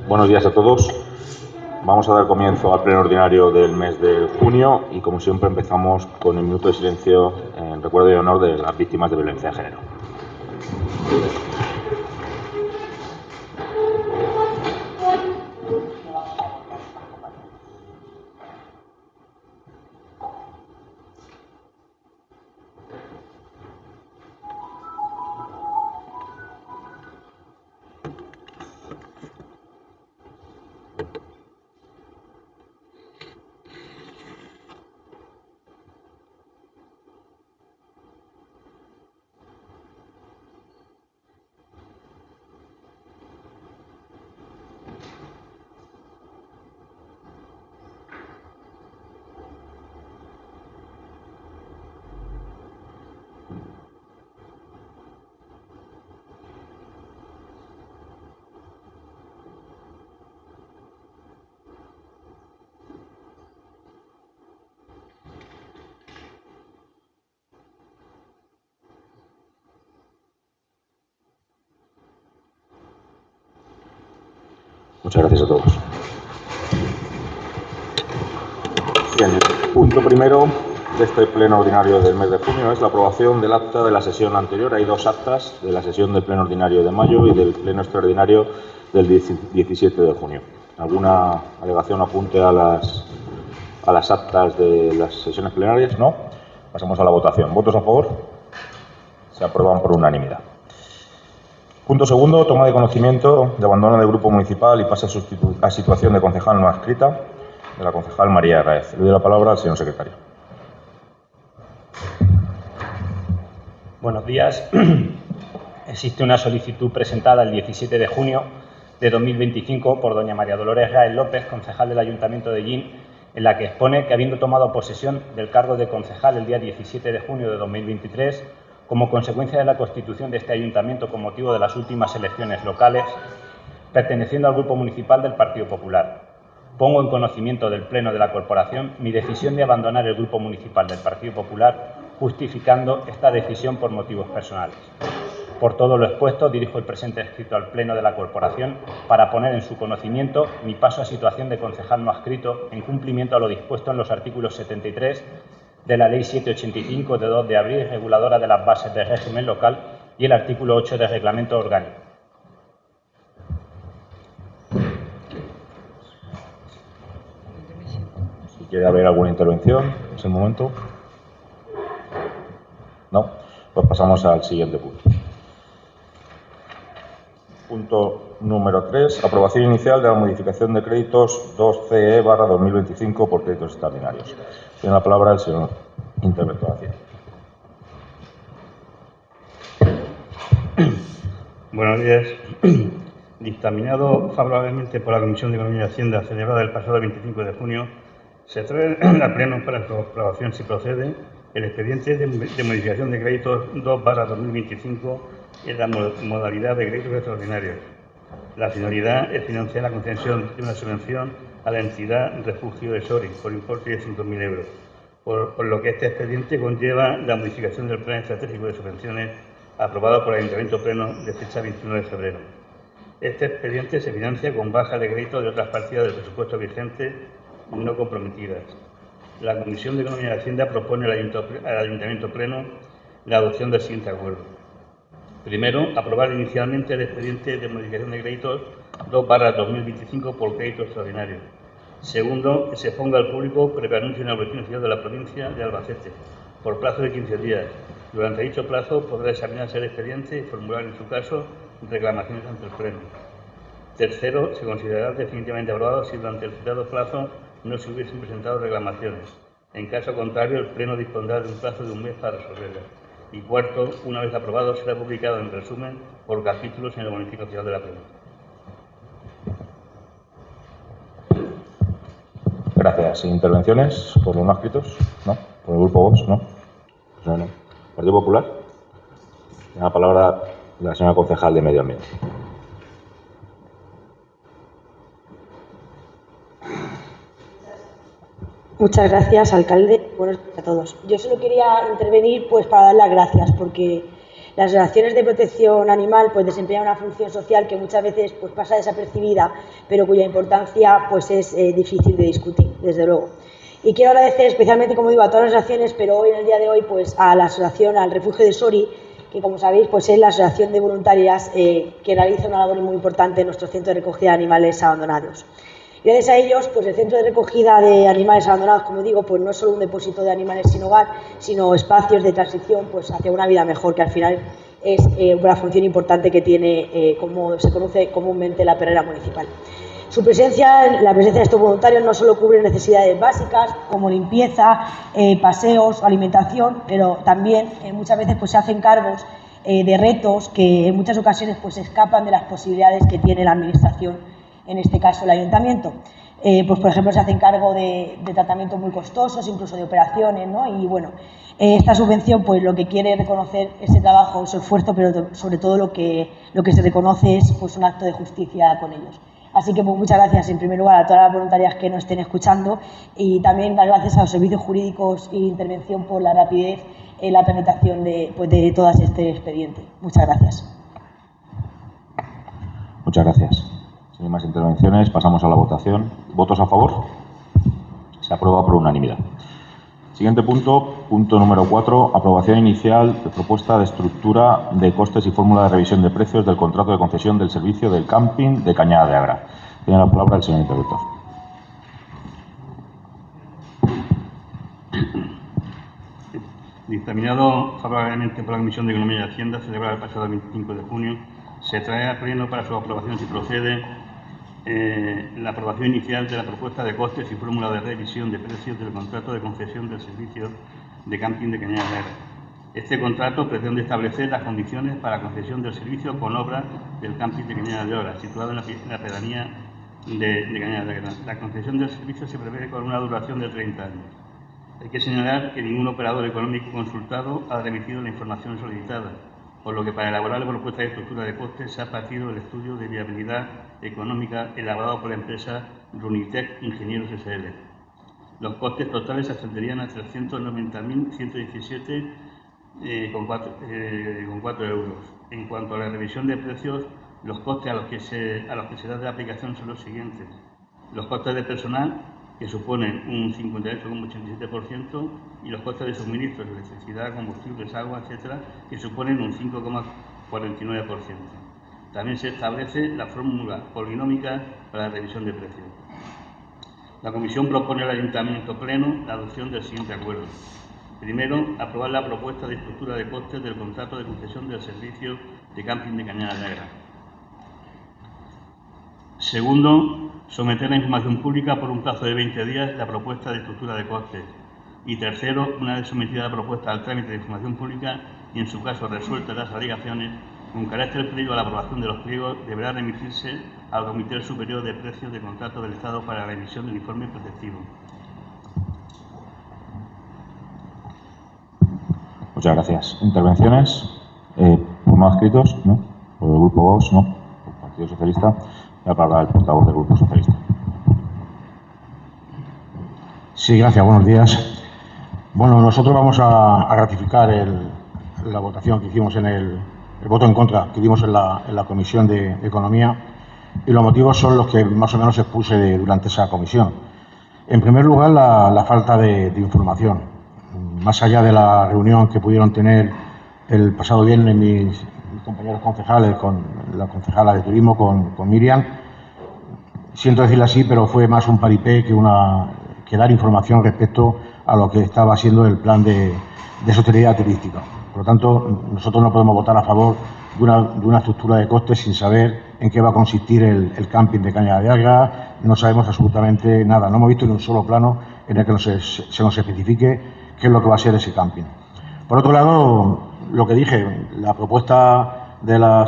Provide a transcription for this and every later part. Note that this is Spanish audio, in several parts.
Buenos días a todos. Vamos a dar comienzo al pleno ordinario del mes de junio y, como siempre, empezamos con el minuto de silencio en recuerdo y honor de las víctimas de violencia de género. Muchas gracias a todos. Bien, el punto primero de este pleno ordinario del mes de junio es la aprobación del acta de la sesión anterior. Hay dos actas de la sesión del pleno ordinario de mayo y del pleno extraordinario del 17 de junio. ¿Alguna alegación o apunte a las actas de las sesiones plenarias? No. Pasamos a la votación. ¿Votos a favor? Se aprueban por unanimidad. Punto segundo, toma de conocimiento de abandono del grupo municipal y pase a situación de concejal no adscrita de la concejal María Herráez. Le doy la palabra al señor secretario. Buenos días. Existe una solicitud presentada el 17 de junio de 2025 por doña María Dolores Raez López, concejal del Ayuntamiento de Llín, en la que expone que, habiendo tomado posesión del cargo de concejal el día 17 de junio de 2023, como consecuencia de la constitución de este ayuntamiento con motivo de las últimas elecciones locales, perteneciendo al Grupo Municipal del Partido Popular, pongo en conocimiento del Pleno de la Corporación mi decisión de abandonar el Grupo Municipal del Partido Popular, justificando esta decisión por motivos personales. Por todo lo expuesto, dirijo el presente escrito al Pleno de la Corporación para poner en su conocimiento mi paso a situación de concejal no adscrito en cumplimiento a lo dispuesto en los artículos 73 de la Ley 785 de 2 de abril, reguladora de las bases del régimen local, y el artículo 8 del Reglamento Orgánico. Si quiere haber alguna intervención, es el momento. No, pues pasamos al siguiente punto. Punto número 3. Aprobación inicial de la modificación de créditos 2CE/2025 por créditos extraordinarios. Tiene la palabra el señor interventor Hacienda. Buenos días. Dictaminado favorablemente por la Comisión de Economía y Hacienda, celebrada el pasado 25 de junio, se trae a pleno para su aprobación, si procede, el expediente de modificación de créditos 2/2025 en la modalidad de créditos extraordinarios. La finalidad es financiar la concesión de una subvención a la entidad Refugio de Sori por importe de 5.000 euros, por lo que este expediente conlleva la modificación del Plan Estratégico de Subvenciones aprobado por el Ayuntamiento Pleno de fecha 21 de febrero. Este expediente se financia con baja de crédito de otras partidas del presupuesto vigente no comprometidas. La Comisión de Economía y Hacienda propone al Ayuntamiento Pleno la adopción del siguiente acuerdo. Primero, aprobar inicialmente el expediente de modificación de créditos 2/2025 por crédito extraordinario. Segundo, que se ponga al público previo anuncio en el Boletín Oficial de la provincia de Albacete, por plazo de 15 días. Durante dicho plazo podrá examinarse el expediente y formular, en su caso, reclamaciones ante el Pleno. Tercero, se considerará definitivamente aprobado si durante el citado plazo no se hubiesen presentado reclamaciones. En caso contrario, el Pleno dispondrá de un plazo de un mes para resolverlas. Y cuarto, una vez aprobado, será publicado en resumen por capítulos en el Boletín Oficial de la provincia. Gracias. ¿Intervenciones por los no adscritos? ¿No? ¿Por el Grupo Vox? No. No. ¿Partido Popular? Tiene la palabra la señora concejal de Medio Ambiente. Muchas gracias, alcalde. Buenos días a todos. Yo solo quería intervenir pues para dar las gracias, porque Las asociaciones de protección animal pues desempeñan una función social que muchas veces pues pasa desapercibida, pero cuya importancia pues es difícil de discutir, desde luego. Y quiero agradecer especialmente, como digo, a todas las asociaciones, pero hoy, en el día de hoy, pues a la asociación, al Refugio de Sori, que como sabéis pues es la asociación de voluntarias que realiza una labor muy importante en nuestro centro de recogida de animales abandonados. Gracias a ellos, pues el centro de recogida de animales abandonados, como digo, pues no es solo un depósito de animales sin hogar, sino espacios de transición pues hacia una vida mejor, que al final es una función importante que tiene, como se conoce comúnmente, la perrera municipal. Su presencia, la presencia de estos voluntarios no solo cubre necesidades básicas como limpieza, paseos o alimentación, pero también muchas veces pues se hacen cargos de retos que en muchas ocasiones pues escapan de las posibilidades que tiene la administración, en este caso el ayuntamiento. Pues por ejemplo se hacen cargo de tratamientos muy costosos, incluso de operaciones, ¿no? Y bueno, esta subvención pues lo que quiere es reconocer ese trabajo, ese esfuerzo, pero sobre todo lo que se reconoce es pues un acto de justicia con ellos. Así que pues, muchas gracias en primer lugar a todas las voluntarias que nos estén escuchando y también dar gracias a los servicios jurídicos e intervención por la rapidez en la tramitación de todo este expediente. Muchas gracias. Muchas gracias. Si no hay más intervenciones, pasamos a la votación. ¿Votos a favor? Se aprueba por unanimidad. Siguiente punto, punto número 4, aprobación inicial de propuesta de estructura de costes y fórmula de revisión de precios del contrato de concesión del servicio del camping de Cañada de Agra. Tiene la palabra el señor interventor. Dictaminado favorablemente por la Comisión de Economía y Hacienda, celebrada el pasado 25 de junio, se trae al Pleno para su aprobación, si procede, la aprobación inicial de la propuesta de costes y fórmula de revisión de precios del contrato de concesión del servicio de camping de Cañada de Agra. Este contrato pretende establecer las condiciones para la concesión del servicio con obra del camping de Cañada de Agra, situado en la pedanía de Cañada de Agra. La concesión del servicio se prevé con una duración de 30 años. Hay que señalar que ningún operador económico consultado ha remitido la información solicitada, por lo que para elaborar la propuesta de estructura de costes se ha partido del estudio de viabilidad económica elaborado por la empresa Runitec Ingenieros S.L. Los costes totales ascenderían a 397,17,4 euros. En cuanto a la revisión de precios, los costes a los que se da de aplicación son los siguientes. Los costes de personal, que suponen un 58,87%, y los costes de suministros, electricidad, combustibles, agua, etcétera, que suponen un 5,49%. También se establece la fórmula polinómica para la revisión de precios. La Comisión propone al Ayuntamiento Pleno la adopción del siguiente acuerdo. Primero, aprobar la propuesta de estructura de costes del contrato de concesión del servicio de camping de Cañada de Agra. Segundo, someter a información pública por un plazo de 20 días la propuesta de estructura de costes. Y tercero, una vez sometida la propuesta al trámite de información pública y en su caso resueltas las alegaciones, con carácter previo a la aprobación de los pliegos, deberá remitirse al Comité Superior de Precios de Contrato del Estado para la emisión del informe preceptivo. Muchas gracias. ¿Intervenciones? ¿Por no adscritos? ¿No? ¿Por el Grupo Vox? ¿No? ¿Por el Partido Socialista? La palabra al portavoz del Grupo Socialista. Sí, gracias. Buenos días. Bueno, nosotros vamos a ratificar la votación que hicimos el voto en contra que dimos en la Comisión de Economía, y los motivos son los que más o menos expuse durante esa comisión. En primer lugar, la falta de información. Más allá de la reunión que pudieron tener el pasado viernes mis compañeros concejales, con la concejala de turismo, con Miriam, siento decirlo así, pero fue más un paripé que dar información respecto a lo que estaba siendo el plan de sostenibilidad turística. Por lo tanto, nosotros no podemos votar a favor de una estructura de costes sin saber en qué va a consistir el camping de Cañada de Agra. No sabemos absolutamente nada. No hemos visto ni un solo plano en el que se nos especifique qué es lo que va a ser ese camping. Por otro lado, lo que dije, la propuesta de la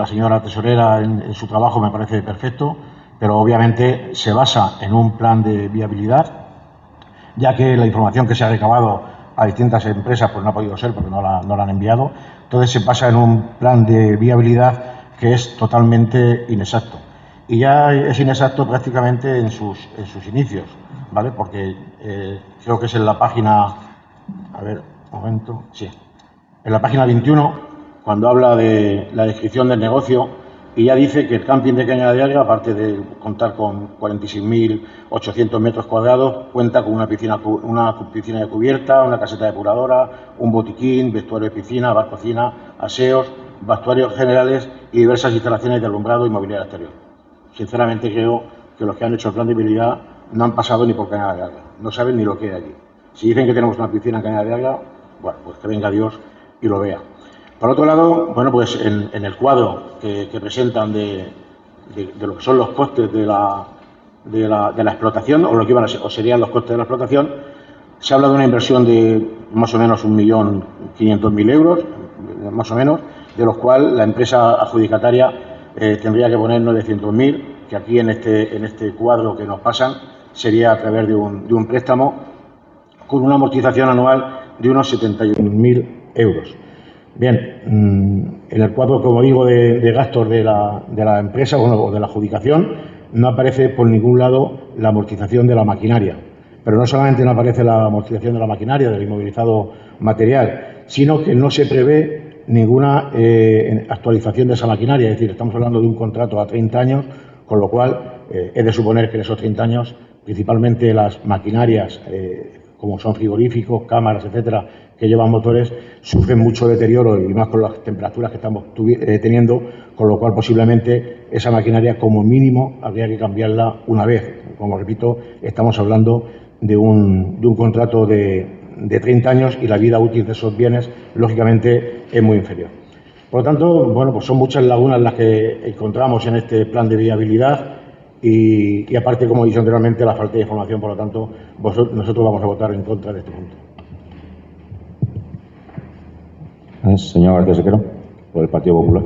señora tesorera en su trabajo me parece perfecto, pero obviamente se basa en un plan de viabilidad, ya que la información que se ha recabado a distintas empresas pues no ha podido ser porque no la han enviado. Entonces se basa en un plan de viabilidad que es totalmente inexacto. Y ya es inexacto prácticamente en sus inicios, ¿vale? Porque creo que es en la página, a ver, un momento, sí, en la página 21 cuando habla de la descripción del negocio y ya dice que el camping de Cañada de Agria, aparte de contar con 46.800 metros cuadrados, cuenta con una piscina de cubierta, una caseta depuradora, un botiquín, vestuario de piscina, bar cocina, aseos, vestuarios generales y diversas instalaciones de alumbrado y mobiliario exterior. Sinceramente creo que los que han hecho el plan de viabilidad no han pasado ni por Cañada de Agria, no saben ni lo que hay allí. Si dicen que tenemos una piscina en Cañada de Agria, bueno, pues que venga Dios y lo vea. Por otro lado, bueno, pues en el cuadro que presentan de lo que son los costes de la explotación, o lo que iban a ser, o serían los costes de la explotación, se habla de una inversión de más o menos 1.500.000 euros, más o menos, de los cuales la empresa adjudicataria tendría que poner 900.000, que aquí en este cuadro que nos pasan sería a través de un préstamo con una amortización anual de unos 71.000 euros. Bien, en el cuadro, como digo, de gastos de la empresa o de la adjudicación, no aparece por ningún lado la amortización de la maquinaria. Pero no solamente no aparece la amortización de la maquinaria, del inmovilizado material, sino que no se prevé ninguna actualización de esa maquinaria. Es decir, estamos hablando de un contrato a 30 años, con lo cual es de suponer que en esos 30 años, principalmente las maquinarias, como son frigoríficos, cámaras, etcétera, que llevan motores, sufren mucho deterioro y más con las temperaturas que estamos teniendo, con lo cual posiblemente esa maquinaria como mínimo habría que cambiarla una vez. Como repito, estamos hablando de un contrato de 30 años y la vida útil de esos bienes, lógicamente, es muy inferior. Por lo tanto, bueno, pues son muchas lagunas las que encontramos en este plan de viabilidad y aparte, como he dicho anteriormente, la falta de información. Por lo tanto, nosotros vamos a votar en contra de este punto. Señor García Sequero, por el Partido Popular.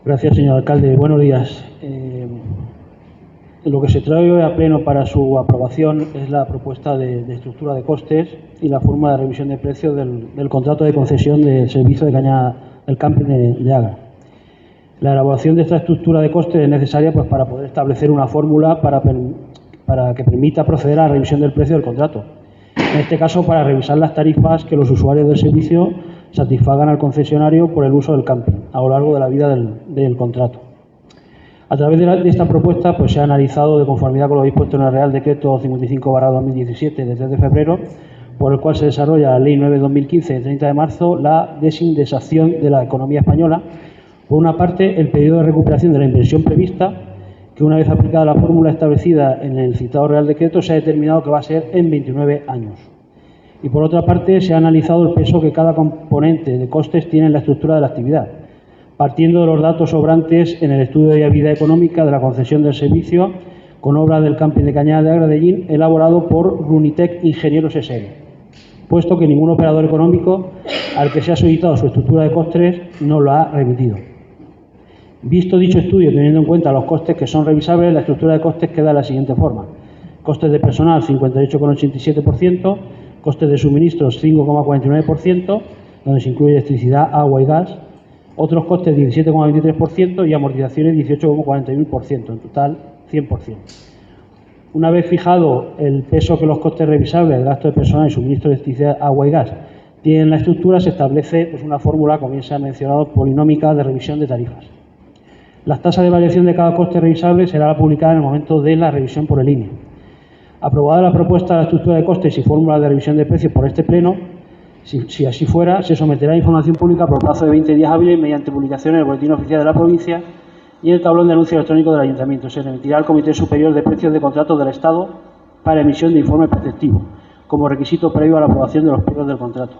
Gracias, señor alcalde. Buenos días. Lo que se trae hoy a pleno para su aprobación es la propuesta de estructura de costes y la forma de revisión de precios del contrato de concesión del servicio de cañada del camping de Agria. La elaboración de esta estructura de costes es necesaria pues, para poder establecer una fórmula para que permita proceder a la revisión del precio del contrato. En este caso, para revisar las tarifas que los usuarios del servicio satisfagan al concesionario por el uso del camping a lo largo de la vida del contrato. A través de esta propuesta pues, se ha analizado, de conformidad con lo dispuesto en el Real Decreto 55/2017 de 3 de febrero, por el cual se desarrolla la Ley 9/2015 de 30 de marzo, la desindexación de la economía española. Por una parte, el periodo de recuperación de la inversión prevista, que una vez aplicada la fórmula establecida en el citado Real Decreto, se ha determinado que va a ser en 29 años. Y por otra parte, se ha analizado el peso que cada componente de costes tiene en la estructura de la actividad, partiendo de los datos sobrantes en el estudio de viabilidad económica de la concesión del servicio con obra del camping de Cañada de Agria de Llin, elaborado por Runitec Ingenieros S.L., puesto que ningún operador económico al que se ha solicitado su estructura de costes no lo ha remitido. Visto dicho estudio, teniendo en cuenta los costes que son revisables, la estructura de costes queda de la siguiente forma: costes de personal 58,87%, costes de suministros 5,49%, donde se incluye electricidad, agua y gas, otros costes 17,23% y amortizaciones 18,41%, en total 100%. Una vez fijado el peso que los costes revisables del gasto de personal y suministro de electricidad, agua y gas tienen en la estructura, se establece pues, una fórmula, como bien se ha mencionado, polinómica de revisión de tarifas. Las tasas de variación de cada coste revisable será publicada en el momento de la revisión por el INE. Aprobada la propuesta de la estructura de costes y fórmula de revisión de precios por este Pleno, si así fuera, se someterá a información pública por plazo de 20 días hábiles mediante publicación en el Boletín Oficial de la Provincia y en el tablón de anuncio electrónico del Ayuntamiento. Se remitirá al Comité Superior de Precios de Contratos del Estado para emisión de informe preceptivo, como requisito previo a la aprobación de los pliegos del contrato.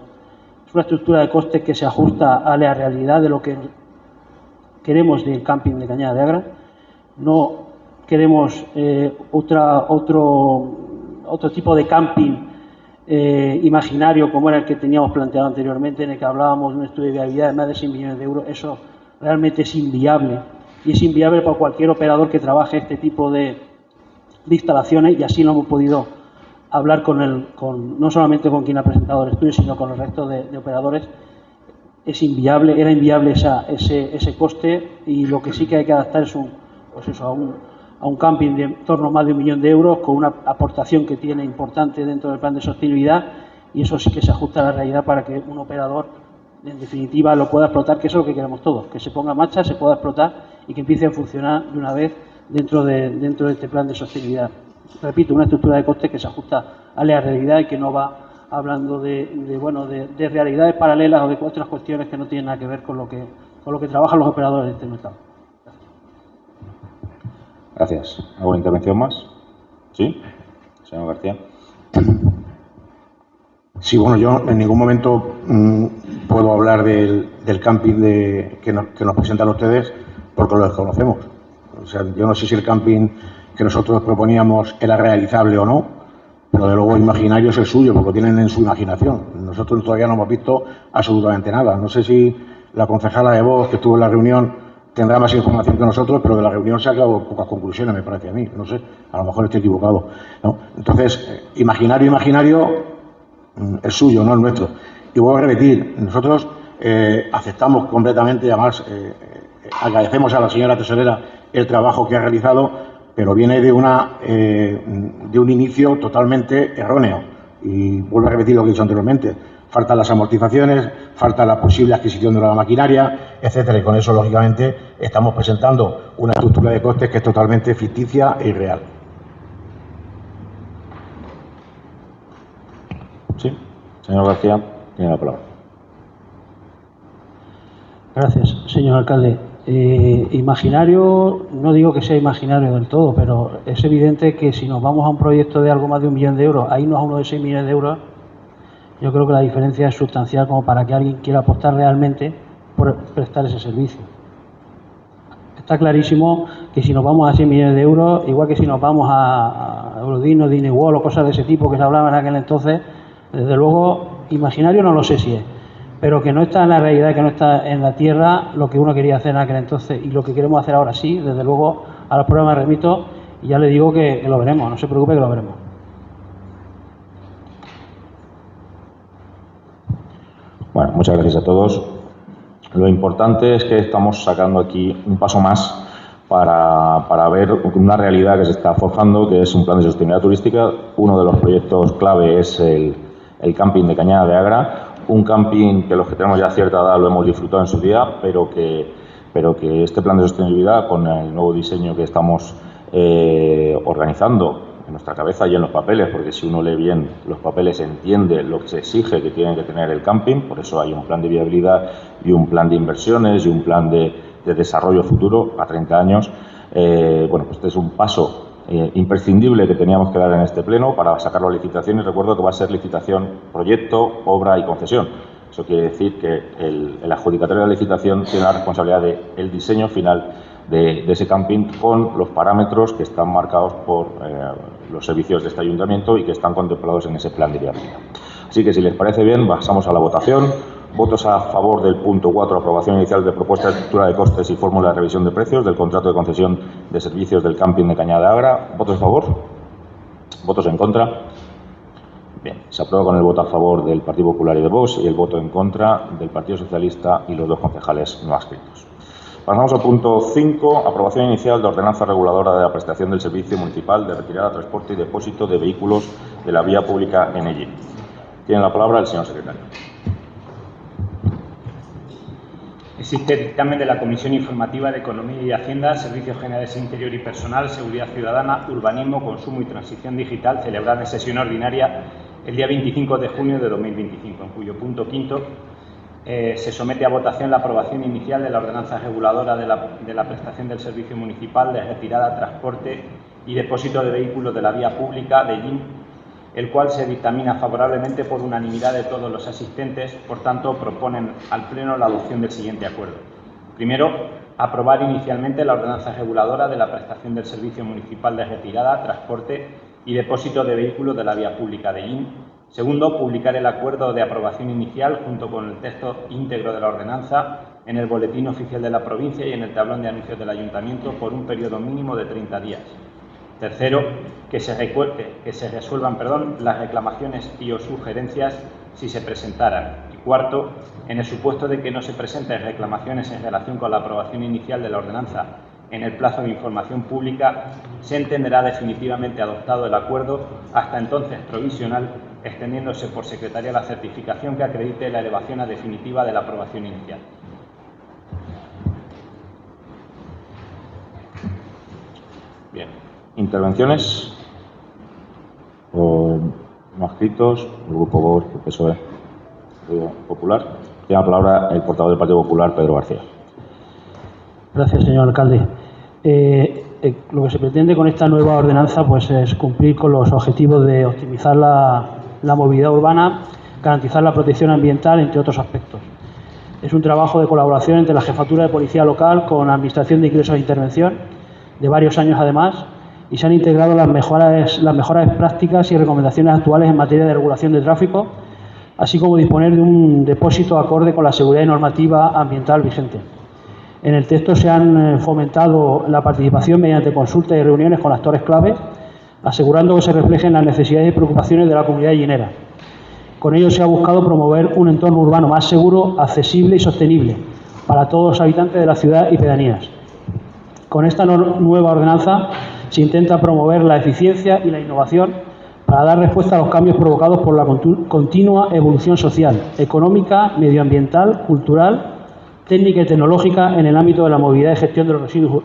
Es una estructura de costes que se ajusta a la realidad de lo que queremos del camping de Cañada de Agria. No queremos otro tipo de camping imaginario como era el que teníamos planteado anteriormente, en el que hablábamos de un estudio de viabilidad de más de 100 millones de euros. Eso realmente es inviable, y es inviable para cualquier operador que trabaje este tipo de instalaciones, y así lo hemos podido hablar no solamente con quien ha presentado el estudio, sino con el resto de operadores. Es inviable, era inviable ese coste, y lo que sí que hay que adaptar es a un camping de en torno a más de 1 millón de euros, con una aportación que tiene importante dentro del plan de sostenibilidad, y eso sí que se ajusta a la realidad para que un operador, en definitiva, lo pueda explotar, que eso es lo que queremos todos, que se ponga en marcha, se pueda explotar y que empiece a funcionar de una vez dentro de este plan de sostenibilidad. Repito, una estructura de costes que se ajusta a la realidad y que no va hablando de realidades paralelas o de otras cuestiones que no tienen nada que ver con lo que trabajan los operadores de este mercado. Gracias. ¿Alguna intervención más? ¿Sí? Señor García. Sí, bueno, yo en ningún momento puedo hablar del camping que nos presentan ustedes porque lo desconocemos. O sea, yo no sé si el camping que nosotros proponíamos era realizable o no, pero de luego imaginario es el suyo, porque lo tienen en su imaginación. Nosotros todavía no hemos visto absolutamente nada. No sé si la concejala de Vox, que estuvo en la reunión, tendrá más información que nosotros, pero de la reunión se han sacado pocas conclusiones, me parece a mí. No sé, a lo mejor estoy equivocado, ¿no? Entonces, imaginario, el suyo, no el nuestro. Y vuelvo a repetir, nosotros aceptamos completamente, además agradecemos a la señora tesorera el trabajo que ha realizado, pero viene de un inicio totalmente erróneo. Y vuelvo a repetir lo que he dicho anteriormente. Faltan las amortizaciones, falta la posible adquisición de la maquinaria, etcétera. Y con eso, lógicamente, estamos presentando una estructura de costes que es totalmente ficticia e irreal. Sí. Señor García, tiene la palabra. Gracias, señor alcalde. Imaginario, no digo que sea imaginario del todo, pero es evidente que si nos vamos a un proyecto de algo más de 1 millón de euros, a irnos a uno de 6 millones de euros, yo creo que la diferencia es sustancial como para que alguien quiera apostar realmente por prestar ese servicio. Está clarísimo que si nos vamos a 6 millones de euros, igual que si nos vamos a Eurodino, Dinewall o cosas de ese tipo que se hablaban en aquel entonces, desde luego, imaginario no lo sé si es, pero que no está en la realidad, que no está en la tierra lo que uno quería hacer en aquel entonces y lo que queremos hacer ahora sí, desde luego a los programas remito y ya le digo que lo veremos, no se preocupe que lo veremos. Bueno, muchas gracias a todos. Lo importante es que estamos sacando aquí un paso más para ver una realidad que se está forjando, que es un plan de sostenibilidad turística. Uno de los proyectos clave es el camping de Cañada de Agra, un camping que los que tenemos ya cierta edad lo hemos disfrutado en su día, pero que este plan de sostenibilidad, con el nuevo diseño que estamos organizando en nuestra cabeza y en los papeles, porque si uno lee bien los papeles entiende lo que se exige que tiene que tener el camping, por eso hay un plan de viabilidad y un plan de inversiones y un plan de desarrollo futuro a 30 años. Bueno, pues este es un paso imprescindible que teníamos que dar en este pleno para sacarlo a licitación, y recuerdo que va a ser licitación, proyecto, obra y concesión. Eso quiere decir que el adjudicatario de la licitación tiene la responsabilidad del diseño final de ese camping con los parámetros que están marcados por los servicios de este ayuntamiento y que están contemplados en ese plan de viabilidad. Así que, si les parece bien, pasamos a la votación. Votos a favor del punto 4, aprobación inicial de propuesta de estructura de costes y fórmula de revisión de precios del contrato de concesión de servicios del camping de Cañada de Agra. ¿Votos a favor? ¿Votos en contra? Bien, se aprueba con el voto a favor del Partido Popular y de Vox y el voto en contra del Partido Socialista y los 2 concejales no adscritos. Pasamos al punto 5, aprobación inicial de ordenanza reguladora de la prestación del servicio municipal de retirada, transporte y depósito de vehículos de la vía pública en Ellín. Tiene la palabra el señor secretario. Existe dictamen de la Comisión Informativa de Economía y Hacienda, Servicios Generales Interior y Personal, Seguridad Ciudadana, Urbanismo, Consumo y Transición Digital, celebrada en sesión ordinaria el día 25 de junio de 2025, en cuyo punto 5 se somete a votación la aprobación inicial de la ordenanza reguladora de la prestación del servicio municipal de retirada, transporte y depósito de vehículos de la vía pública de Ellín, el cual se dictamina favorablemente por unanimidad de todos los asistentes. Por tanto, proponen al Pleno la adopción del siguiente acuerdo. Primero, aprobar inicialmente la ordenanza reguladora de la prestación del servicio municipal de retirada, transporte y depósito de vehículos de la vía pública de Ellín. Segundo, publicar el acuerdo de aprobación inicial junto con el texto íntegro de la ordenanza en el Boletín Oficial de la Provincia y en el tablón de anuncios del Ayuntamiento por un periodo mínimo de 30 días. Tercero, que se resuelvan las reclamaciones y o sugerencias si se presentaran. Y cuarto, en el supuesto de que no se presenten reclamaciones en relación con la aprobación inicial de la ordenanza en el plazo de información pública, se entenderá definitivamente adoptado el acuerdo, hasta entonces provisional, extendiéndose por secretaría la certificación que acredite la elevación a definitiva de la aprobación inicial. Bien. ¿Intervenciones? ¿O no adscritos? El Grupo Vox, el PSOE, el Popular. Tiene la palabra el portavoz del Partido Popular, Pedro García. Gracias, señor alcalde. Lo que se pretende con esta nueva ordenanza pues, es cumplir con los objetivos de optimizar la movilidad urbana, garantizar la protección ambiental, entre otros aspectos. Es un trabajo de colaboración entre la Jefatura de Policía Local con la Administración de Ingresos e Intervención, de varios años además, y se han integrado las mejores prácticas y recomendaciones actuales en materia de regulación de tráfico, así como disponer de un depósito acorde con la seguridad y normativa ambiental vigente. En el texto se han fomentado la participación mediante consultas y reuniones con actores clave, asegurando que se reflejen las necesidades y preocupaciones de la comunidad llinera. Con ello se ha buscado promover un entorno urbano más seguro, accesible y sostenible para todos los habitantes de la ciudad y pedanías. Con esta nueva ordenanza se intenta promover la eficiencia y la innovación para dar respuesta a los cambios provocados por la continua evolución social, económica, medioambiental, cultural, técnica y tecnológica en el ámbito de la movilidad y gestión de los residuos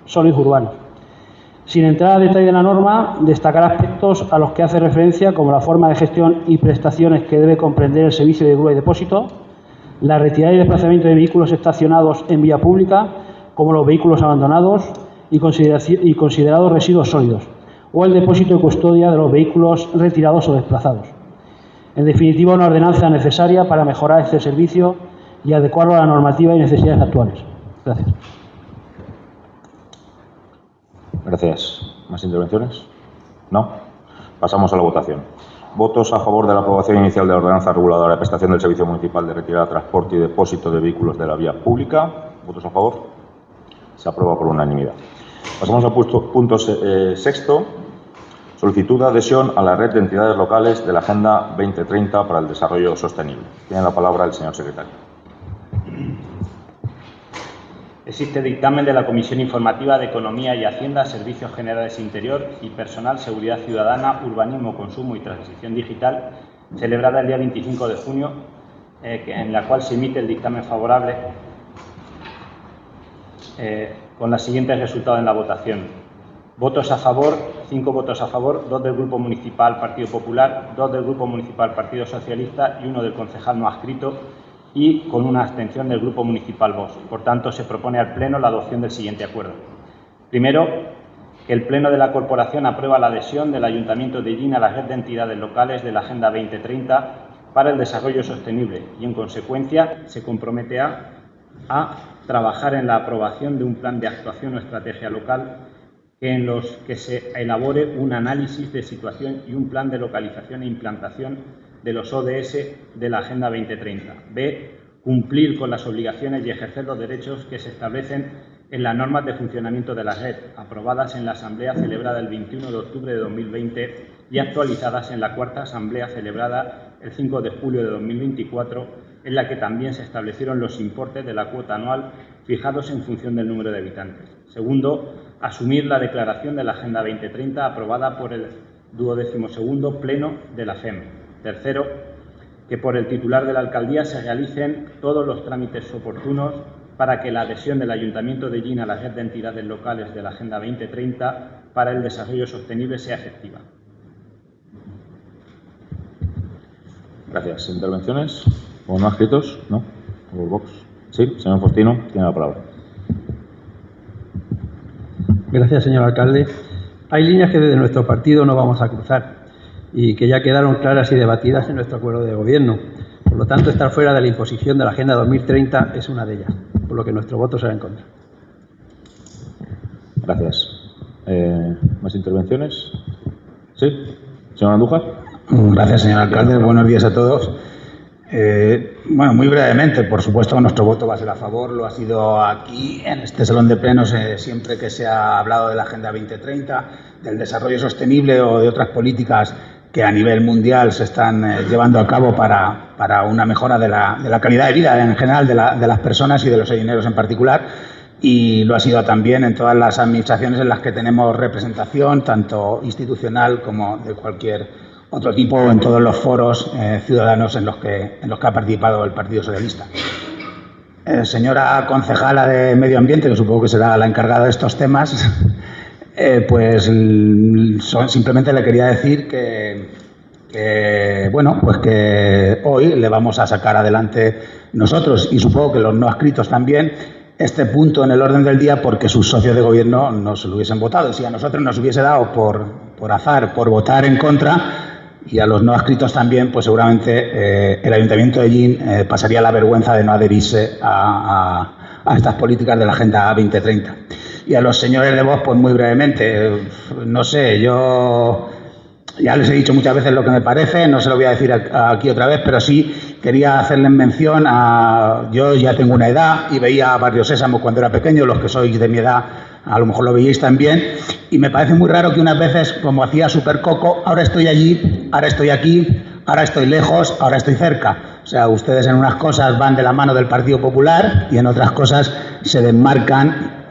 sólidos urbanos. Sin entrar a detalle de la norma, destacar aspectos a los que hace referencia, como la forma de gestión y prestaciones que debe comprender el servicio de grúa y depósito, la retirada y desplazamiento de vehículos estacionados en vía pública, como los vehículos abandonados y considerados residuos sólidos, o el depósito y custodia de los vehículos retirados o desplazados. En definitiva, una ordenanza necesaria para mejorar este servicio y adecuarlo a la normativa y necesidades actuales. Gracias. Gracias. ¿Más intervenciones? ¿No? Pasamos a la votación. ¿Votos a favor de la aprobación inicial de la ordenanza reguladora de prestación del servicio municipal de retirada, transporte y depósito de vehículos de la vía pública? ¿Votos a favor? Se aprueba por unanimidad. Pasamos al punto sexto. Solicitud de adhesión a la red de entidades locales de la Agenda 2030 para el Desarrollo Sostenible. Tiene la palabra el señor secretario. Existe dictamen de la Comisión Informativa de Economía y Hacienda, Servicios Generales Interior y Personal, Seguridad Ciudadana, Urbanismo, Consumo y Transición Digital, celebrada el día 25 de junio, en la cual se emite el dictamen favorable con los siguientes resultados en la votación. Votos a favor, 5 votos a favor, 2 del Grupo Municipal Partido Popular, 2 del Grupo Municipal Partido Socialista y 1 del concejal no adscrito, y con una abstención del Grupo Municipal Vox. Por tanto, se propone al Pleno la adopción del siguiente acuerdo. Primero, que el Pleno de la Corporación aprueba la adhesión del Ayuntamiento de Llín a la red de entidades locales de la Agenda 2030 para el Desarrollo Sostenible y, en consecuencia, se compromete a trabajar en la aprobación de un plan de actuación o estrategia local en los que se elabore un análisis de situación y un plan de localización e implantación de los ODS de la Agenda 2030. B. Cumplir con las obligaciones y ejercer los derechos que se establecen en las normas de funcionamiento de la red, aprobadas en la Asamblea celebrada el 21 de octubre de 2020 y actualizadas en la cuarta Asamblea celebrada el 5 de julio de 2024, en la que también se establecieron los importes de la cuota anual fijados en función del número de habitantes. Segundo, asumir la declaración de la Agenda 2030 aprobada por el 12º Pleno de la FEM. Tercero, que por el titular de la alcaldía se realicen todos los trámites oportunos para que la adhesión del Ayuntamiento de Llín a la red de entidades locales de la Agenda 2030 para el desarrollo sostenible sea efectiva. Gracias. ¿Intervenciones? ¿O no adscritos? ¿No? ¿O Vox? Sí, señor Faustino, tiene la palabra. Gracias, señor alcalde. Hay líneas que desde nuestro partido no vamos a cruzar y que ya quedaron claras y debatidas en nuestro acuerdo de gobierno. Por lo tanto, estar fuera de la imposición de la Agenda 2030 es una de ellas, por lo que nuestro voto será en contra. Gracias. ¿Más intervenciones? ¿Sí? ¿Señor Andújar? Gracias, señor alcalde. Buenos días a todos. Bueno, muy brevemente, por supuesto, nuestro voto va a ser a favor. Lo ha sido aquí, en este salón de plenos, siempre que se ha hablado de la Agenda 2030, del desarrollo sostenible o de otras políticas que a nivel mundial se están llevando a cabo para una mejora de la calidad de vida en general de las personas y de los gallineros en particular. Y lo ha sido también en todas las administraciones en las que tenemos representación, tanto institucional como de cualquier otro tipo en todos los foros ciudadanos en los que ha participado el Partido Socialista. Señora concejala de Medio Ambiente, que supongo que será la encargada de estos temas, pues simplemente le quería decir bueno, pues que hoy le vamos a sacar adelante nosotros, y supongo que los no adscritos también, este punto en el orden del día, porque sus socios de gobierno no se lo hubiesen votado. Si a nosotros nos hubiese dado por azar, por votar en contra, y a los no adscritos también, pues seguramente el Ayuntamiento de Llín pasaría la vergüenza de no adherirse a estas políticas de la Agenda 2030. Y a los señores de Vox, pues muy brevemente, no sé, yo ya les he dicho muchas veces lo que me parece, no se lo voy a decir aquí otra vez, pero sí quería hacerles mención a... Yo ya tengo una edad y veía Barrio Sésamo cuando era pequeño, los que sois de mi edad a lo mejor lo veíais también, y me parece muy raro que unas veces, como hacía Supercoco, ahora estoy allí, ahora estoy aquí, ahora estoy lejos, ahora estoy cerca. O sea, ustedes en unas cosas van de la mano del Partido Popular y en otras cosas se desmarcan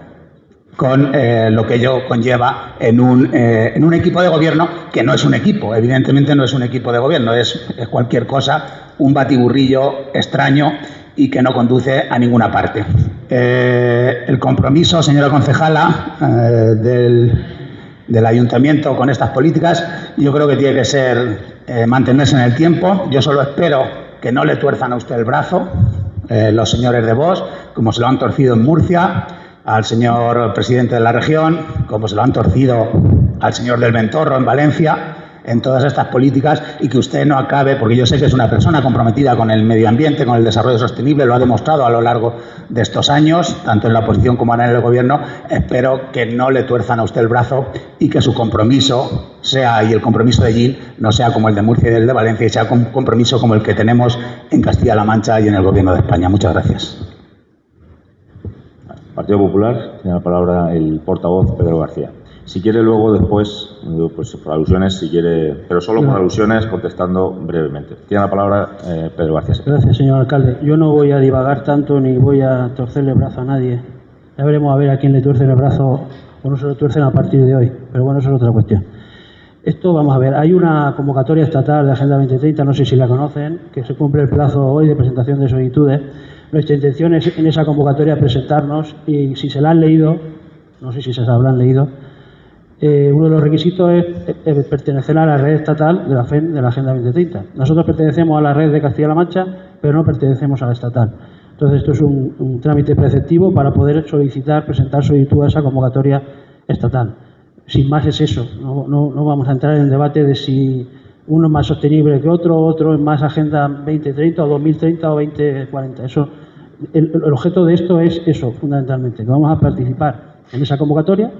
con lo que ello conlleva en un equipo de gobierno que no es un equipo, evidentemente no es un equipo de gobierno, es cualquier cosa, un batiburrillo extraño y que no conduce a ninguna parte. El compromiso, señora concejala, del ayuntamiento con estas políticas, yo creo que tiene que ser mantenerse en el tiempo. Yo solo espero que no le tuerzan a usted el brazo los señores de Vox, como se lo han torcido en Murcia al señor presidente de la región, como se lo han torcido al señor del Ventorro en Valencia, en todas estas políticas, y que usted no acabe, porque yo sé que es una persona comprometida con el medio ambiente, con el desarrollo sostenible, lo ha demostrado a lo largo de estos años, tanto en la oposición como en el gobierno. Espero que no le tuerzan a usted el brazo y que su compromiso sea, y el compromiso de Llín, no sea como el de Murcia y el de Valencia, y sea un compromiso como el que tenemos en Castilla-La Mancha y en el gobierno de España. Muchas gracias. Partido Popular, tiene la palabra el portavoz Pedro García. Si quiere luego después, pues por alusiones, si quiere, pero solo por alusiones, contestando brevemente. Tiene la palabra Pedro García. Gracias, señor alcalde. Yo no voy a divagar tanto ni voy a torcerle el brazo a nadie. Ya veremos a ver a quién le tuercen el brazo o no se lo tuercen a partir de hoy. Pero bueno, eso es otra cuestión. Esto, vamos a ver, hay una convocatoria estatal de Agenda 2030, no sé si la conocen, que se cumple el plazo hoy de presentación de solicitudes. Nuestra intención es en esa convocatoria presentarnos, y si se la han leído, no sé si se la habrán leído, uno de los requisitos es pertenecer a la red estatal de la FEN de la Agenda 2030. Nosotros pertenecemos a la red de Castilla-La Mancha, pero no pertenecemos a la estatal. Entonces, esto es un trámite preceptivo para poder presentar solicitud a esa convocatoria estatal. Sin más es eso. No vamos a entrar en el debate de si uno es más sostenible que otro es más Agenda 2030 o 2030 o 2040. El objeto de esto es eso, fundamentalmente, que vamos a participar en esa convocatoria.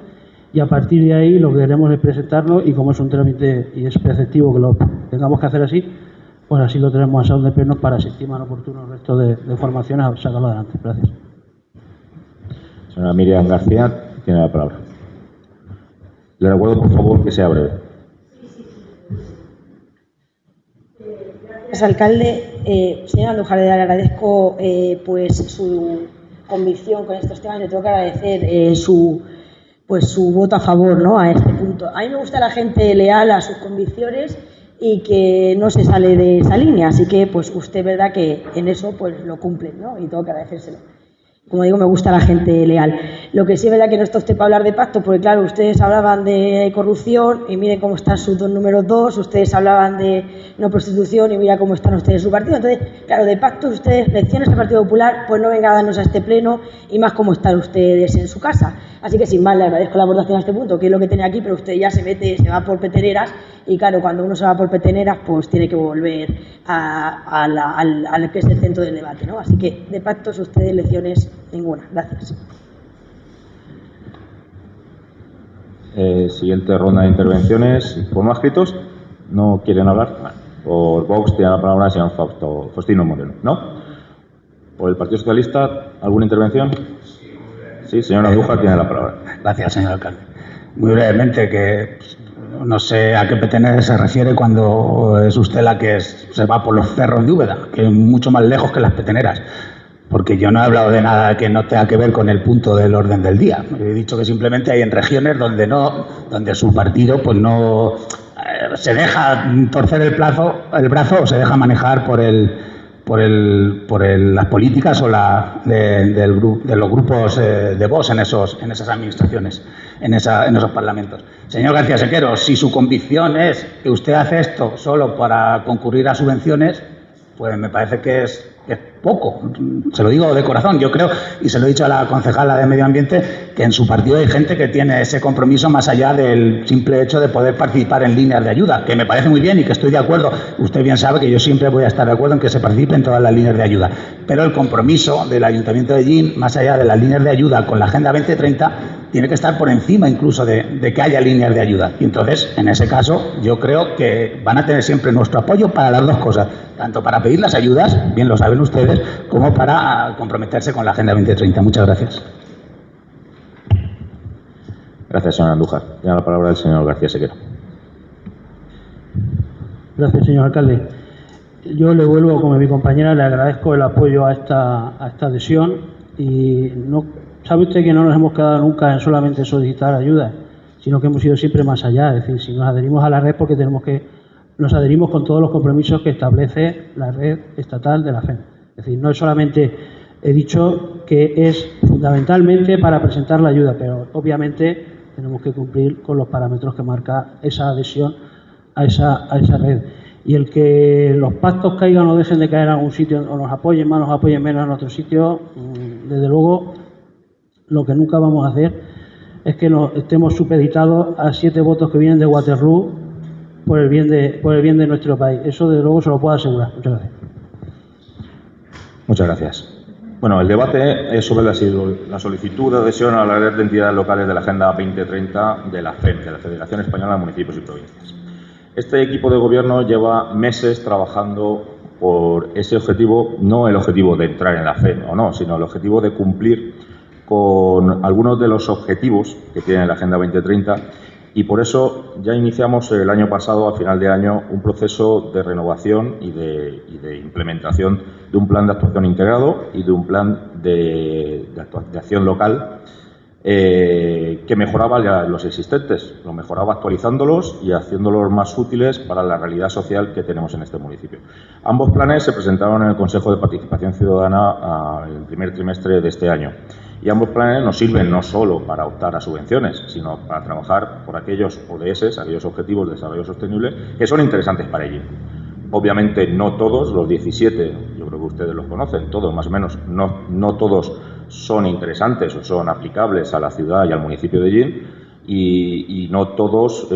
Y a partir de ahí lo que queremos es presentarlo, y como es un trámite y es preceptivo que lo tengamos que hacer así, pues así lo tenemos a salón de plenos para, si estiman oportuno el resto de formaciones, a sacarlo adelante. Gracias. Señora Miriam García, tiene la palabra. Le recuerdo, por favor, que sea breve. Gracias, alcalde. Señor Andújar, le agradezco pues su convicción con estos temas. Le tengo que agradecer su voto a favor, ¿no?, a este punto. A mí me gusta la gente leal a sus convicciones y que no se sale de esa línea, así que pues usted, verdad que en eso pues lo cumple, ¿no?, y tengo que agradecérselo. Como digo, me gusta la gente leal. Lo que sí es verdad que no está usted para hablar de pacto, porque claro, ustedes hablaban de corrupción y miren cómo están sus dos números 2, ustedes hablaban de no prostitución y mira cómo están ustedes en su partido. Entonces, claro, de pactos, ustedes, lecciones al Partido Popular, pues no venga a darnos a este pleno, y más cómo están ustedes en su casa. Así que sin más, le agradezco la aportación a este punto, que es lo que tenía aquí, pero usted ya se va por peteneras, y claro, cuando uno se va por peteneras, pues tiene que volver al que es el centro del debate, ¿no? Así que de pactos, ustedes, lecciones ninguna. Gracias. Siguiente ronda de intervenciones. ¿Por no adscritos? ¿No quieren hablar? Vale. Por Vox tiene la palabra el señor Faustino Moreno. ¿No? ¿Por el Partido Socialista alguna intervención? Sí, señor Andújar tiene la palabra. Gracias, señor alcalde. Muy brevemente, que no sé a qué peteneras se refiere cuando es usted la que se va por los cerros de Úbeda, que es mucho más lejos que las peteneras. Porque yo no he hablado de nada que no tenga que ver con el punto del orden del día. He dicho que simplemente hay en regiones donde su partido pues no se deja torcer el brazo o se deja manejar por las políticas o de los grupos de Vox en esas administraciones, en esos parlamentos. Señor García Sequero, si su convicción es que usted hace esto solo para concurrir a subvenciones, pues me parece que es poco. Se lo digo de corazón. Yo creo, y se lo he dicho a la concejala de Medio Ambiente, que en su partido hay gente que tiene ese compromiso más allá del simple hecho de poder participar en líneas de ayuda, que me parece muy bien y que estoy de acuerdo. Usted bien sabe que yo siempre voy a estar de acuerdo en que se participe en todas las líneas de ayuda. Pero el compromiso del Ayuntamiento de Llín, más allá de las líneas de ayuda con la Agenda 2030, tiene que estar por encima incluso de que haya líneas de ayuda. Y entonces, en ese caso, yo creo que van a tener siempre nuestro apoyo para las dos cosas, tanto para pedir las ayudas, bien lo saben ustedes, como para comprometerse con la Agenda 2030. Muchas gracias. Gracias, señor Andújar. Tiene la palabra el señor García Sequero. Gracias, señor alcalde. Yo le vuelvo, como mi compañera, le agradezco el apoyo a esta adhesión y no sabe usted que no nos hemos quedado nunca en solamente solicitar ayuda, sino que hemos ido siempre más allá. Es decir, si nos adherimos a la red porque nos adherimos con todos los compromisos que establece la red estatal de la FEM. Es decir, no es solamente, he dicho que es fundamentalmente para presentar la ayuda, pero obviamente tenemos que cumplir con los parámetros que marca esa adhesión a esa red. Y el que los pactos caigan o dejen de caer en algún sitio, o nos apoyen más, nos apoyen menos en otro sitio, desde luego lo que nunca vamos a hacer es que nos estemos supeditados a 7 votos que vienen de Waterloo por el bien de nuestro país. Eso desde luego se lo puedo asegurar. Muchas gracias. Muchas gracias. Bueno, el debate es sobre la solicitud de adhesión a la red de entidades locales de la Agenda 2030 de la FEM, de la Federación Española de Municipios y Provincias. Este equipo de gobierno lleva meses trabajando por ese objetivo, no el objetivo de entrar en la FEM o no, sino el objetivo de cumplir con algunos de los objetivos que tiene la Agenda 2030 y por eso ya iniciamos el año pasado, a final de año, un proceso de renovación y de implementación de un plan de actuación integrado y de un plan de acción local que mejoraba ya los existentes, lo mejoraba actualizándolos y haciéndolos más útiles para la realidad social que tenemos en este municipio. Ambos planes se presentaron en el Consejo de Participación Ciudadana en el primer trimestre de este año. Y ambos planes nos sirven no solo para optar a subvenciones, sino para trabajar por aquellos ODS, aquellos objetivos de desarrollo sostenible, que son interesantes para Llín. Obviamente no todos, los 17, yo creo que ustedes los conocen, todos más o menos, no todos son interesantes o son aplicables a la ciudad y al municipio de Llín, y no todos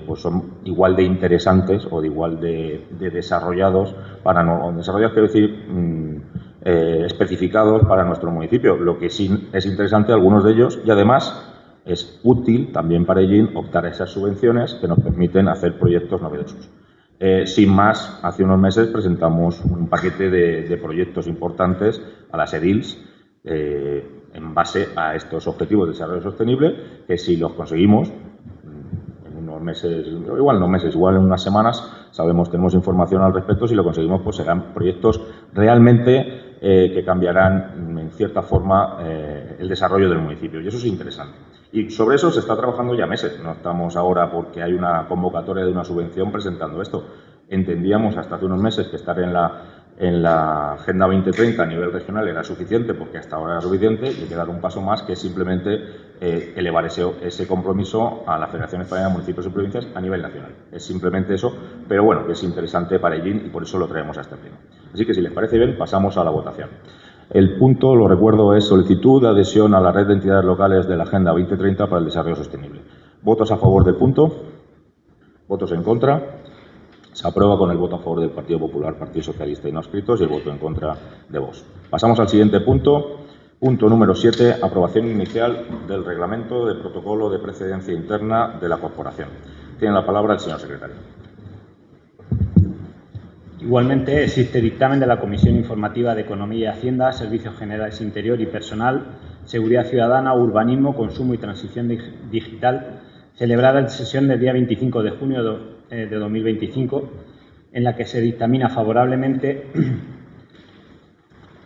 pues son igual de interesantes o de igual de desarrollados para desarrollados quiero decir especificados para nuestro municipio. Lo que sí es interesante algunos de ellos y además es útil también para Llín optar a esas subvenciones que nos permiten hacer proyectos novedosos. Sin más, hace unos meses presentamos un paquete de proyectos importantes a las edils en base a estos objetivos de desarrollo sostenible, que si los conseguimos en unos meses, igual en unas semanas, tenemos información al respecto, si lo conseguimos pues serán proyectos realmente que cambiarán en cierta forma el desarrollo del municipio y eso es interesante. Y sobre eso se está trabajando ya meses, no estamos ahora porque hay una convocatoria de una subvención presentando esto. Entendíamos hasta hace unos meses que estar en la Agenda 2030 a nivel regional era suficiente porque hasta ahora era suficiente y hay que dar un paso más que es simplemente elevar ese compromiso a la Federación Española de Municipios y Provincias a nivel nacional. Es simplemente eso, pero bueno, que es interesante para Llín y por eso lo traemos a este pleno. Así que si les parece bien, pasamos a la votación. El punto, lo recuerdo, es solicitud de adhesión a la red de entidades locales de la Agenda 2030 para el desarrollo sostenible. ¿Votos a favor del punto? ¿Votos en contra? Se aprueba con el voto a favor del Partido Popular, Partido Socialista y no escritos y el voto en contra de Vox. Pasamos al siguiente punto. Punto número 7. Aprobación inicial del reglamento de protocolo de precedencia interna de la corporación. Tiene la palabra el señor secretario. Igualmente, existe dictamen de la Comisión Informativa de Economía y Hacienda, Servicios Generales Interior y Personal, Seguridad Ciudadana, Urbanismo, Consumo y Transición Digital, celebrada en sesión del día 25 de junio de 2025, en la que se dictamina favorablemente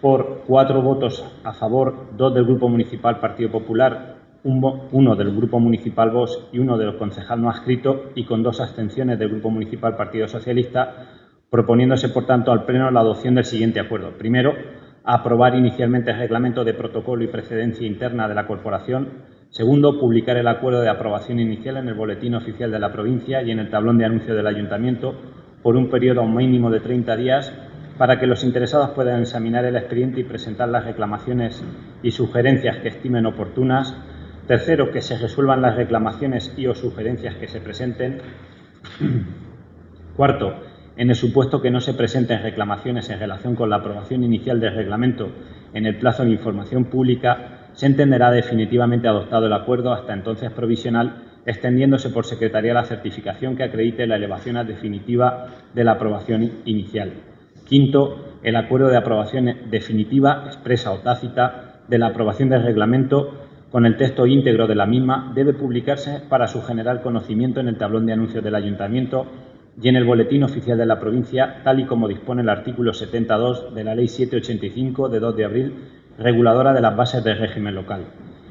por 4 votos a favor, 2 del Grupo Municipal Partido Popular uno del Grupo Municipal Vox y uno del concejal no adscrito, y con 2 abstenciones del Grupo Municipal Partido Socialista, proponiéndose, por tanto, al Pleno la adopción del siguiente acuerdo. Primero, aprobar inicialmente el reglamento de protocolo y precedencia interna de la Corporación. Segundo, publicar el acuerdo de aprobación inicial en el Boletín Oficial de la Provincia y en el tablón de anuncios del Ayuntamiento por un periodo mínimo de 30 días para que los interesados puedan examinar el expediente y presentar las reclamaciones y sugerencias que estimen oportunas. Tercero, que se resuelvan las reclamaciones y o sugerencias que se presenten. Cuarto, en el supuesto que no se presenten reclamaciones en relación con la aprobación inicial del reglamento en el plazo de información pública, se entenderá definitivamente adoptado el acuerdo, hasta entonces provisional, extendiéndose por secretaría la certificación que acredite la elevación a definitiva de la aprobación inicial. Quinto, el acuerdo de aprobación definitiva, expresa o tácita, de la aprobación del reglamento con el texto íntegro de la misma debe publicarse para su general conocimiento en el tablón de anuncios del Ayuntamiento y en el Boletín Oficial de la Provincia, tal y como dispone el artículo 72 de la Ley 785 de 2 de abril, reguladora de las bases del régimen local.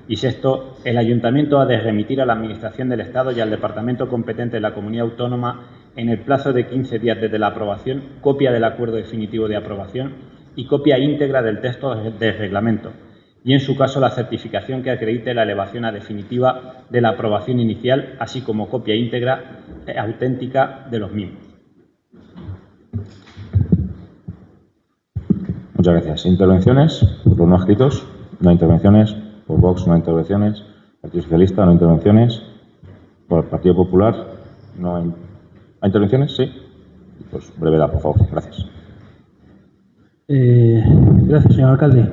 Y sexto, el Ayuntamiento ha de remitir a la Administración del Estado y al Departamento competente de la Comunidad Autónoma, en el plazo de 15 días desde la aprobación, copia del acuerdo definitivo de aprobación y copia íntegra del texto del reglamento, y en su caso la certificación que acredite la elevación a definitiva de la aprobación inicial, así como copia íntegra auténtica de los mismos. Muchas gracias. ¿Intervenciones? ¿Por los no adscritos? No intervenciones. ¿Por Vox? No intervenciones. ¿Partido Socialista? No intervenciones. ¿Por el Partido Popular? No hay intervenciones. Sí. Pues brevedad, por favor. Gracias. Gracias, señor alcalde.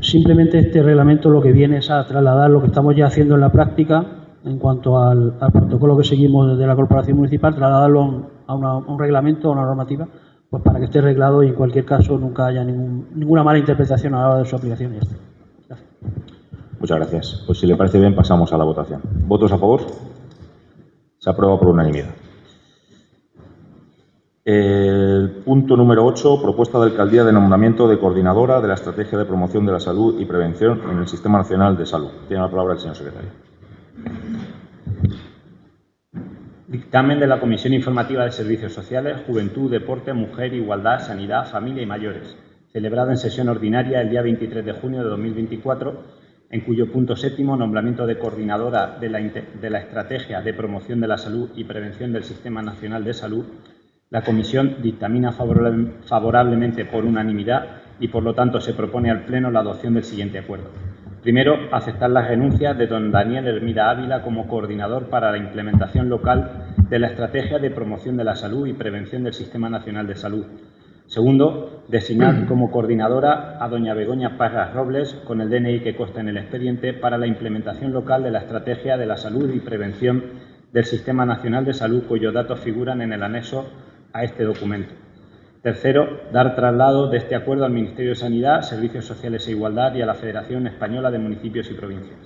Simplemente este reglamento lo que viene es a trasladar lo que estamos ya haciendo en la práctica en cuanto al protocolo que seguimos desde la Corporación Municipal, trasladarlo a un reglamento, a una normativa, pues para que esté reglado y en cualquier caso nunca haya ninguna mala interpretación a la hora de su aplicación. Y esto. Gracias. Muchas gracias. Pues si le parece bien, pasamos a la votación. ¿Votos a favor? Se aprueba por unanimidad. El punto número 8, propuesta de alcaldía de nombramiento de coordinadora de la Estrategia de Promoción de la Salud y Prevención en el Sistema Nacional de Salud. Tiene la palabra el señor secretario. Dictamen de la Comisión Informativa de Servicios Sociales, Juventud, Deporte, Mujer, Igualdad, Sanidad, Familia y Mayores, celebrada en sesión ordinaria el día 23 de junio de 2024, en cuyo punto séptimo, nombramiento de coordinadora de la Estrategia de Promoción de la Salud y Prevención del Sistema Nacional de Salud, la Comisión dictamina favorablemente por unanimidad y, por lo tanto, se propone al Pleno la adopción del siguiente acuerdo. Primero, aceptar las renuncias de don Daniel Hermida Ávila como coordinador para la implementación local de la Estrategia de Promoción de la Salud y Prevención del Sistema Nacional de Salud. Segundo, designar como coordinadora a doña Begoña Parras Robles, con el DNI que consta en el expediente, para la implementación local de la Estrategia de la Salud y Prevención del Sistema Nacional de Salud, cuyos datos figuran en el anexo a este documento. Tercero, dar traslado de este acuerdo al Ministerio de Sanidad, Servicios Sociales e Igualdad y a la Federación Española de Municipios y Provincias.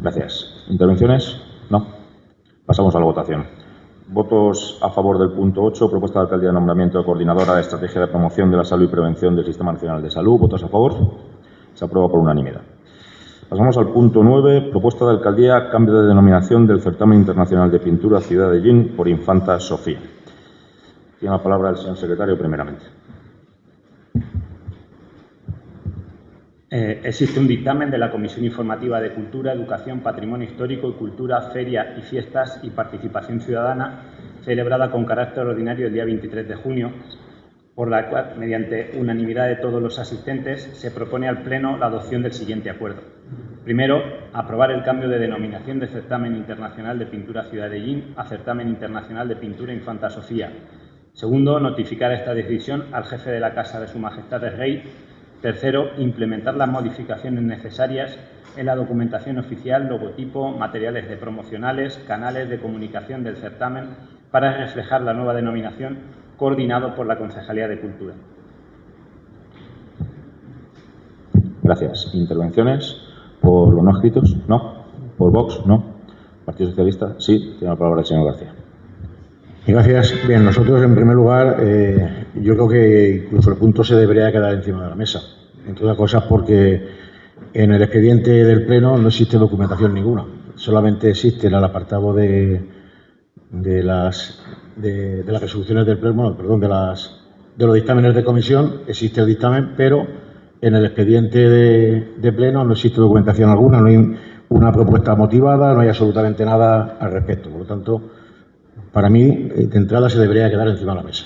Gracias. ¿Intervenciones? No. Pasamos a la votación. Votos a favor del punto 8, propuesta de alcaldía de nombramiento de coordinadora de Estrategia de Promoción de la Salud y Prevención del Sistema Nacional de Salud. ¿Votos a favor? Se aprueba por unanimidad. Pasamos al punto 9, propuesta de alcaldía, cambio de denominación del Certamen Internacional de Pintura Ciudad de Llín por Infanta Sofía. Tiene la palabra el señor secretario primeramente. Existe un dictamen de la Comisión Informativa de Cultura, Educación, Patrimonio Histórico y Cultura, Feria y Fiestas y Participación Ciudadana, celebrada con carácter ordinario el día 23 de junio, por la cual, mediante unanimidad de todos los asistentes, se propone al Pleno la adopción del siguiente acuerdo. Primero, aprobar el cambio de denominación de Certamen Internacional de Pintura Ciudad de Llín a Certamen Internacional de Pintura Infanta Sofía. Segundo, notificar esta decisión al jefe de la Casa de Su Majestad el Rey. Tercero, implementar las modificaciones necesarias en la documentación oficial, logotipo, materiales de promocionales, canales de comunicación del certamen para reflejar la nueva denominación, coordinado por la Concejalía de Cultura. Gracias. ¿Intervenciones? ¿Por los no adscritos? No. ¿Por Vox? No. ¿Partido Socialista? Sí. Tiene la palabra el señor García. Gracias. Bien, nosotros en primer lugar, yo creo que incluso el punto se debería quedar encima de la mesa. Entre otras cosas porque En el expediente del Pleno no existe documentación ninguna. Solamente existe el apartado de las resoluciones del Pleno, bueno, perdón, de los dictámenes de comisión. Existe el dictamen, pero en el expediente de Pleno no existe documentación alguna, no hay una propuesta motivada, no hay absolutamente nada al respecto. Por lo tanto, para mí, de entrada se debería quedar encima de la mesa.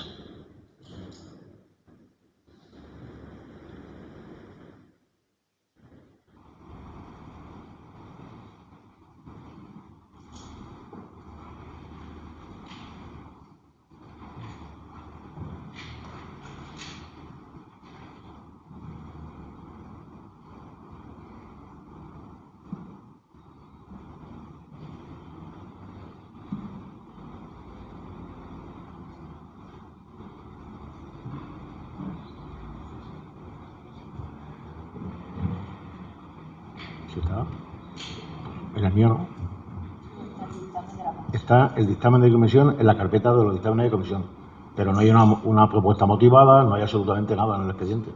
Está en el mío, ¿no? Está el dictamen de comisión en la carpeta de los dictámenes de comisión, pero no hay una propuesta motivada, no hay absolutamente nada en el expediente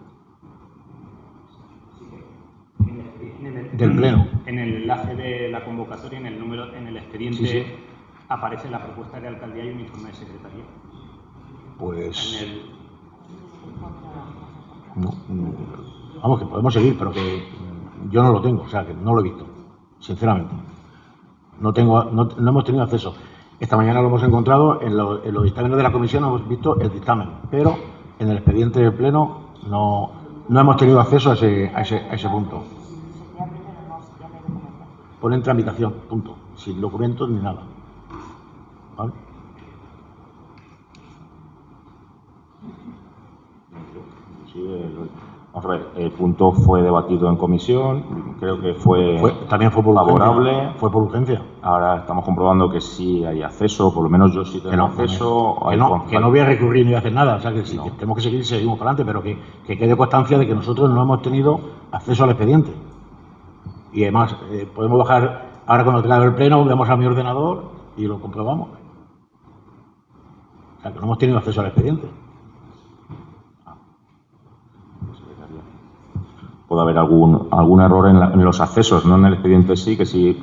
del Pleno. En el enlace de la convocatoria, en el expediente, Sí. aparece la propuesta de alcaldía y un informe de secretaría. Pues no, vamos, que podemos seguir, pero que yo no lo tengo, o sea, que no lo he visto, sinceramente. No hemos tenido acceso. Esta mañana lo hemos encontrado en los dictámenes de la comisión, hemos visto el dictamen, pero en el expediente del Pleno no hemos tenido acceso a ese punto. Pone en tramitación, punto, sin documentos ni nada. ¿Vale? Sí, vamos a ver, el punto fue debatido en comisión, creo que también fue por favorable. urgencia. Fue por urgencia. Ahora estamos comprobando que sí hay acceso, por lo menos yo sí tengo acceso. Que no voy a recurrir ni a hacer nada, o sea que si tenemos que seguir, seguimos para adelante, pero que quede constancia de que nosotros no hemos tenido acceso al expediente. Y además, podemos bajar, ahora cuando tenga el Pleno, vamos a mi ordenador y lo comprobamos. O sea que no hemos tenido acceso al expediente. Puede haber algún error en los accesos, no en el expediente sí, que sí,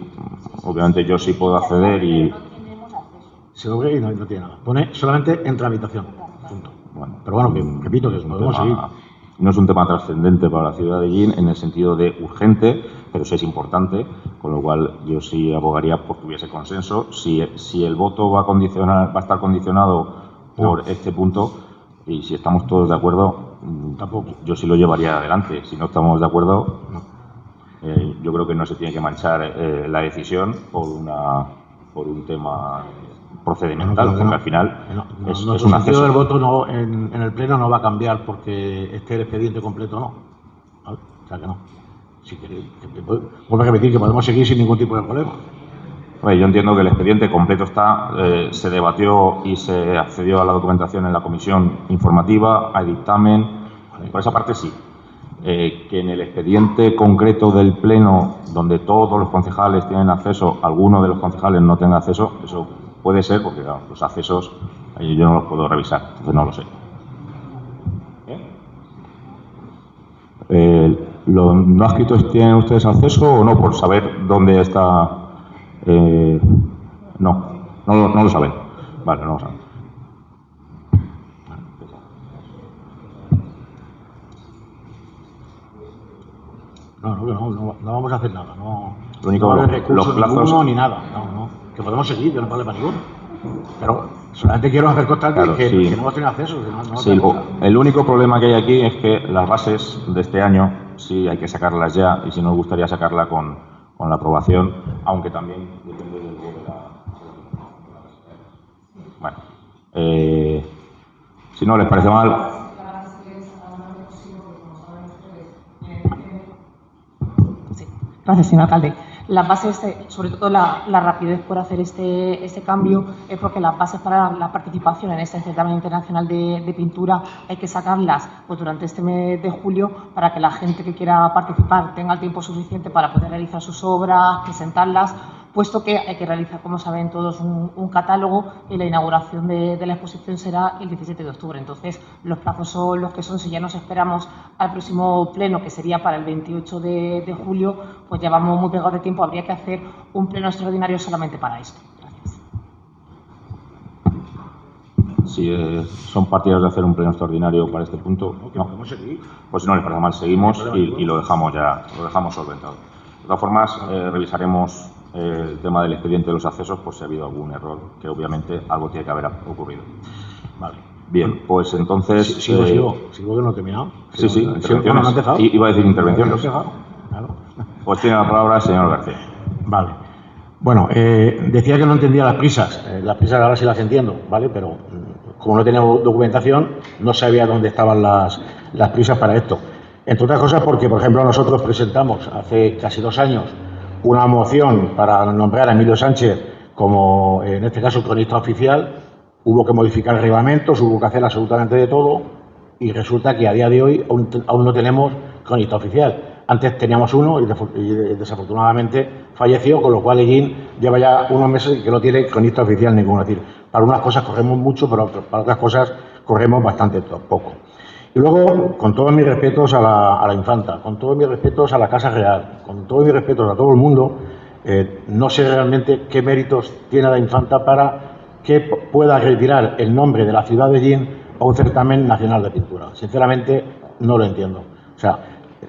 obviamente yo sí puedo acceder y... Se lo ve y no tiene nada. Pone solamente en tramitación. Punto. Bueno, pero bueno, que repito, que podemos seguir. No es un tema trascendente para la ciudad de Ellín en el sentido de urgente, pero sí es importante, con lo cual yo sí abogaría por que hubiese consenso. Si el voto va a estar condicionado por este punto, y si estamos todos de acuerdo, tampoco yo sí lo llevaría adelante. Si no estamos de acuerdo, yo creo que no se tiene que manchar la decisión por un tema procedimental, porque al final es un acceso. El sentido del voto en el Pleno no va a cambiar porque esté el expediente completo, ¿no? ¿Vale? O sea que no. Si queréis, vuelvo a repetir que podemos seguir sin ningún tipo de problema. Yo entiendo que el expediente completo está, se debatió y se accedió a la documentación en la comisión informativa, hay dictamen, por esa parte sí. Que en el expediente concreto del Pleno, donde todos los concejales tienen acceso, alguno de los concejales no tenga acceso, eso puede ser, porque claro, los accesos yo no los puedo revisar, entonces no lo sé. ¿No escritos tienen ustedes acceso o no? Por saber dónde está... no lo saben. Vale, no lo saben. No vamos a hacer nada. Lo único, no recursos los plazos... ninguno, ni nada. Que podemos seguir, que no vale para ninguno. Pero solamente quiero hacer constar que no hemos tenido acceso. El único problema que hay aquí es que las bases de este año sí hay que sacarlas ya, y si nos gustaría sacarla con la aprobación, aunque también depende del voto de la... Bueno, si no les parece mal... Sí. Gracias, señor alcalde. Las bases, sobre todo la rapidez por hacer este cambio, es porque las bases para la participación en este certamen internacional de pintura hay que sacarlas pues, durante este mes de julio para que la gente que quiera participar tenga el tiempo suficiente para poder realizar sus obras, presentarlas, puesto que hay que realizar, como saben todos, un catálogo y la inauguración de la exposición será el 17 de octubre. Entonces, los plazos son los que son. Si ya nos esperamos al próximo pleno, que sería para el 28 de julio, pues ya vamos muy pegados de tiempo. Habría que hacer un pleno extraordinario solamente para esto. Gracias. Si son partidarios de hacer un pleno extraordinario para este punto, no, pues si no les parece mal, seguimos y lo dejamos solventado. De todas formas, revisaremos el tema del expediente de los accesos, pues si ha habido algún error, que obviamente algo tiene que haber ocurrido. Vale. Bien, pues entonces... Sigo que no he terminado. Sí, intervenciones. No he empezado. Iba a decir intervenciones. Claro. Pues tiene la palabra el señor García. Vale. Bueno, decía que no entendía las prisas. Las prisas ahora sí las entiendo, ¿vale? Pero como no teníamos documentación, no sabía dónde estaban las prisas para esto. Entre otras cosas porque, por ejemplo, nosotros presentamos hace casi 2 años una moción para nombrar a Emilio Sánchez como, en este caso, cronista oficial. Hubo que modificar reglamentos, hubo que hacer absolutamente de todo y resulta que a día de hoy aún no tenemos cronista oficial. Antes teníamos uno y desafortunadamente falleció, con lo cual Ellín lleva ya unos meses que no tiene cronista oficial ninguno. Es decir, para unas cosas corremos mucho, pero para otras cosas corremos bastante poco. Y luego, con todos mis respetos a la infanta, con todos mis respetos a la Casa Real, con todos mis respetos a todo el mundo, no sé realmente qué méritos tiene la infanta para que pueda retirar el nombre de la ciudad de Ellín a un certamen nacional de pintura. Sinceramente, no lo entiendo. O sea,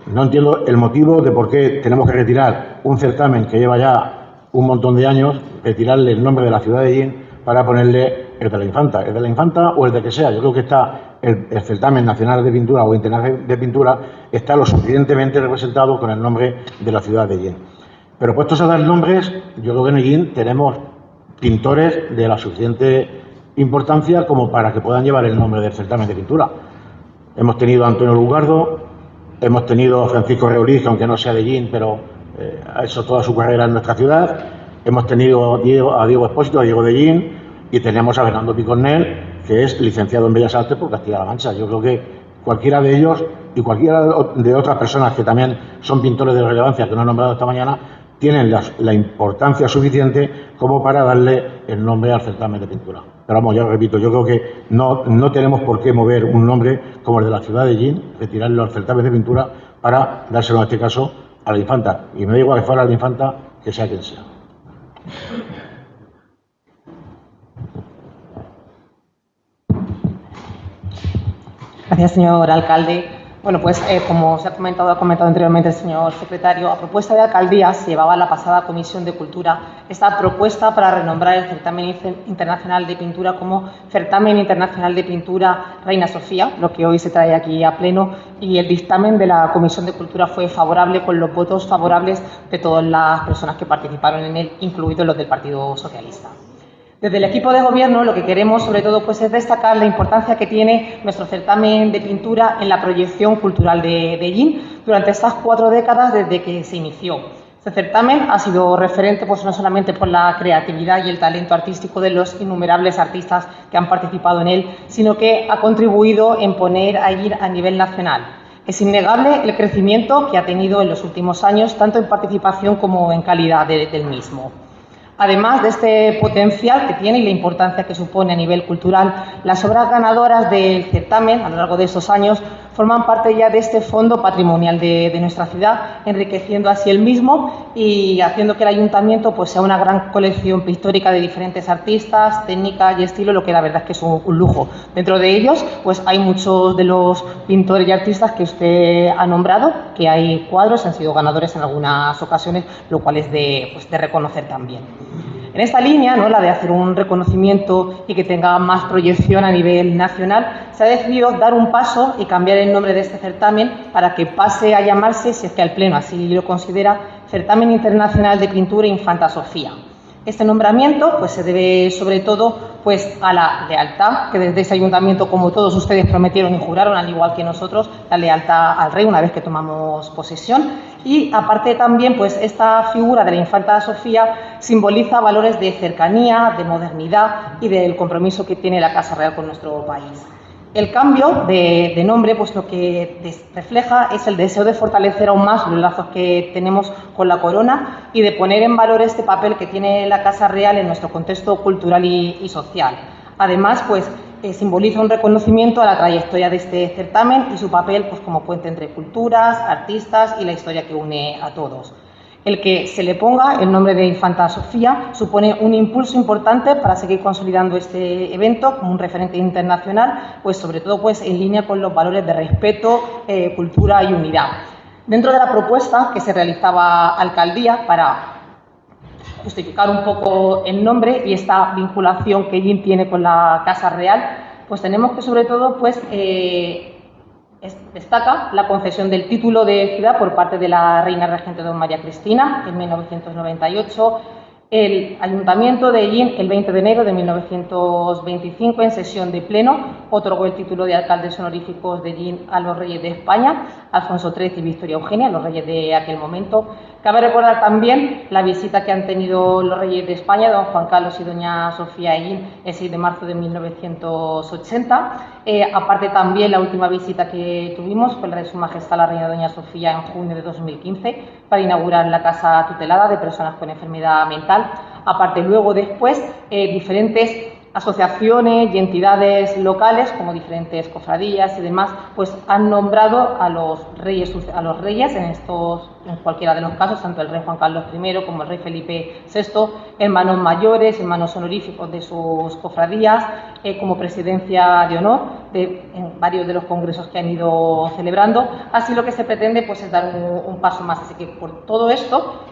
no entiendo el motivo de por qué tenemos que retirar un certamen que lleva ya un montón de años, retirarle el nombre de la ciudad de Ellín para ponerle el de la infanta. El de la infanta o el de que sea. Yo creo que está el certamen nacional de pintura o internacional de pintura está lo suficientemente representado con el nombre de la ciudad de Ellín. Pero puestos a dar nombres, yo creo que en Ellín tenemos pintores de la suficiente importancia como para que puedan llevar el nombre del certamen de pintura. Hemos tenido a Antonio Lugardo, hemos tenido a Francisco Reolí, que aunque no sea de Ellín, pero ha hecho toda su carrera en nuestra ciudad. Hemos tenido a Diego Expósito, a Diego de Ellín, y tenemos a Fernando Picornell, que es licenciado en Bellas Artes por Castilla-La Mancha. Yo creo que cualquiera de ellos y cualquiera de otras personas que también son pintores de relevancia que no he nombrado esta mañana, tienen la importancia suficiente como para darle el nombre al certamen de pintura. Pero vamos, ya lo repito, yo creo que no tenemos por qué mover un nombre como el de la ciudad de Ellín, retirarlo al certamen de pintura para dárselo en este caso a la infanta. Y me da igual que fuera la infanta que sea quien sea. Gracias, señor alcalde. Bueno, pues como se ha comentado anteriormente el señor secretario, a propuesta de alcaldía se llevaba la pasada Comisión de Cultura esta propuesta para renombrar el Certamen Internacional de Pintura como Certamen Internacional de Pintura Reina Sofía, lo que hoy se trae aquí a pleno, y el dictamen de la Comisión de Cultura fue favorable con los votos favorables de todas las personas que participaron en él, incluidos los del Partido Socialista. Desde el equipo de gobierno lo que queremos sobre todo pues es destacar la importancia que tiene nuestro certamen de pintura en la proyección cultural de Ellín durante estas 4 décadas desde que se inició. Este certamen ha sido referente pues no solamente por la creatividad y el talento artístico de los innumerables artistas que han participado en él, sino que ha contribuido en poner a Ellín a nivel nacional. Es innegable el crecimiento que ha tenido en los últimos años, tanto en participación como en calidad del mismo. Además de este potencial que tiene y la importancia que supone a nivel cultural, las obras ganadoras del certamen a lo largo de estos años forman parte ya de este fondo patrimonial de nuestra ciudad, enriqueciendo así el mismo y haciendo que el ayuntamiento pues, sea una gran colección pictórica de diferentes artistas, técnicas y estilos, lo que la verdad es que es un lujo. Dentro de ellos pues, hay muchos de los pintores y artistas que usted ha nombrado, que hay cuadros, han sido ganadores en algunas ocasiones, lo cual es de reconocer también. En esta línea, ¿no?, la de hacer un reconocimiento y que tenga más proyección a nivel nacional, se ha decidido dar un paso y cambiar el nombre de este certamen para que pase a llamarse, si es que el Pleno así lo considera, Certamen Internacional de Pintura Infanta Sofía. Este nombramiento pues, se debe sobre todo pues, a la lealtad que desde ese ayuntamiento, como todos ustedes prometieron y juraron, al igual que nosotros, la lealtad al rey una vez que tomamos posesión. Y aparte también pues, esta figura de la Infanta Sofía simboliza valores de cercanía, de modernidad y del compromiso que tiene la Casa Real con nuestro país. El cambio de nombre, pues lo que refleja es el deseo de fortalecer aún más los lazos que tenemos con la corona y de poner en valor este papel que tiene la Casa Real en nuestro contexto cultural y social. Además, pues simboliza un reconocimiento a la trayectoria de este certamen y su papel pues, como puente entre culturas, artistas y la historia que une a todos. El que se le ponga el nombre de Infanta Sofía supone un impulso importante para seguir consolidando este evento como un referente internacional, pues sobre todo pues, en línea con los valores de respeto, cultura y unidad. Dentro de la propuesta que se realizaba Alcaldía para justificar un poco el nombre y esta vinculación que Jin tiene con la Casa Real, pues tenemos que sobre todo pues, destaca la concesión del título de ciudad por parte de la reina regente don María Cristina en 1998, el Ayuntamiento de Jin el 20 de enero de 1925 en sesión de pleno otorgó el título de alcaldes honoríficos de Jin a los reyes de España, Alfonso XIII y Victoria Eugenia, los reyes de aquel momento. Cabe recordar también la visita que han tenido los reyes de España, don Juan Carlos y doña Sofía a Jin el 6 de marzo de 1980. Aparte también la última visita que tuvimos fue la de Su Majestad la Reina Doña Sofía en junio de 2015 para inaugurar la Casa Tutelada de Personas con Enfermedad Mental. Aparte luego después diferentes asociaciones y entidades locales, como diferentes cofradías y demás, pues han nombrado a los reyes en cualquiera de los casos, tanto el rey Juan Carlos I como el rey Felipe VI, hermanos mayores, hermanos honoríficos de sus cofradías, como presidencia de honor en varios de los congresos que han ido celebrando. Así lo que se pretende pues, es dar un paso más. Así que por todo esto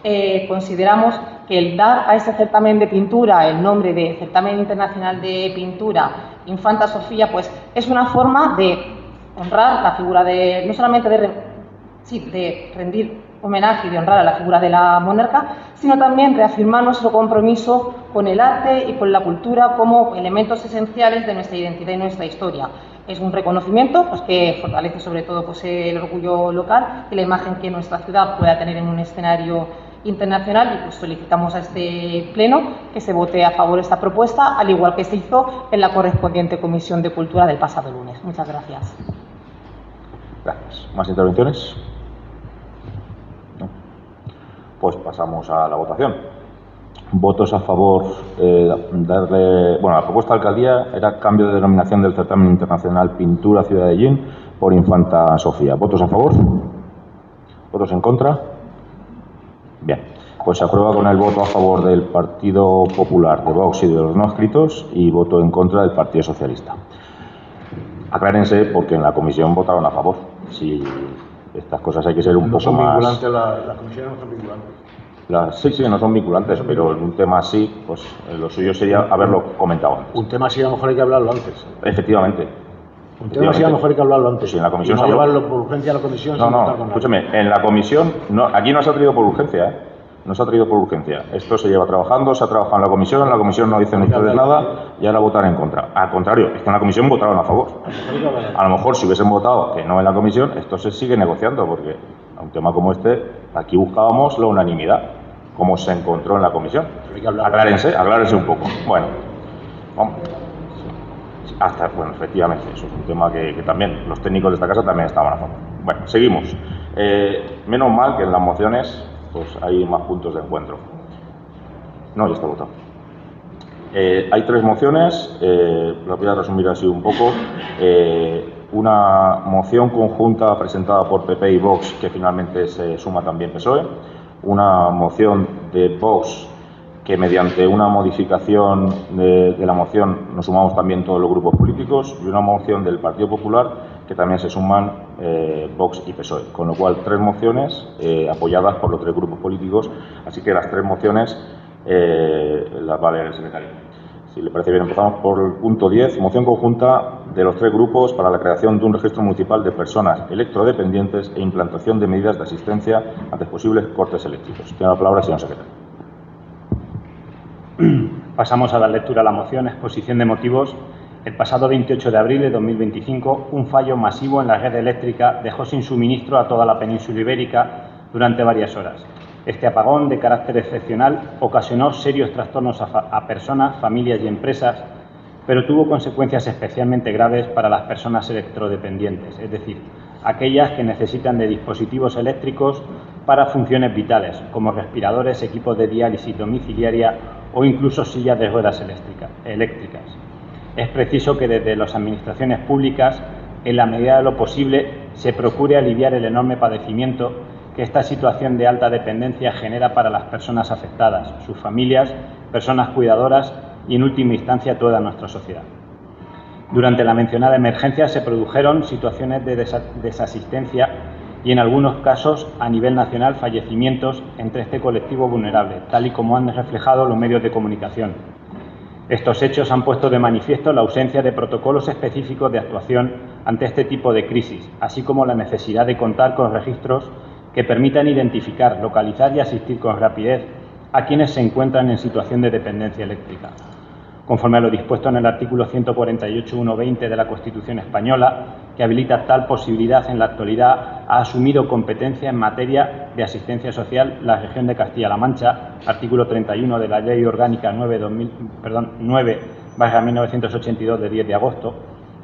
consideramos que el dar a ese certamen de pintura el nombre de Certamen Internacional de Pintura Infanta Sofía, pues es una forma de honrar la figura no solamente de rendir homenaje y de honrar a la figura de la monarca, sino también reafirmar nuestro compromiso con el arte y con la cultura como elementos esenciales de nuestra identidad y nuestra historia. Es un reconocimiento pues, que fortalece sobre todo pues, el orgullo local y la imagen que nuestra ciudad pueda tener en un escenario internacional y pues solicitamos a este pleno que se vote a favor de esta propuesta, al igual que se hizo en la correspondiente Comisión de Cultura del pasado lunes. Muchas gracias. Gracias. ¿Más intervenciones? No. Pues pasamos a la votación. Votos a favor, la propuesta de alcaldía era cambio de denominación del certamen internacional Pintura Ciudad de Jin por Infanta Sofía. ¿Votos a favor? ¿Votos en contra? Bien, pues se aprueba con el voto a favor del Partido Popular, de Vox y de los no escritos y voto en contra del Partido Socialista. Aclárense porque en la comisión votaron a favor. Si estas cosas hay que ser un poco más... Las comisiones no son vinculantes. Sí, no son vinculantes, pero en un tema así, pues lo suyo sería haberlo comentado antes. Un tema así a lo mejor hay que hablarlo antes. Efectivamente. Un tema así a lo mejor hay que hablarlo antes. Sí, en la comisión y no llevarlo por urgencia a la comisión. No, escúchame, en la comisión, aquí no se ha traído por urgencia, ¿eh? No se ha traído por urgencia. Esto se lleva trabajando, se ha trabajado en la comisión no dicen ustedes nada y ahora votar en contra. Al contrario, es que en la comisión votaron a favor. A lo mejor si hubiesen votado que no en la comisión, esto se sigue negociando porque a un tema como este, aquí buscábamos la unanimidad, como se encontró en la comisión. Aclárense un poco. Bueno, vamos. Bueno, efectivamente, eso es un tema que también los técnicos de esta casa también estaban a favor. Bueno, seguimos. Menos mal que en las mociones pues hay más puntos de encuentro. No, ya está votado. Hay tres mociones, las voy a resumir así un poco. Una moción conjunta presentada por PP y Vox, que finalmente se suma también PSOE. Una moción de Vox, que mediante una modificación de la moción nos sumamos también todos los grupos políticos, y una moción del Partido Popular, que también se suman Vox y PSOE, con lo cual tres mociones apoyadas por los tres grupos políticos, así que las tres mociones las va a leer el secretario. Si le parece bien, empezamos por el punto 10, moción conjunta de los tres grupos para la creación de un registro municipal de personas electrodependientes e implantación de medidas de asistencia ante posibles cortes eléctricos. Tiene la palabra el señor secretario. Pasamos a dar lectura a la moción. Exposición de motivos. El pasado 28 de abril de 2025, un fallo masivo en la red eléctrica dejó sin suministro a toda la península ibérica durante varias horas. Este apagón, de carácter excepcional, ocasionó serios trastornos a personas, familias y empresas, pero tuvo consecuencias especialmente graves para las personas electrodependientes, es decir, aquellas que necesitan de dispositivos eléctricos para funciones vitales, como respiradores, equipos de diálisis domiciliaria o incluso sillas de ruedas eléctricas. Es preciso que desde las administraciones públicas, en la medida de lo posible, se procure aliviar el enorme padecimiento que esta situación de alta dependencia genera para las personas afectadas, sus familias, personas cuidadoras y, en última instancia, toda nuestra sociedad. Durante la mencionada emergencia se produjeron situaciones de desasistencia y, en algunos casos, a nivel nacional, fallecimientos entre este colectivo vulnerable, tal y como han reflejado los medios de comunicación. Estos hechos han puesto de manifiesto la ausencia de protocolos específicos de actuación ante este tipo de crisis, así como la necesidad de contar con registros que permitan identificar, localizar y asistir con rapidez a quienes se encuentran en situación de dependencia eléctrica. Conforme a lo dispuesto en el artículo 148.1.20 de la Constitución española, que habilita tal posibilidad, en la actualidad ha asumido competencia en materia de asistencia social la región de Castilla-La Mancha, artículo 31 de la Ley Orgánica 9/1982 de 10 de agosto.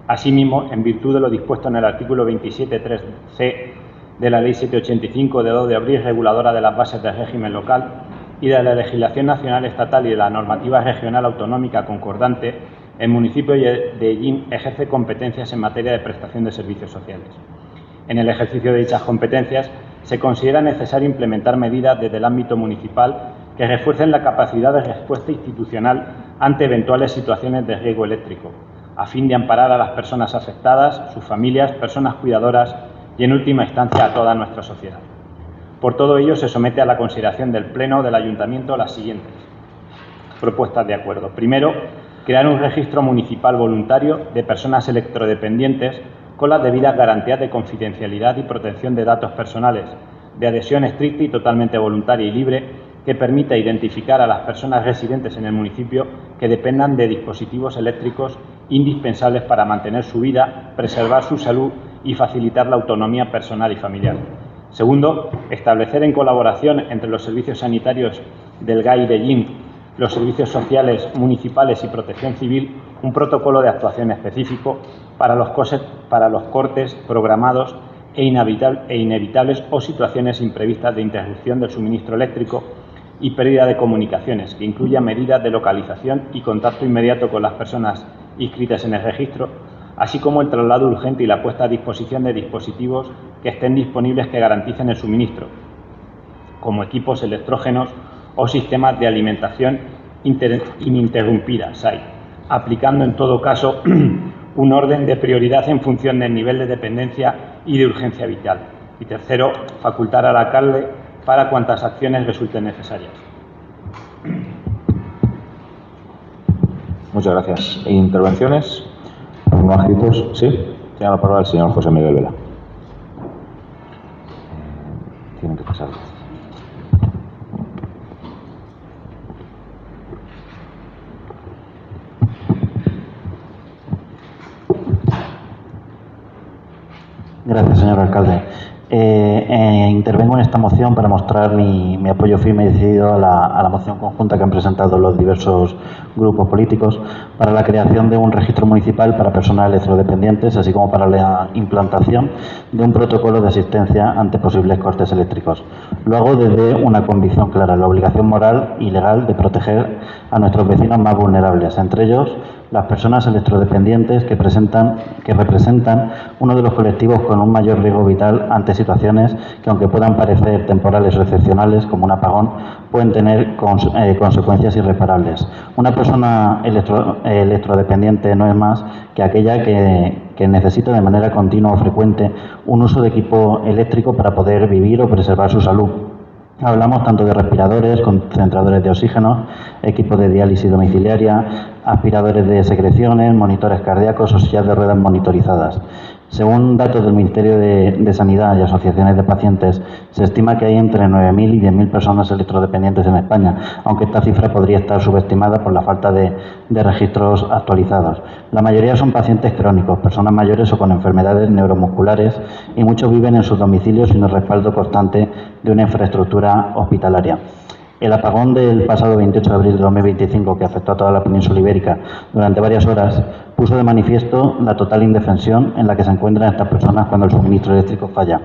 Asimismo, en virtud de lo dispuesto en el artículo 27.3c de la Ley 785 de 2 de abril, reguladora de las bases del régimen local, y de la legislación nacional, estatal y de la normativa regional autonómica concordante, el municipio de Hellín ejerce competencias en materia de prestación de servicios sociales. En el ejercicio de dichas competencias se considera necesario implementar medidas desde el ámbito municipal que refuercen la capacidad de respuesta institucional ante eventuales situaciones de riesgo eléctrico, a fin de amparar a las personas afectadas, sus familias, personas cuidadoras y, en última instancia, a toda nuestra sociedad. Por todo ello, se somete a la consideración del Pleno del Ayuntamiento las siguientes propuestas de acuerdo. Primero, crear un registro municipal voluntario de personas electrodependientes con las debidas garantías de confidencialidad y protección de datos personales, de adhesión estricta y totalmente voluntaria y libre, que permita identificar a las personas residentes en el municipio que dependan de dispositivos eléctricos indispensables para mantener su vida, preservar su salud y facilitar la autonomía personal y familiar. Segundo, establecer en colaboración entre los servicios sanitarios del GAI de Hellín, los servicios sociales municipales y protección civil, un protocolo de actuación específico para los cortes programados e inevitables o situaciones imprevistas de interrupción del suministro eléctrico y pérdida de comunicaciones, que incluya medidas de localización y contacto inmediato con las personas inscritas en el registro, así como el traslado urgente y la puesta a disposición de dispositivos que estén disponibles que garanticen el suministro, como equipos electrógenos o sistemas de alimentación ininterrumpida, SAI, aplicando en todo caso un orden de prioridad en función del nivel de dependencia y de urgencia vital. Y tercero, facultar al alcalde para cuantas acciones resulten necesarias. Muchas gracias. ¿Intervenciones? ¿Más gritos? Sí. Tiene la palabra el señor José Miguel Vela. Tienen que pasar. Gracias, señor alcalde. Intervengo en esta moción para mostrar mi apoyo firme y decidido a la moción conjunta que han presentado los diversos grupos políticos para la creación de un registro municipal para personas electrodependientes, así como para la implantación de un protocolo de asistencia ante posibles cortes eléctricos. Lo hago desde una convicción clara, la obligación moral y legal de proteger a nuestros vecinos más vulnerables, entre ellos las personas electrodependientes que representan uno de los colectivos con un mayor riesgo vital ante situaciones que, aunque puedan parecer temporales o excepcionales, como un apagón, pueden tener consecuencias irreparables. Una persona electrodependiente no es más que aquella que necesita de manera continua o frecuente un uso de equipo eléctrico para poder vivir o preservar su salud. Hablamos tanto de respiradores, concentradores de oxígeno, equipos de diálisis domiciliaria, aspiradores de secreciones, monitores cardíacos o sillas de ruedas monitorizadas. Según datos del Ministerio de Sanidad y asociaciones de pacientes, se estima que hay entre 9.000 y 10.000 personas electrodependientes en España, aunque esta cifra podría estar subestimada por la falta de registros actualizados. La mayoría son pacientes crónicos, personas mayores o con enfermedades neuromusculares, y muchos viven en sus domicilios sin el respaldo constante de una infraestructura hospitalaria. El apagón del pasado 28 de abril de 2025, que afectó a toda la península ibérica durante varias horas, puso de manifiesto la total indefensión en la que se encuentran estas personas cuando el suministro eléctrico falla.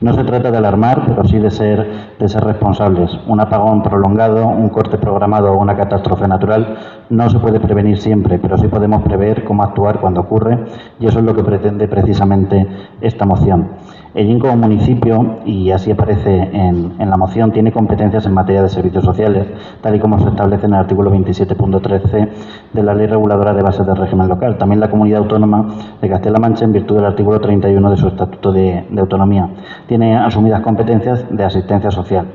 No se trata de alarmar, pero sí de ser responsables. Un apagón prolongado, un corte programado o una catástrofe natural no se puede prevenir siempre, pero sí podemos prever cómo actuar cuando ocurre, y eso es lo que pretende precisamente esta moción. Ellín, como municipio, y así aparece en la moción, tiene competencias en materia de servicios sociales, tal y como se establece en el artículo 27.13 de la Ley Reguladora de Bases del Régimen Local. También la Comunidad Autónoma de Castilla-La Mancha, en virtud del artículo 31 de su Estatuto de Autonomía, tiene asumidas competencias de asistencia social.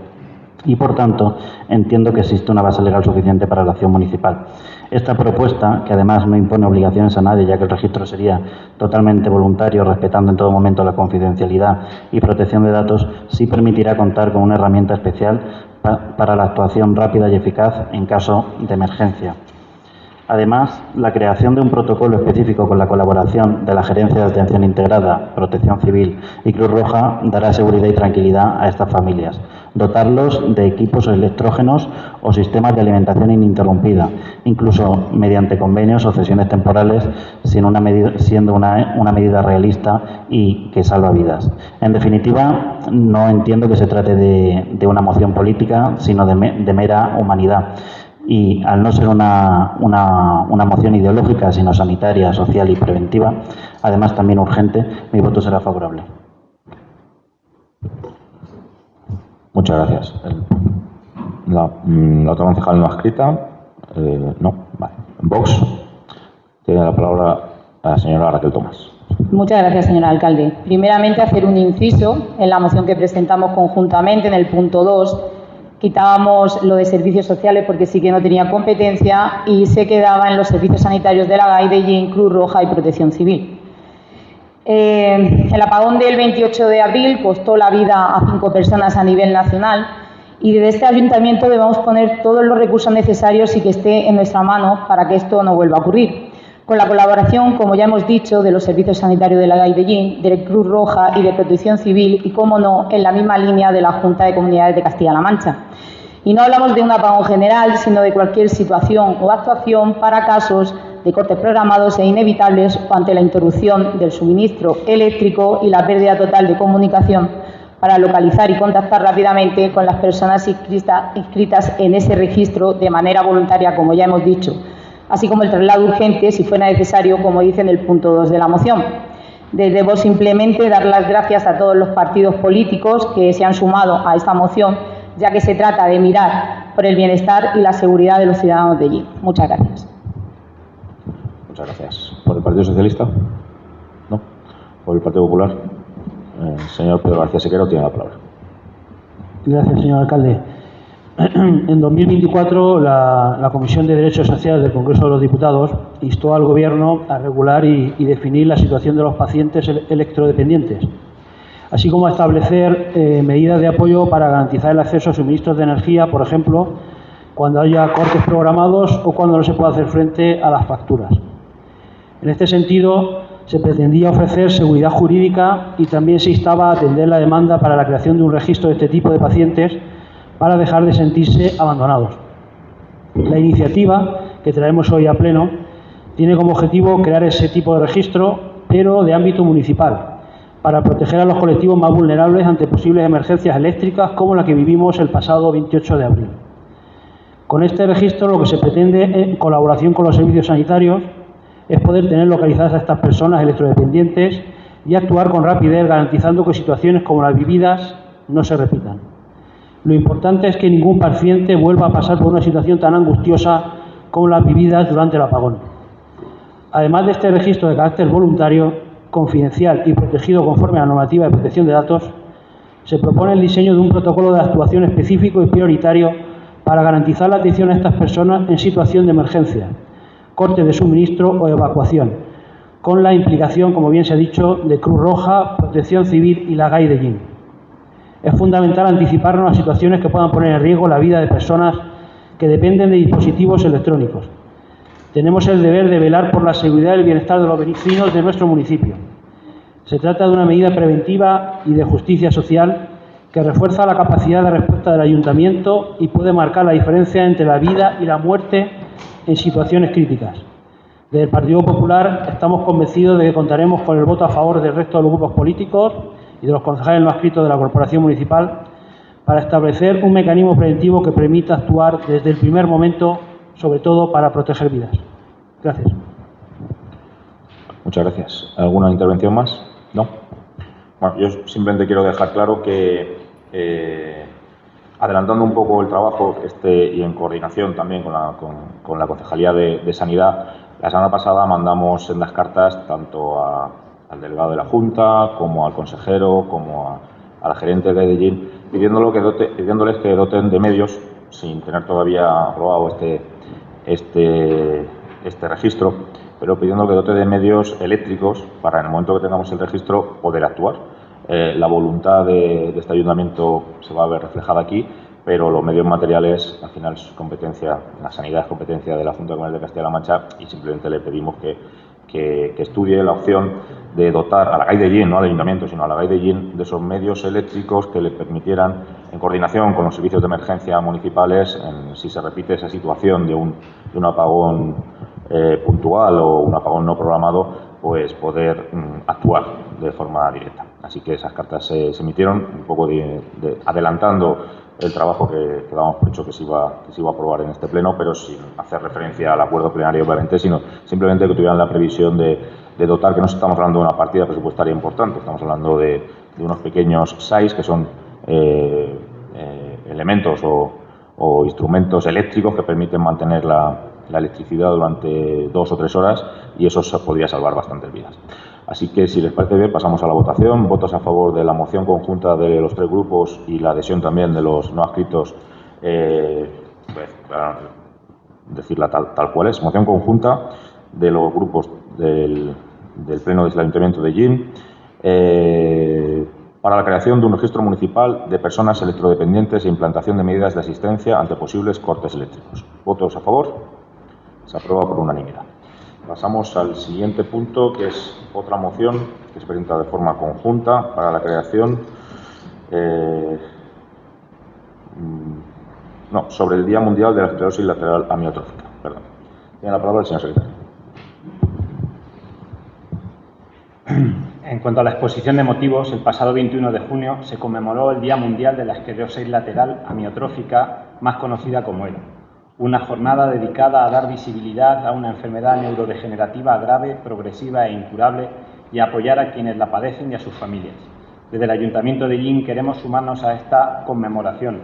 Y, por tanto, entiendo que existe una base legal suficiente para la acción municipal. Esta propuesta, que además no impone obligaciones a nadie, ya que el registro sería totalmente voluntario, respetando en todo momento la confidencialidad y protección de datos, sí permitirá contar con una herramienta especial para la actuación rápida y eficaz en caso de emergencia. Además, la creación de un protocolo específico con la colaboración de la Gerencia de Atención Integrada, Protección Civil y Cruz Roja dará seguridad y tranquilidad a estas familias. Dotarlos de equipos electrógenos o sistemas de alimentación ininterrumpida, incluso mediante convenios o cesiones temporales, siendo una medida realista y que salva vidas. En definitiva, no entiendo que se trate de una moción política, sino de mera humanidad. Y al no ser una moción ideológica, sino sanitaria, social y preventiva, además también urgente, mi voto será favorable. Muchas gracias. La otra concejal no escrita. No, vale. Vox, tiene la palabra la señora Raquel Tomás. Muchas gracias, señor alcalde. Primeramente, hacer un inciso en la moción que presentamos conjuntamente en el punto 2. Quitábamos lo de servicios sociales porque sí que no tenía competencia y se quedaba en los servicios sanitarios de la GAI, de Ellín, Cruz Roja y Protección Civil. El apagón del 28 de abril costó la vida a 5 personas a nivel nacional y desde este ayuntamiento debemos poner todos los recursos necesarios y que esté en nuestra mano para que esto no vuelva a ocurrir. Con la colaboración, como ya hemos dicho, de los servicios sanitarios de la GAI de Ellín, de Cruz Roja y de Protección Civil y, cómo no, en la misma línea de la Junta de Comunidades de Castilla-La Mancha. Y no hablamos de un apagón general, sino de cualquier situación o actuación para casos de cortes programados e inevitables o ante la interrupción del suministro eléctrico y la pérdida total de comunicación, para localizar y contactar rápidamente con las personas inscritas en ese registro de manera voluntaria, como ya hemos dicho, así como el traslado urgente, si fuera necesario, como dice en el punto 2 de la moción. Debo simplemente dar las gracias a todos los partidos políticos que se han sumado a esta moción, ya que se trata de mirar por el bienestar y la seguridad de los ciudadanos de allí. Muchas gracias. Muchas gracias. ¿Por el Partido Socialista? ¿No? ¿Por el Partido Popular? Señor Pedro García Sequero tiene la palabra. Gracias, señor alcalde. En 2024, la Comisión de Derechos Sociales del Congreso de los Diputados instó al Gobierno a regular y definir la situación de los pacientes electrodependientes, así como a establecer medidas de apoyo para garantizar el acceso a suministros de energía, por ejemplo, cuando haya cortes programados o cuando no se pueda hacer frente a las facturas. En este sentido, se pretendía ofrecer seguridad jurídica y también se instaba a atender la demanda para la creación de un registro de este tipo de pacientes para dejar de sentirse abandonados. La iniciativa que traemos hoy a pleno tiene como objetivo crear ese tipo de registro, pero de ámbito municipal, para proteger a los colectivos más vulnerables ante posibles emergencias eléctricas como la que vivimos el pasado 28 de abril. Con este registro lo que se pretende, en colaboración con los servicios sanitarios, es poder tener localizadas a estas personas electrodependientes y actuar con rapidez, garantizando que situaciones como las vividas no se repitan. Lo importante es que ningún paciente vuelva a pasar por una situación tan angustiosa como las vividas durante el apagón. Además de este registro de carácter voluntario, confidencial y protegido conforme a la normativa de protección de datos, se propone el diseño de un protocolo de actuación específico y prioritario para garantizar la atención a estas personas en situación de emergencia, corte de suministro o evacuación, con la implicación, como bien se ha dicho, de Cruz Roja, Protección Civil y la GAI de Ellín. Es fundamental anticiparnos a situaciones que puedan poner en riesgo la vida de personas que dependen de dispositivos electrónicos. Tenemos el deber de velar por la seguridad y el bienestar de los vecinos de nuestro municipio. Se trata de una medida preventiva y de justicia social que refuerza la capacidad de respuesta del Ayuntamiento y puede marcar la diferencia entre la vida y la muerte en situaciones críticas. Desde el Partido Popular estamos convencidos de que contaremos con el voto a favor del resto de los grupos políticos y de los concejales no adscritos de la Corporación Municipal para establecer un mecanismo preventivo que permita actuar desde el primer momento, sobre todo para proteger vidas. Gracias. Muchas gracias. ¿Alguna intervención más? ¿No? Bueno, yo simplemente quiero dejar claro que, adelantando un poco el trabajo y en coordinación también con la Concejalía de Sanidad, la semana pasada mandamos sendas cartas tanto al delegado de la Junta, como al consejero, como a la gerente de Dellín, pidiéndoles que doten de medios, sin tener todavía aprobado este registro, pero pidiendo que dote de medios eléctricos para, en el momento que tengamos el registro, poder actuar. La voluntad de este ayuntamiento se va a ver reflejada aquí, pero los medios materiales, al final, es competencia, la sanidad es competencia de la Junta de Comunidades de Castilla-La Mancha, y simplemente le pedimos que estudie la opción de dotar a la GAI de Gin, no al ayuntamiento, sino a la GAI de Gin, de esos medios eléctricos que le permitieran, en coordinación con los servicios de emergencia municipales, si se repite esa situación de un apagón puntual o un apagón no programado, pues poder actuar de forma directa. Así que esas cartas se emitieron un poco adelantando el trabajo que damos por hecho que se iba a aprobar en este pleno, pero sin hacer referencia al acuerdo plenario, obviamente, sino simplemente que tuvieran la previsión de dotar, que no estamos hablando de una partida presupuestaria importante, estamos hablando de unos pequeños SAIs, que son elementos o instrumentos eléctricos que permiten mantener la electricidad durante 2 o 3 horas, y eso se podría salvar bastantes vidas. Así que, si les parece bien, pasamos a la votación. Votos a favor de la moción conjunta de los 3 grupos y la adhesión también de los no adscritos, pues, para decirla tal cual es. Moción conjunta de los grupos del Pleno del Ayuntamiento de Gin para la creación de un registro municipal de personas electrodependientes e implantación de medidas de asistencia ante posibles cortes eléctricos. ¿Votos a favor? Se aprueba por unanimidad. Pasamos al siguiente punto, que es otra moción que se presenta de forma conjunta para la creación sobre el Día Mundial de la Esclerosis Lateral Amiotrófica. Perdón. Tiene la palabra el señor secretario. En cuanto a la exposición de motivos, el pasado 21 de junio se conmemoró el Día Mundial de la Esclerosis Lateral Amiotrófica, más conocida como ELA. Una jornada dedicada a dar visibilidad a una enfermedad neurodegenerativa grave, progresiva e incurable, y a apoyar a quienes la padecen y a sus familias. Desde el Ayuntamiento de Gin queremos sumarnos a esta conmemoración.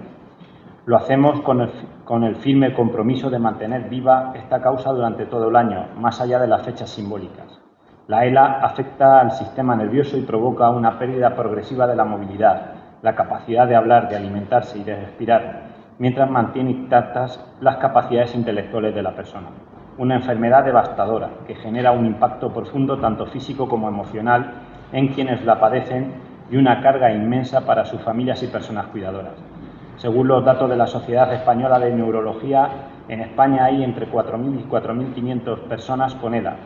Lo hacemos con el firme compromiso de mantener viva esta causa durante todo el año, más allá de las fechas simbólicas. La ELA afecta al sistema nervioso y provoca una pérdida progresiva de la movilidad, la capacidad de hablar, de alimentarse y de respirar, mientras mantiene intactas las capacidades intelectuales de la persona. Una enfermedad devastadora que genera un impacto profundo tanto físico como emocional en quienes la padecen y una carga inmensa para sus familias y personas cuidadoras. Según los datos de la Sociedad Española de Neurología, en España hay entre 4.000 y 4.500 personas con ELA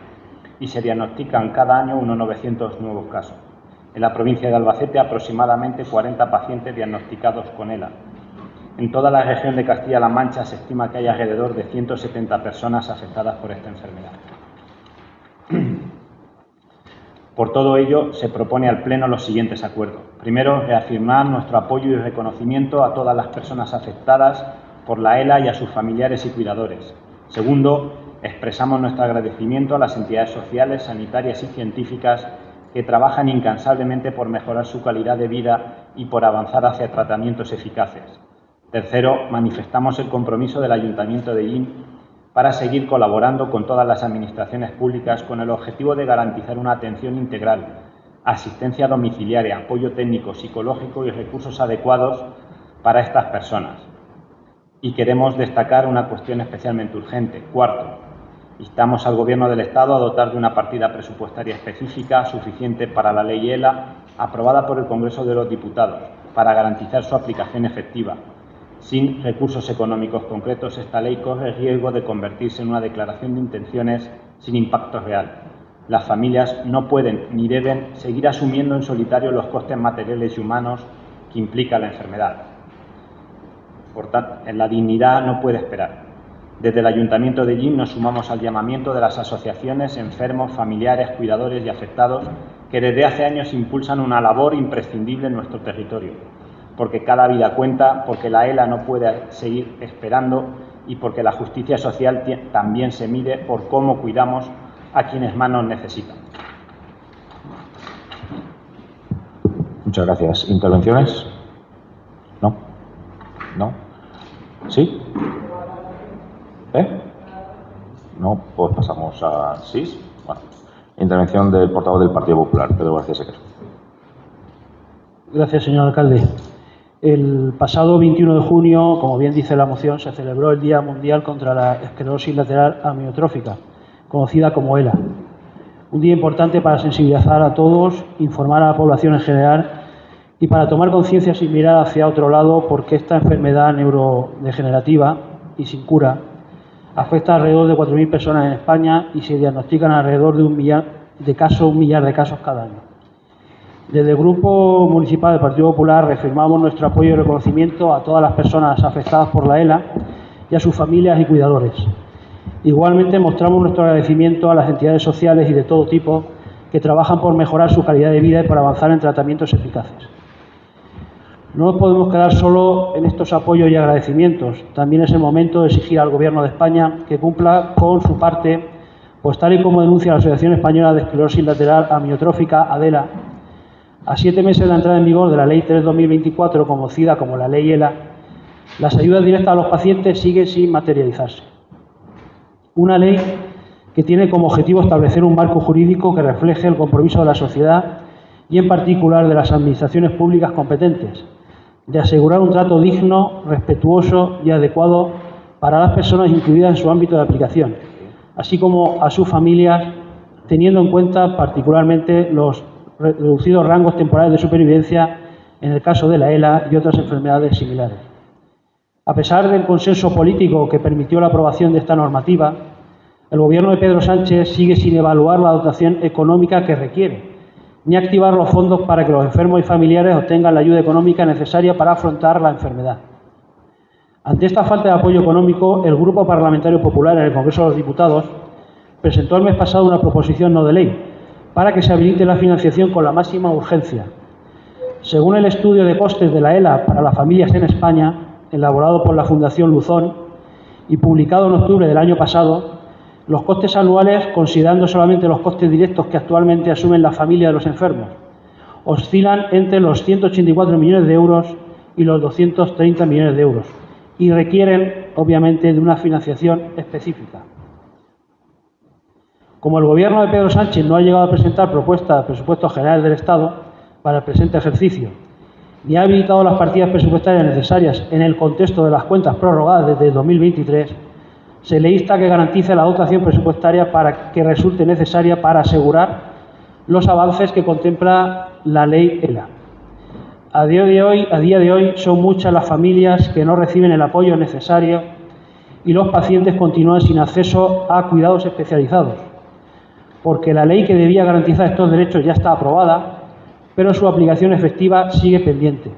y se diagnostican cada año unos 900 nuevos casos. En la provincia de Albacete, aproximadamente 40 pacientes diagnosticados con ELA. En toda la región de Castilla-La Mancha se estima que hay alrededor de 170 personas afectadas por esta enfermedad. Por todo ello, se propone al Pleno los siguientes acuerdos. Primero, reafirmar nuestro apoyo y reconocimiento a todas las personas afectadas por la ELA y a sus familiares y cuidadores. Segundo, expresamos nuestro agradecimiento a las entidades sociales, sanitarias y científicas que trabajan incansablemente por mejorar su calidad de vida y por avanzar hacia tratamientos eficaces. Tercero, manifestamos el compromiso del Ayuntamiento de Gin para seguir colaborando con todas las administraciones públicas con el objetivo de garantizar una atención integral, asistencia domiciliaria, apoyo técnico, psicológico y recursos adecuados para estas personas. Y queremos destacar una cuestión especialmente urgente. Cuarto, instamos al Gobierno del Estado a dotar de una partida presupuestaria específica suficiente para la ley ELA aprobada por el Congreso de los Diputados para garantizar su aplicación efectiva. Sin recursos económicos concretos, esta ley corre el riesgo de convertirse en una declaración de intenciones sin impacto real. Las familias no pueden ni deben seguir asumiendo en solitario los costes materiales y humanos que implica la enfermedad. Por tanto, la dignidad no puede esperar. Desde el Ayuntamiento de Llín nos sumamos al llamamiento de las asociaciones, enfermos, familiares, cuidadores y afectados que desde hace años impulsan una labor imprescindible en nuestro territorio, porque cada vida cuenta, porque la ELA no puede seguir esperando y porque la justicia social también se mide por cómo cuidamos a quienes más nos necesitan. Muchas gracias. ¿Intervenciones? ¿No? ¿No? ¿Sí? No, pues pasamos a SIS. Bueno, intervención del portavoz del Partido Popular, Pedro García Sequer. Gracias, señor alcalde. El pasado 21 de junio, como bien dice la moción, se celebró el Día Mundial contra la Esclerosis Lateral Amiotrófica, conocida como ELA. Un día importante para sensibilizar a todos, informar a la población en general y para tomar conciencia sin mirar hacia otro lado, porque esta enfermedad neurodegenerativa y sin cura afecta a alrededor de 4.000 personas en España y se diagnostican alrededor de un millar de casos cada año. Desde el Grupo Municipal del Partido Popular reafirmamos nuestro apoyo y reconocimiento a todas las personas afectadas por la ELA y a sus familias y cuidadores. Igualmente mostramos nuestro agradecimiento a las entidades sociales y de todo tipo que trabajan por mejorar su calidad de vida y por avanzar en tratamientos eficaces. No nos podemos quedar solo en estos apoyos y agradecimientos. También es el momento de exigir al Gobierno de España que cumpla con su parte, pues tal y como denuncia la Asociación Española de Esclerosis Lateral Amiotrófica, ADELA, a 7 meses de la entrada en vigor de la Ley 3/2024, conocida como la Ley ELA, las ayudas directas a los pacientes siguen sin materializarse. Una ley que tiene como objetivo establecer un marco jurídico que refleje el compromiso de la sociedad y en particular de las administraciones públicas competentes, de asegurar un trato digno, respetuoso y adecuado para las personas incluidas en su ámbito de aplicación, así como a sus familias, teniendo en cuenta particularmente los reducidos rangos temporales de supervivencia en el caso de la ELA y otras enfermedades similares. A pesar del consenso político que permitió la aprobación de esta normativa, el Gobierno de Pedro Sánchez sigue sin evaluar la dotación económica que requiere, ni activar los fondos para que los enfermos y familiares obtengan la ayuda económica necesaria para afrontar la enfermedad. Ante esta falta de apoyo económico, el Grupo Parlamentario Popular en el Congreso de los Diputados presentó el mes pasado una proposición no de ley para que se habilite la financiación con la máxima urgencia. Según el estudio de costes de la ELA para las familias en España, elaborado por la Fundación Luzón y publicado en octubre del año pasado, los costes anuales, considerando solamente los costes directos que actualmente asumen la familia de los enfermos, oscilan entre los 184 millones de euros y los 230 millones de euros y requieren, obviamente, de una financiación específica. Como el Gobierno de Pedro Sánchez no ha llegado a presentar propuestas de presupuestos generales del Estado para el presente ejercicio, ni ha habilitado las partidas presupuestarias necesarias en el contexto de las cuentas prorrogadas desde 2023, se le insta a que garantice la dotación presupuestaria para que resulte necesaria para asegurar los avances que contempla la Ley ELA. A día de hoy son muchas las familias que no reciben el apoyo necesario y los pacientes continúan sin acceso a cuidados especializados, porque la ley que debía garantizar estos derechos ya está aprobada, pero su aplicación efectiva sigue pendiente.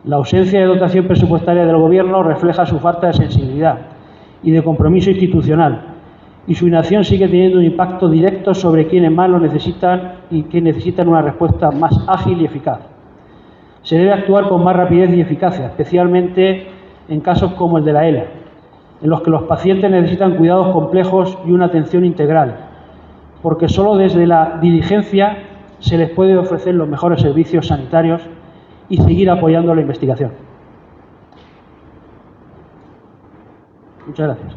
La ausencia de dotación presupuestaria del Gobierno refleja su falta de sensibilidad y de compromiso institucional, y su inacción sigue teniendo un impacto directo sobre quienes más lo necesitan y que necesitan una respuesta más ágil y eficaz. Se debe actuar con más rapidez y eficacia, especialmente en casos como el de la ELA, en los que los pacientes necesitan cuidados complejos y una atención integral, porque solo desde la diligencia se les puede ofrecer los mejores servicios sanitarios y seguir apoyando la investigación. Muchas gracias.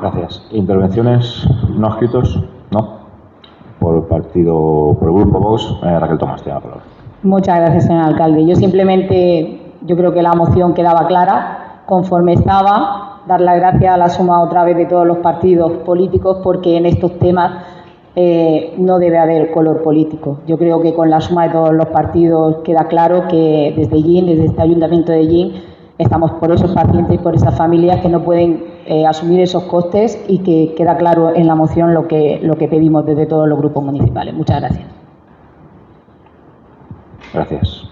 Gracias. ¿Intervenciones no escritos? No. Por el Grupo Vox, Raquel Tomás, tiene la palabra. Muchas gracias, señor alcalde. Yo creo que la moción quedaba clara. Conforme estaba, dar las gracias a la suma otra vez de todos los partidos políticos, porque en estos temas no debe haber color político. Yo creo que con la suma de todos los partidos queda claro que desde Llín, desde este Ayuntamiento de Llín, estamos por esos pacientes y por esas familias que no pueden asumir esos costes, y que queda claro en la moción lo que pedimos desde todos los grupos municipales. Muchas gracias. Gracias.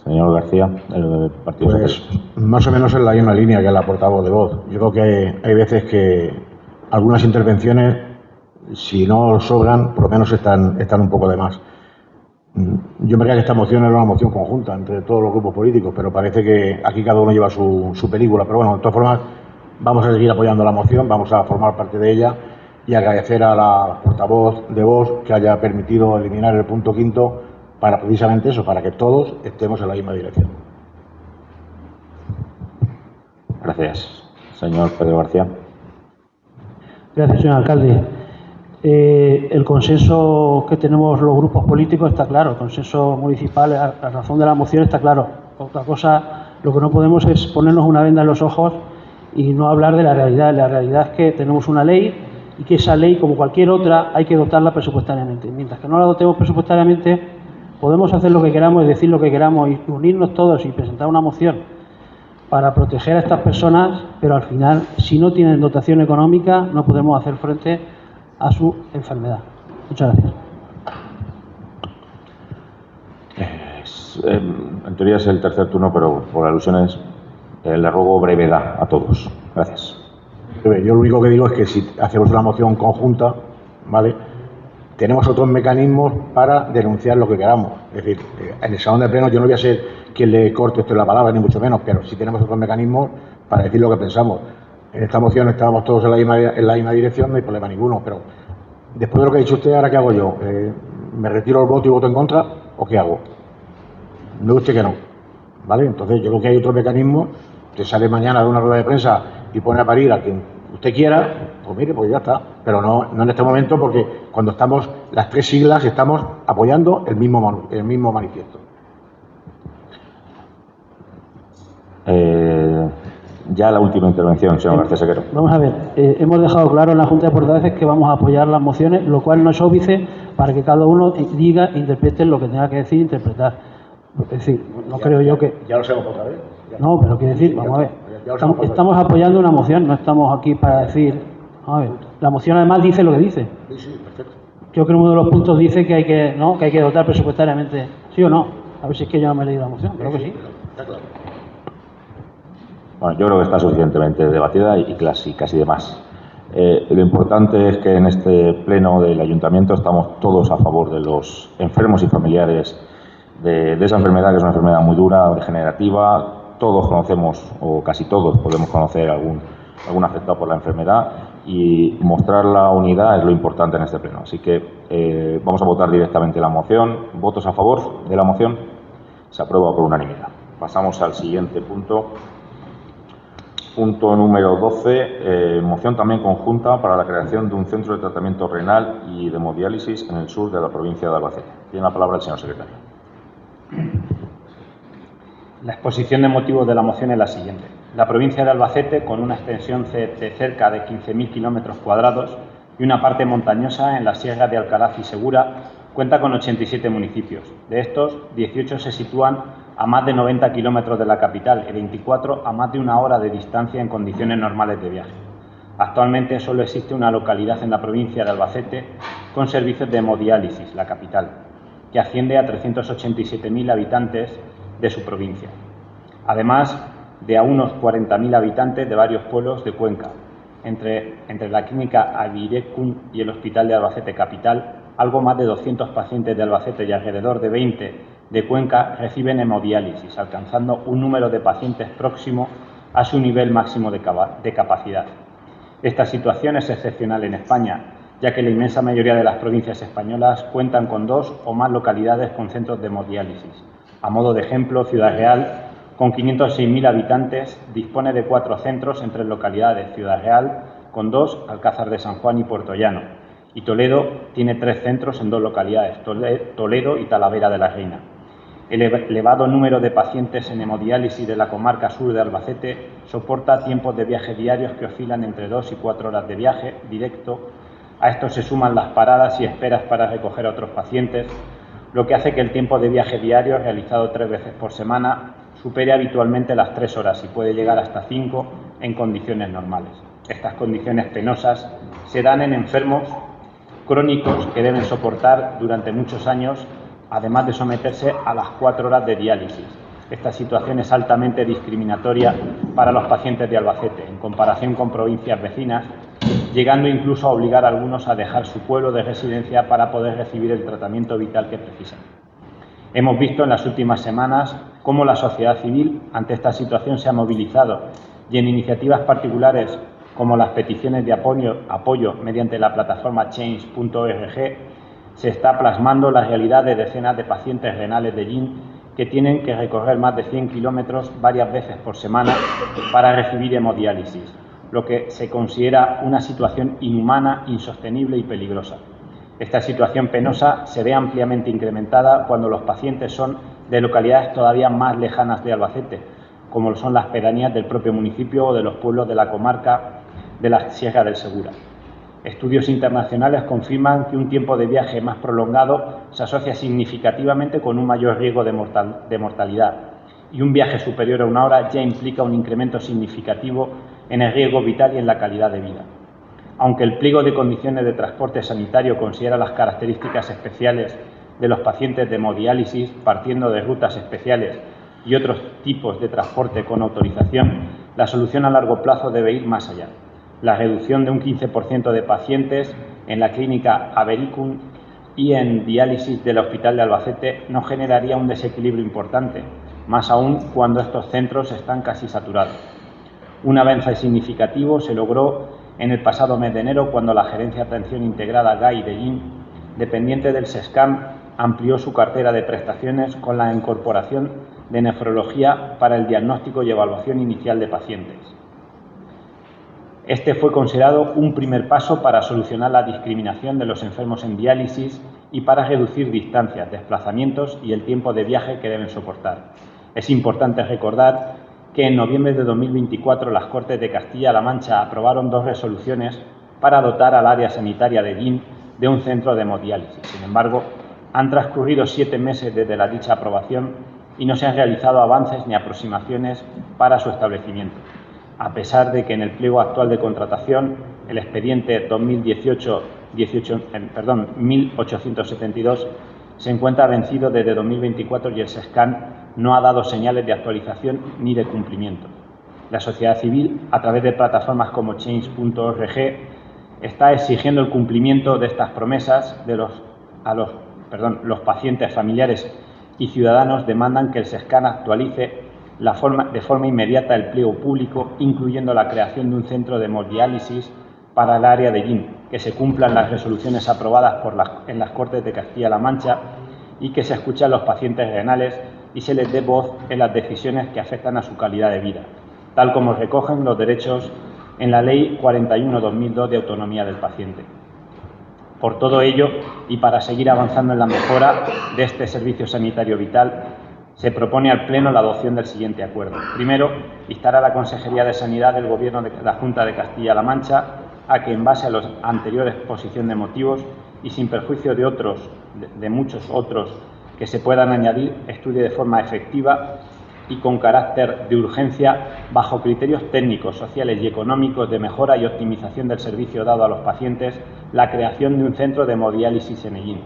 Señor García, del Partido Socialista. Más o menos en la misma línea que la portavoz de voz. Yo creo que hay veces que algunas intervenciones, si no sobran, por lo menos están un poco de más. Yo me creía que esta moción era una moción conjunta entre todos los grupos políticos, pero parece que aquí cada uno lleva su película. Pero bueno, de todas formas, vamos a seguir apoyando la moción, vamos a formar parte de ella y agradecer a la portavoz de voz que haya permitido eliminar el punto quinto para precisamente eso, para que todos estemos en la misma dirección. Gracias. Señor Pedro García. Gracias, señor alcalde. El consenso que tenemos los grupos políticos está claro, el consenso municipal, la razón de la moción está claro. Otra cosa, lo que no podemos es ponernos una venda en los ojos y no hablar de la realidad. La realidad es que tenemos una ley y que esa ley, como cualquier otra, hay que dotarla presupuestariamente. Mientras que no la dotemos presupuestariamente, podemos hacer lo que queramos y decir lo que queramos y unirnos todos y presentar una moción para proteger a estas personas, pero al final, si no tienen dotación económica, no podemos hacer frente a su enfermedad. Muchas gracias. En teoría es el tercer turno, pero por alusiones le ruego brevedad a todos. Gracias. Yo lo único que digo es que si hacemos una moción conjunta, ¿vale?, tenemos otros mecanismos para denunciar lo que queramos. Es decir, en el salón de pleno yo no voy a ser quien le corte esto en la palabra, ni mucho menos, pero sí tenemos otros mecanismos para decir lo que pensamos. En esta moción estábamos todos en la misma dirección, no hay problema ninguno, pero después de lo que ha dicho usted, ¿ahora qué hago yo? ¿Me retiro el voto y voto en contra o qué hago? No, usted que no, ¿vale? Entonces yo creo que hay otro mecanismo. Usted sale mañana de una rueda de prensa y pone a parir a quien usted quiera, pues mire, pues ya está, pero no en este momento, porque cuando estamos las tres siglas estamos apoyando el mismo manifiesto. Ya la última intervención, señor García Sequero. Vamos a ver, hemos dejado claro en la Junta de Portavoces que vamos a apoyar las mociones, lo cual no es óbice para que cada uno diga e interprete lo que tenga que decir e interpretar. Es decir, no creo yo que... Ya lo sabemos otra vez. No, pero quiero decir, vamos a ver, estamos apoyando una moción, no estamos aquí para decir... Vamos a ver, la moción además dice lo que dice. Sí, perfecto. Yo creo que uno de los puntos dice que hay que dotar presupuestariamente, ¿sí o no? A ver si es que yo no me he leído la moción, creo que sí. Está claro. Bueno, yo creo que está suficientemente debatida y casi de más. Lo importante es que en este pleno del Ayuntamiento estamos todos a favor de los enfermos y familiares de esa enfermedad, que es una enfermedad muy dura, degenerativa. Todos conocemos, o casi todos podemos conocer algún afectado por la enfermedad, y mostrar la unidad es lo importante en este pleno. Así que vamos a votar directamente la moción. ¿Votos a favor de la moción? Se aprueba por unanimidad. Pasamos al siguiente punto. Punto número 12, moción también conjunta para la creación de un centro de tratamiento renal y de hemodiálisis en el sur de la provincia de Albacete. Tiene la palabra el señor secretario. La exposición de motivos de la moción es la siguiente. La provincia de Albacete, con una extensión de cerca de 15.000 kilómetros cuadrados y una parte montañosa en las sierras de Alcaraz y Segura, cuenta con 87 municipios. De estos, 18 se sitúan a más de 90 kilómetros de la capital y 24 a más de una hora de distancia en condiciones normales de viaje. Actualmente solo existe una localidad en la provincia de Albacete con servicios de hemodiálisis, la capital, que asciende a 387.000 habitantes de su provincia, además de a unos 40.000 habitantes de varios pueblos de Cuenca. Entre la clínica Aguirecun y el hospital de Albacete capital, algo más de 200 pacientes de Albacete y alrededor de 20 de Cuenca reciben hemodiálisis, alcanzando un número de pacientes próximo a su nivel máximo de capacidad. Esta situación es excepcional en España, ya que la inmensa mayoría de las provincias españolas cuentan con 2 o más localidades con centros de hemodiálisis. A modo de ejemplo, Ciudad Real, con 506.000 habitantes, dispone de 4 centros en 3 localidades: Ciudad Real, con 2, Alcázar de San Juan y Puerto Llano, y Toledo tiene 3 centros en 2 localidades, Toledo y Talavera de la Reina. El elevado número de pacientes en hemodiálisis de la comarca sur de Albacete soporta tiempos de viaje diarios que oscilan entre 2 y 4 horas de viaje directo. A esto se suman las paradas y esperas para recoger a otros pacientes, lo que hace que el tiempo de viaje diario, realizado 3 veces por semana, supere habitualmente las 3 horas y puede llegar hasta 5 en condiciones normales. Estas condiciones penosas se dan en enfermos crónicos que deben soportar durante muchos años además de someterse a las 4 horas de diálisis. Esta situación es altamente discriminatoria para los pacientes de Albacete, en comparación con provincias vecinas, llegando incluso a obligar a algunos a dejar su pueblo de residencia para poder recibir el tratamiento vital que precisan. Hemos visto en las últimas semanas cómo la sociedad civil ante esta situación se ha movilizado y en iniciativas particulares como las peticiones de apoyo mediante la plataforma change.org se está plasmando la realidad de decenas de pacientes renales de Jin que tienen que recorrer más de 100 kilómetros varias veces por semana para recibir hemodiálisis, lo que se considera una situación inhumana, insostenible y peligrosa. Esta situación penosa se ve ampliamente incrementada cuando los pacientes son de localidades todavía más lejanas de Albacete, como son las pedanías del propio municipio o de los pueblos de la comarca de la Sierra del Segura. Estudios internacionales confirman que un tiempo de viaje más prolongado se asocia significativamente con un mayor riesgo de mortalidad y un viaje superior a 1 hora ya implica un incremento significativo en el riesgo vital y en la calidad de vida. Aunque el pliego de condiciones de transporte sanitario considera las características especiales de los pacientes de hemodiálisis, partiendo de rutas especiales y otros tipos de transporte con autorización, la solución a largo plazo debe ir más allá. La reducción de un 15% de pacientes en la clínica Avericum y en diálisis del Hospital de Albacete no generaría un desequilibrio importante, más aún cuando estos centros están casi saturados. Un avance significativo se logró en el pasado mes de enero cuando la Gerencia de Atención Integrada GAI de Jin, dependiente del SESCAM, amplió su cartera de prestaciones con la incorporación de nefrología para el diagnóstico y evaluación inicial de pacientes. Este fue considerado un primer paso para solucionar la discriminación de los enfermos en diálisis y para reducir distancias, desplazamientos y el tiempo de viaje que deben soportar. Es importante recordar que en noviembre de 2024 las Cortes de Castilla-La Mancha aprobaron 2 resoluciones para dotar al área sanitaria de Jin de un centro de hemodiálisis. Sin embargo, han transcurrido 7 meses desde la dicha aprobación y no se han realizado avances ni aproximaciones para su establecimiento, a pesar de que en el pliego actual de contratación, el expediente 1872, se encuentra vencido desde 2024 y el SESCAN no ha dado señales de actualización ni de cumplimiento. La sociedad civil, a través de plataformas como change.org, está exigiendo el cumplimiento de estas promesas. Los pacientes, familiares y ciudadanos demandan que el SESCAN actualice de forma inmediata el pliego público, incluyendo la creación de un centro de hemodiálisis para el área de Jin, que se cumplan las resoluciones aprobadas en las Cortes de Castilla-La Mancha y que se escuchen a los pacientes renales y se les dé voz en las decisiones que afectan a su calidad de vida, tal como recogen los derechos en la Ley 41/2002 de autonomía del paciente. Por todo ello, y para seguir avanzando en la mejora de este servicio sanitario vital, se propone al Pleno la adopción del siguiente acuerdo. Primero, instar a la Consejería de Sanidad del Gobierno de la Junta de Castilla-La Mancha a que, en base a la anterior exposición de motivos y sin perjuicio de muchos otros que se puedan añadir, estudie de forma efectiva y con carácter de urgencia, bajo criterios técnicos, sociales y económicos de mejora y optimización del servicio dado a los pacientes, la creación de un centro de hemodiálisis en Jin.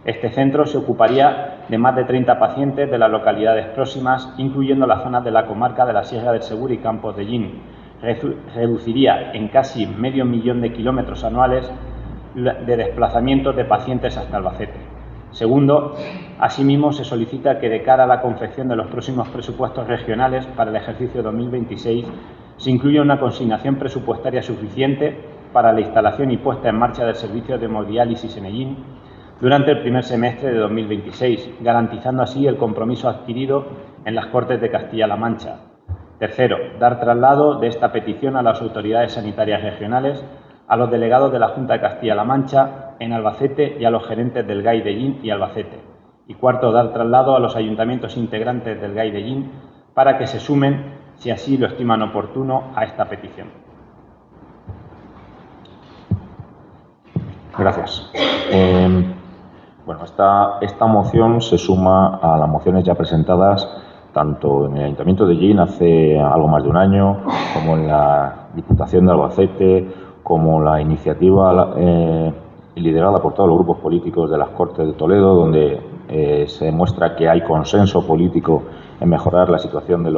Este centro se ocuparía de más de 30 pacientes de las localidades próximas, incluyendo las zonas de la comarca de la Sierra del Segura y Campos de Jin. Reduciría en casi medio millón de kilómetros anuales de desplazamientos de pacientes hasta Albacete. Segundo, asimismo, se solicita que de cara a la confección de los próximos presupuestos regionales para el ejercicio 2026 se incluya una consignación presupuestaria suficiente para la instalación y puesta en marcha del servicio de hemodiálisis en Jin durante el primer semestre de 2026, garantizando así el compromiso adquirido en las Cortes de Castilla-La Mancha. Tercero, dar traslado de esta petición a las autoridades sanitarias regionales, a los delegados de la Junta de Castilla-La Mancha en Albacete y a los gerentes del GAI de Jin y Albacete. Y cuarto, dar traslado a los ayuntamientos integrantes del GAI de Jin para que se sumen, si así lo estiman oportuno, a esta petición. Gracias. Esta moción se suma a las mociones ya presentadas tanto en el Ayuntamiento de Jin hace algo más de un año, como en la Diputación de Albacete, como la iniciativa liderada por todos los grupos políticos de las Cortes de Toledo, donde se demuestra que hay consenso político en mejorar la situación de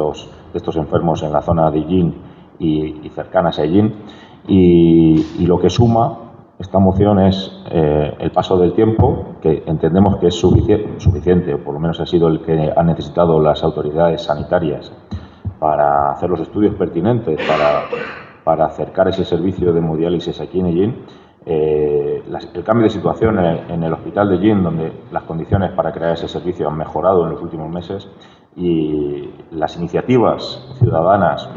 estos enfermos en la zona de Ellín y cercanas a Ellín. Y lo que suma esta moción es el paso del tiempo, que entendemos que es suficiente, o por lo menos ha sido el que han necesitado las autoridades sanitarias para hacer los estudios pertinentes, para acercar ese servicio de hemodiálisis aquí en Ellín. El cambio de situación en el hospital de Ellín, donde las condiciones para crear ese servicio han mejorado en los últimos meses, y las iniciativas ciudadanas,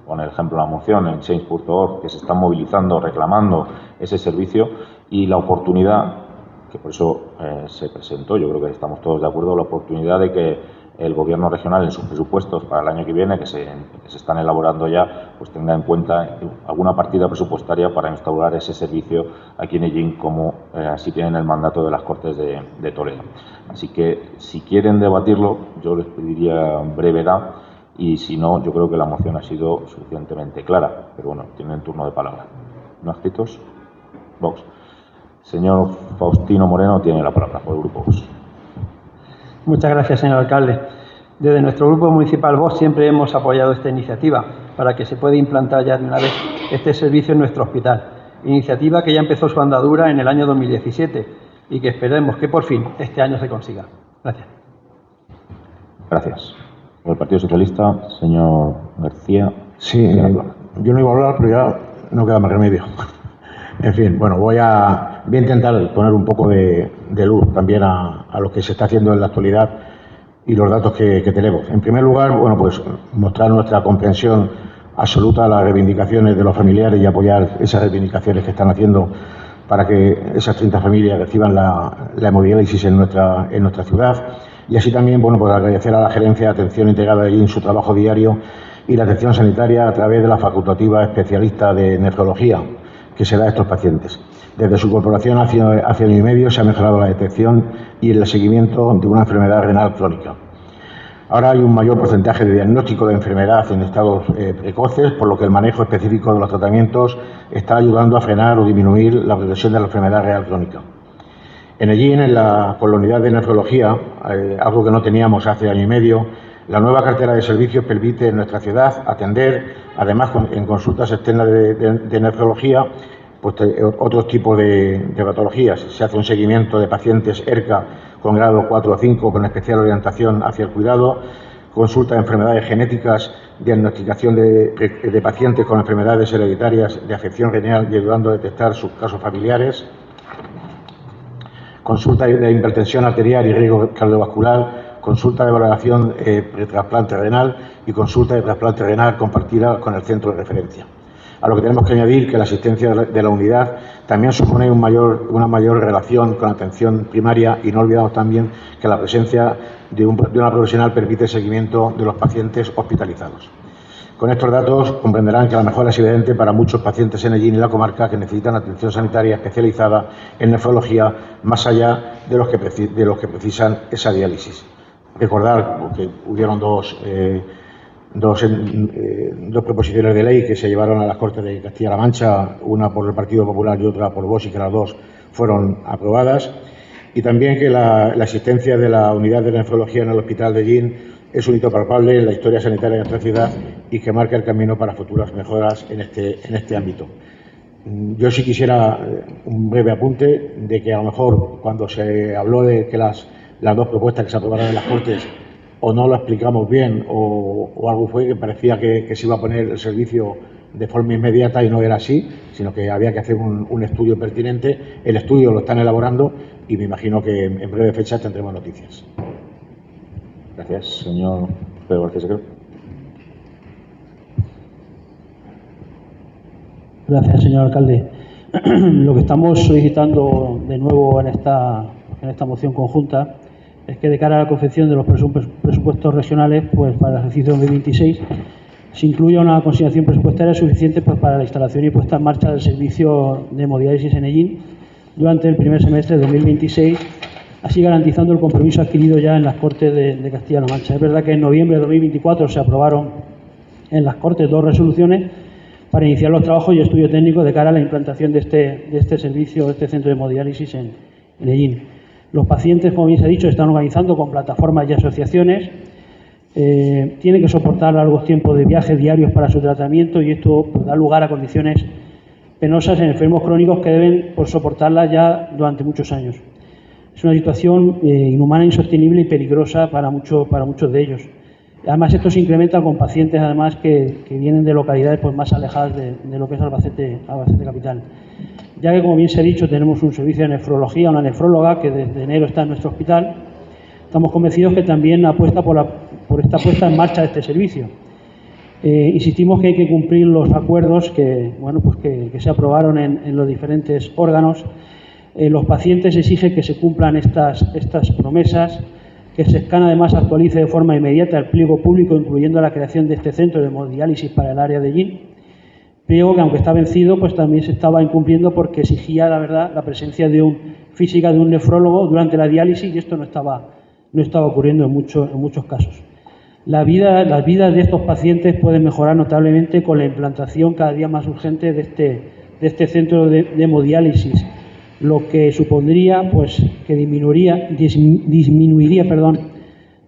con el ejemplo de la moción en change.org, que se están movilizando, reclamando ese servicio, y la oportunidad, que por eso se presentó, yo creo que estamos todos de acuerdo, la oportunidad de que el Gobierno regional en sus presupuestos para el año que viene, que se están elaborando ya, pues tenga en cuenta alguna partida presupuestaria para instaurar ese servicio aquí en Ellín, como así tienen el mandato de las Cortes de Toledo. Así que, si quieren debatirlo, yo les pediría brevedad, y si no, yo creo que la moción ha sido suficientemente clara. Pero bueno, tienen turno de palabra. ¿No adscritos? Vox. Señor Faustino Moreno tiene la palabra por el Grupo Vox. Muchas gracias, señor alcalde. Desde nuestro Grupo Municipal Vox siempre hemos apoyado esta iniciativa para que se pueda implantar ya de una vez este servicio en nuestro hospital. Iniciativa que ya empezó su andadura en el año 2017 y que esperemos que por fin este año se consiga. Gracias. Gracias. Por el Partido Socialista, señor García. Sí, yo no iba a hablar, pero ya no queda más remedio. En fin, bueno, voy a intentar poner un poco de luz también a lo que se está haciendo en la actualidad y los datos que tenemos. En primer lugar, bueno, pues mostrar nuestra comprensión absoluta a las reivindicaciones de los familiares y apoyar esas reivindicaciones que están haciendo para que esas 30 familias reciban la hemodiálisis en nuestra ciudad. Y así también, bueno, pues agradecer a la Gerencia de Atención Integrada allí en su trabajo diario y la atención sanitaria a través de la facultativa especialista de nefrología que se da a estos pacientes. Desde su incorporación hace año y medio se ha mejorado la detección y el seguimiento de una enfermedad renal crónica. Ahora hay un mayor porcentaje de diagnóstico de enfermedad en estados precoces, por lo que el manejo específico de los tratamientos está ayudando a frenar o disminuir la progresión de la enfermedad renal crónica. En Ellín, con la unidad de nefrología, algo que no teníamos hace año y medio, la nueva cartera de servicios permite en nuestra ciudad atender, además en consultas externas de nefrología, pues otros tipos de patologías. Se hace un seguimiento de pacientes ERCA con grado 4 o 5 con especial orientación hacia el cuidado, consulta de enfermedades genéticas, diagnosticación de pacientes con enfermedades hereditarias de afección renal y ayudando a detectar sus casos familiares, consulta de hipertensión arterial y riesgo cardiovascular, consulta de valoración pretrasplante renal y consulta de trasplante renal compartida con el centro de referencia. A lo que tenemos que añadir que la asistencia de la unidad también supone una mayor relación con la atención primaria, y no olvidamos también que la presencia de una profesional permite el seguimiento de los pacientes hospitalizados. Con estos datos comprenderán que la mejora es evidente para muchos pacientes en Ellín y la comarca que necesitan atención sanitaria especializada en nefrología, más allá de los que precisan esa diálisis. Recordar que hubieron dos proposiciones de ley que se llevaron a las Cortes de Castilla-La Mancha, una por el Partido Popular y otra por Vox, y que las dos fueron aprobadas. Y también que la existencia de la unidad de nefrología en el hospital de Ellín es un hito palpable en la historia sanitaria de nuestra ciudad y que marca el camino para futuras mejoras en este ámbito. Yo sí quisiera un breve apunte de que a lo mejor cuando se habló de que las dos propuestas que se aprobaron en las Cortes o no lo explicamos bien o algo fue que parecía que se iba a poner el servicio de forma inmediata, y no era así, sino que había que hacer un estudio pertinente. El estudio lo están elaborando y me imagino que en breve fecha tendremos noticias. Gracias, señor Pedro García Secreto. Gracias, señor alcalde. Lo que estamos solicitando de nuevo en esta moción conjunta es que, de cara a la confección de los presupuestos regionales, pues para el ejercicio 2026 se incluya una consignación presupuestaria suficiente pues para la instalación y puesta en marcha del servicio de hemodiálisis en Ellín durante el primer semestre de 2026, así garantizando el compromiso adquirido ya en las Cortes de Castilla-La Mancha. Es verdad que en noviembre de 2024 se aprobaron en las Cortes 2 resoluciones para iniciar los trabajos y estudio técnico de cara a la implantación de este servicio, de este centro de hemodiálisis en Ellín. Los pacientes, como bien se ha dicho, están organizando con plataformas y asociaciones, tienen que soportar largos tiempos de viajes diarios para su tratamiento y esto pues, da lugar a condiciones penosas en enfermos crónicos que deben por soportarlas ya durante muchos años. Es una situación inhumana, insostenible y peligrosa para muchos de ellos. Además, esto se incrementa con pacientes además que vienen de localidades pues, más alejadas de lo que es Albacete capital. Ya que, como bien se ha dicho, tenemos un servicio de nefrología, una nefróloga que desde enero está en nuestro hospital, estamos convencidos que también apuesta por esta puesta en marcha de este servicio. Insistimos que hay que cumplir los acuerdos que se aprobaron en los diferentes órganos. Los pacientes exigen que se cumplan estas promesas, que se además actualice de forma inmediata el pliego público, incluyendo la creación de este centro de hemodiálisis para el área de Yin. Pliego que, aunque está vencido, pues también se estaba incumpliendo porque exigía, la verdad, la presencia física de un nefrólogo durante la diálisis y esto no estaba ocurriendo en muchos casos. Las vidas de estos pacientes pueden mejorar notablemente con la implantación cada día más urgente de este centro de hemodiálisis, lo que supondría pues, que disminuiría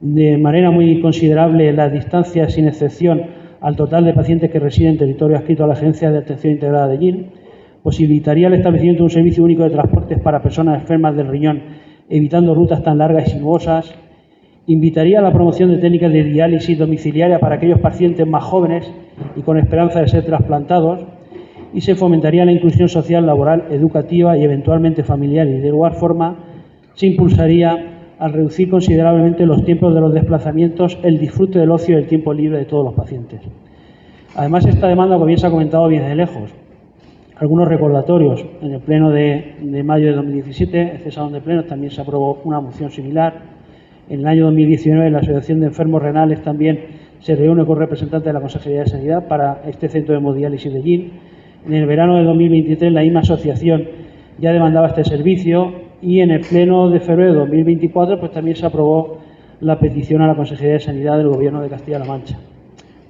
de manera muy considerable las distancias, sin excepción, al total de pacientes que residen en territorio adscrito a la Agencia de Atención Integrada de Yin, posibilitaría el establecimiento de un servicio único de transportes para personas enfermas del riñón, evitando rutas tan largas y sinuosas, invitaría a la promoción de técnicas de diálisis domiciliaria para aquellos pacientes más jóvenes y con esperanza de ser trasplantados, y se fomentaría la inclusión social, laboral, educativa y eventualmente familiar, y de igual forma se impulsaría al reducir considerablemente los tiempos de los desplazamientos, el disfrute del ocio y el tiempo libre de todos los pacientes. Además, esta demanda, como bien se ha comentado, viene de lejos. Algunos recordatorios. En el pleno de mayo de 2017, este salón de plenos, también se aprobó una moción similar. En el año 2019, la Asociación de Enfermos Renales también se reúne con representantes de la Consejería de Sanidad para este centro de hemodiálisis de Yin. En el verano de 2023, la misma asociación ya demandaba este servicio. Y en el pleno de febrero de 2024 pues también se aprobó la petición a la Consejería de Sanidad del Gobierno de Castilla-La Mancha.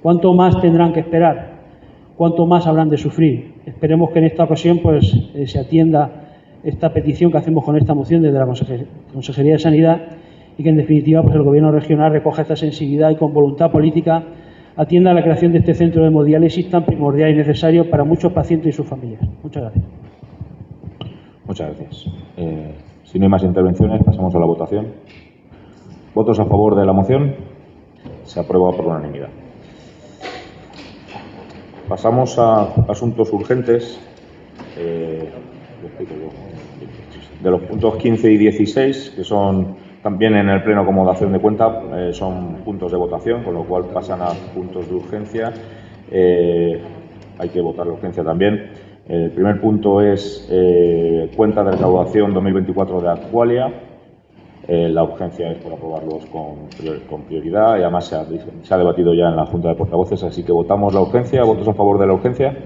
¿Cuánto más tendrán que esperar? ¿Cuánto más habrán de sufrir? Esperemos que en esta ocasión pues se atienda esta petición que hacemos con esta moción desde la Consejería de Sanidad y que en definitiva pues el Gobierno regional recoja esta sensibilidad y con voluntad política atienda a la creación de este centro de hemodiálisis tan primordial y necesario para muchos pacientes y sus familias. Muchas gracias. Muchas gracias. Si no hay más intervenciones, pasamos a la votación. ¿Votos a favor de la moción? Se aprueba por unanimidad. Pasamos a asuntos urgentes. De los puntos 15 y 16, que son también en el pleno como dación de cuenta, son puntos de votación, con lo cual pasan a puntos de urgencia. Hay que votar la urgencia también. El primer punto es cuenta de recaudación 2024 de Aqualia. La urgencia es por aprobarlos con prioridad y además se ha debatido ya en la Junta de Portavoces, así que votamos la urgencia. ¿Votos a favor de la urgencia?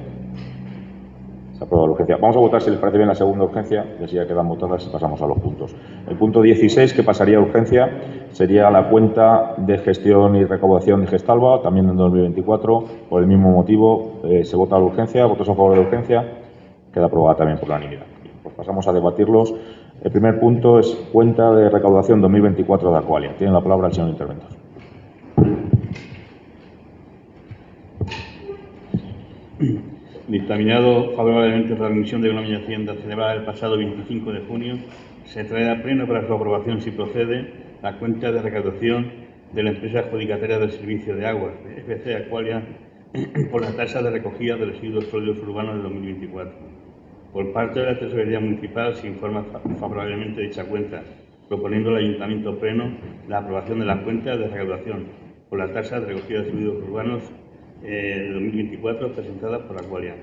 Se aprueba la urgencia. Vamos a votar, si les parece bien, la segunda urgencia, y así ya quedan votadas y pasamos a los puntos. El punto 16, que pasaría a urgencia, sería la cuenta de gestión y recaudación de Gestalba, también en 2024. Por el mismo motivo, se vota la urgencia. ¿Votos a favor de la urgencia? Queda aprobada también por unanimidad. Pues pasamos a debatirlos. El primer punto es cuenta de recaudación 2024 de Aqualia. Tiene la palabra el señor interventor. Dictaminado favorablemente por la Comisión de Economía y Hacienda celebrada el pasado 25 de junio, se trae a pleno para su aprobación, si procede, la cuenta de recaudación de la empresa adjudicataria del servicio de aguas, de FC Aqualia, por la tasa de recogida de residuos sólidos urbanos de 2024. Por parte de la Tesorería Municipal se informa favorablemente dicha cuenta, proponiendo al Ayuntamiento Pleno la aprobación de la cuenta de recaudación por la tasa de recogida de residuos urbanos de 2024 presentada por Aqualia.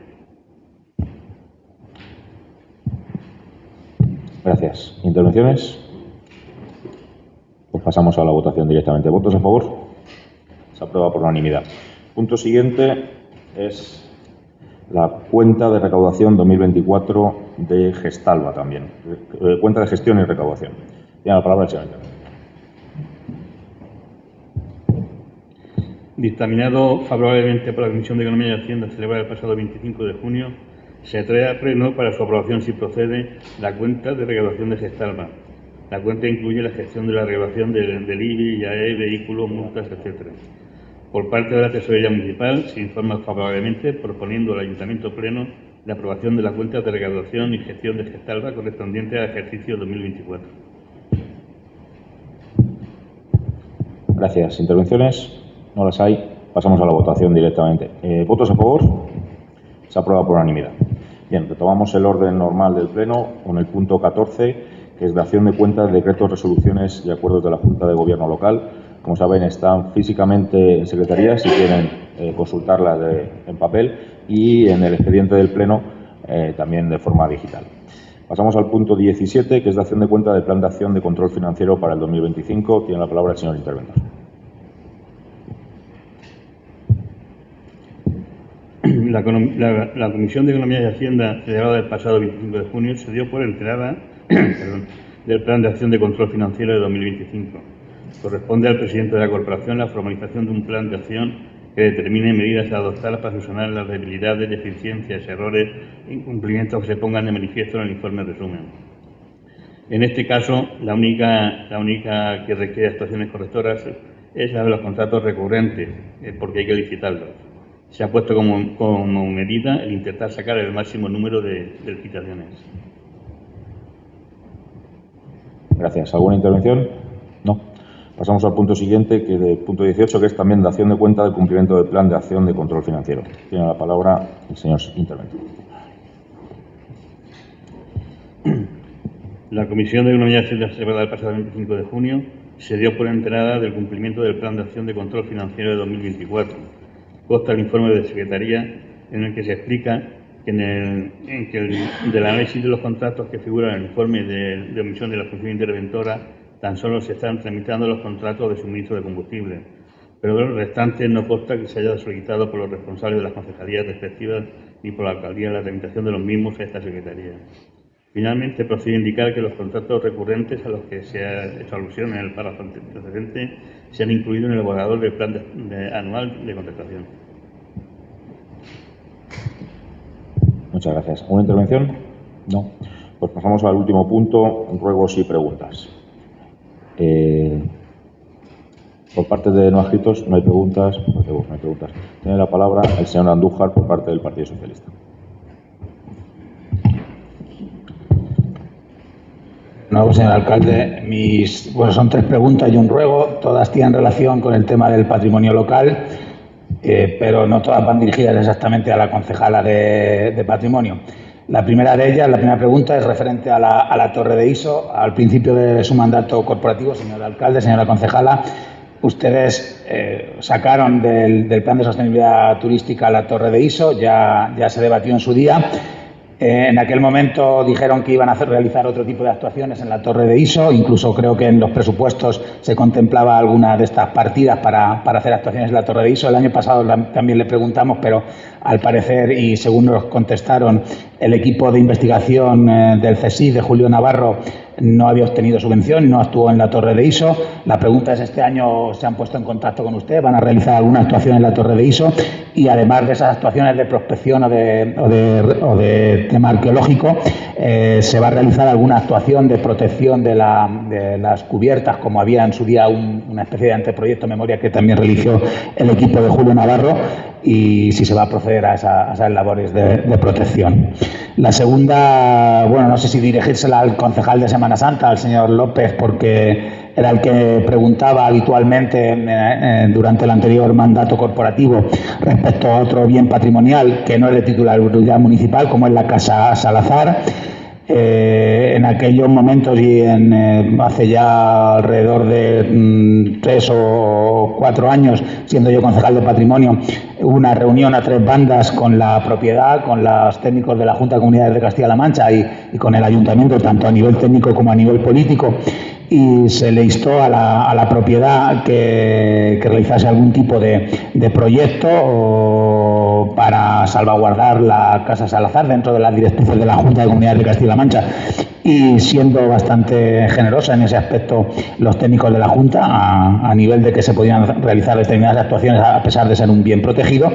Gracias. ¿Intervenciones? Pues pasamos a la votación directamente. ¿Votos a favor? Se aprueba por unanimidad. Punto siguiente es la cuenta de recaudación 2024 de Gestalba también. Cuenta de gestión y recaudación. Tiene la palabra el señor interventor. Dictaminado favorablemente por la Comisión de Economía y Hacienda celebrada el pasado 25 de junio, se trae a pleno para su aprobación, si procede, la cuenta de recaudación de Gestalba La cuenta incluye la gestión de la regulación del IBI, IAE, vehículos, multas, etc. Por parte de la Tesorería Municipal se informa favorablemente proponiendo al Ayuntamiento Pleno la aprobación de la cuenta de recaudación y gestión de Gestalba correspondiente al ejercicio 2024. Gracias. ¿Intervenciones? No las hay. Pasamos a la votación directamente. ¿Votos a favor? Se aprueba por unanimidad. Bien, retomamos el orden normal del Pleno con el punto 14, que es dación de cuentas, decretos, resoluciones y acuerdos de la Junta de Gobierno local. Como saben, están físicamente en secretaría, si quieren consultarlas en papel, y en el expediente del Pleno también de forma digital. Pasamos al punto 17, que es dación de cuenta del Plan de Acción de Control Financiero para el 2025. Tiene la palabra el señor interventor. La Comisión de Economía y Hacienda, celebrada el pasado 25 de junio, se dio por enterada del Plan de Acción de Control Financiero de 2025. Corresponde al presidente de la Corporación la formalización de un plan de acción que determine medidas a adoptar para solucionar las debilidades, deficiencias, errores e incumplimientos que se pongan de manifiesto en el informe resumen. En este caso, la única que requiere actuaciones correctoras es la de los contratos recurrentes, porque hay que licitarlos. Se ha puesto como medida el intentar sacar el máximo número de licitaciones. Gracias. ¿Alguna intervención? No. Pasamos al punto siguiente, que es punto 18, que es también dación de cuenta del cumplimiento del Plan de Acción de Control Financiero. Tiene la palabra el señor interventor. La Comisión de Economía y Hacienda, celebrada el pasado 25 de junio, se dio por enterada del cumplimiento del Plan de Acción de Control Financiero de 2024. Consta el informe de Secretaría en el que se explica que del análisis de los contratos que figuran en el informe de omisión de la función interventora, tan solo se están tramitando los contratos de suministro de combustible, pero de los restantes no consta que se haya solicitado por los responsables de las concejalías respectivas ni por la alcaldía la tramitación de los mismos a esta Secretaría. Finalmente, procede a indicar que los contratos recurrentes a los que se ha hecho alusión en el párrafo precedente se han incluido en el borrador del plan anual de contratación. Muchas gracias. ¿Alguna intervención? No. Pues pasamos al último punto, ruegos y preguntas. Por parte de no adscritos no hay preguntas. No hay preguntas. Tiene la palabra el señor Andújar por parte del Partido Socialista. No, señor alcalde, son 3 preguntas y un ruego. Todas tienen relación con el tema del patrimonio local, pero no todas van dirigidas exactamente a la concejala de patrimonio. La primera de ellas, la primera pregunta, es referente a la Torre de Iso. Al principio de su mandato corporativo, señor alcalde, señora concejala, ustedes sacaron del plan de sostenibilidad turística la Torre de Iso, ya se debatió en su día. En aquel momento dijeron que iban a realizar otro tipo de actuaciones en la Torre de Iso, incluso creo que en los presupuestos se contemplaba alguna de estas partidas para hacer actuaciones en la Torre de Iso. El año pasado también le preguntamos, pero al parecer, y según nos contestaron, el equipo de investigación del CSIC de Julio Navarro no había obtenido subvención y no actuó en la Torre de Iso. La pregunta es, ¿este año se han puesto en contacto con usted? ¿Van a realizar alguna actuación en la Torre de Iso? Y además de esas actuaciones de prospección o de tema arqueológico, ¿se va a realizar alguna actuación de protección de las cubiertas, como había en su día una especie de anteproyecto memoria que también realizó el equipo de Julio Navarro? Y si se va a proceder a esas labores de protección. La segunda, no sé si dirigírsela al concejal de Semana Santa, al señor López, porque era el que preguntaba habitualmente durante el anterior mandato corporativo respecto a otro bien patrimonial que no es de titularidad municipal, como es la Casa Salazar. En aquellos momentos y hace ya alrededor de 3 o 4 años, siendo yo concejal de patrimonio, hubo una reunión a 3 bandas con la propiedad, con los técnicos de la Junta de Comunidades de Castilla-La Mancha y con el ayuntamiento, tanto a nivel técnico como a nivel político, y se le instó a la propiedad que realizase algún tipo de proyecto para salvaguardar la Casa Salazar dentro de las directrices de la Junta de Comunidades de Castilla-La Mancha, y siendo bastante generosa en ese aspecto los técnicos de la Junta a nivel de que se podían realizar determinadas actuaciones a pesar de ser un bien protegido.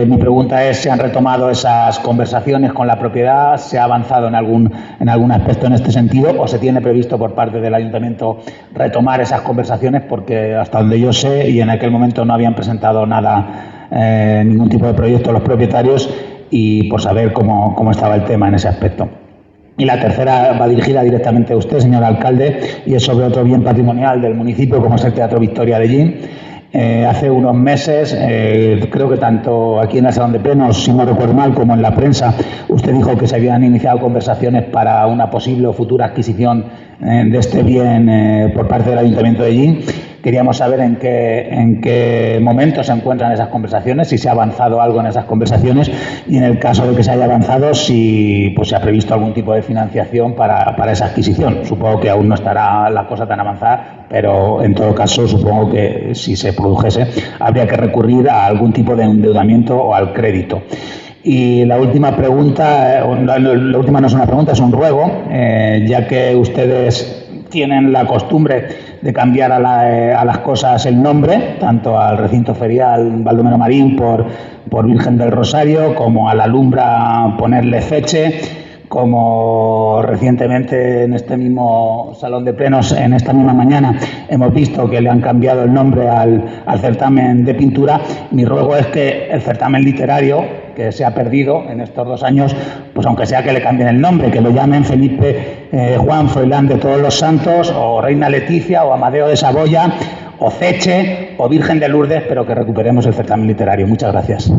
Mi pregunta es, ¿se han retomado esas conversaciones con la propiedad? ¿Se ha avanzado en algún aspecto en este sentido? ¿O se tiene previsto por parte del Ayuntamiento retomar esas conversaciones? Porque hasta donde yo sé, y en aquel momento no habían presentado nada, ningún tipo de proyecto los propietarios, y por saber cómo estaba el tema en ese aspecto. Y la tercera va dirigida directamente a usted, señor alcalde, y es sobre otro bien patrimonial del municipio, como es el Teatro Victoria de Llín. Hace unos meses, creo que tanto aquí en el Salón de Plenos, si no recuerdo mal, como en la prensa, usted dijo que se habían iniciado conversaciones para una posible o futura adquisición de este bien por parte del Ayuntamiento de Llín. Queríamos saber en qué momento se encuentran esas conversaciones, si se ha avanzado algo en esas conversaciones y, en el caso de que se haya avanzado, si pues, se ha previsto algún tipo de financiación para esa adquisición. Supongo que aún no estará la cosa tan avanzada, pero en todo caso supongo que si se produjese habría que recurrir a algún tipo de endeudamiento o al crédito. Y la última pregunta, la última no es una pregunta, es un ruego, ya que ustedes tienen la costumbre de cambiar a las cosas el nombre, tanto al recinto ferial Baldomero Marín por Virgen del Rosario, como a la Alumbra ponerle Feche, como recientemente en este mismo Salón de Plenos, en esta misma mañana, hemos visto que le han cambiado el nombre al certamen de pintura. Mi ruego es que el certamen literario, que se ha perdido en estos 2 años, pues aunque sea que le cambien el nombre, que lo llamen Felipe Juan Froilán de Todos los Santos, o Reina Leticia, o Amadeo de Saboya, o Feche, o Virgen de Lourdes, pero que recuperemos el certamen literario. Muchas gracias.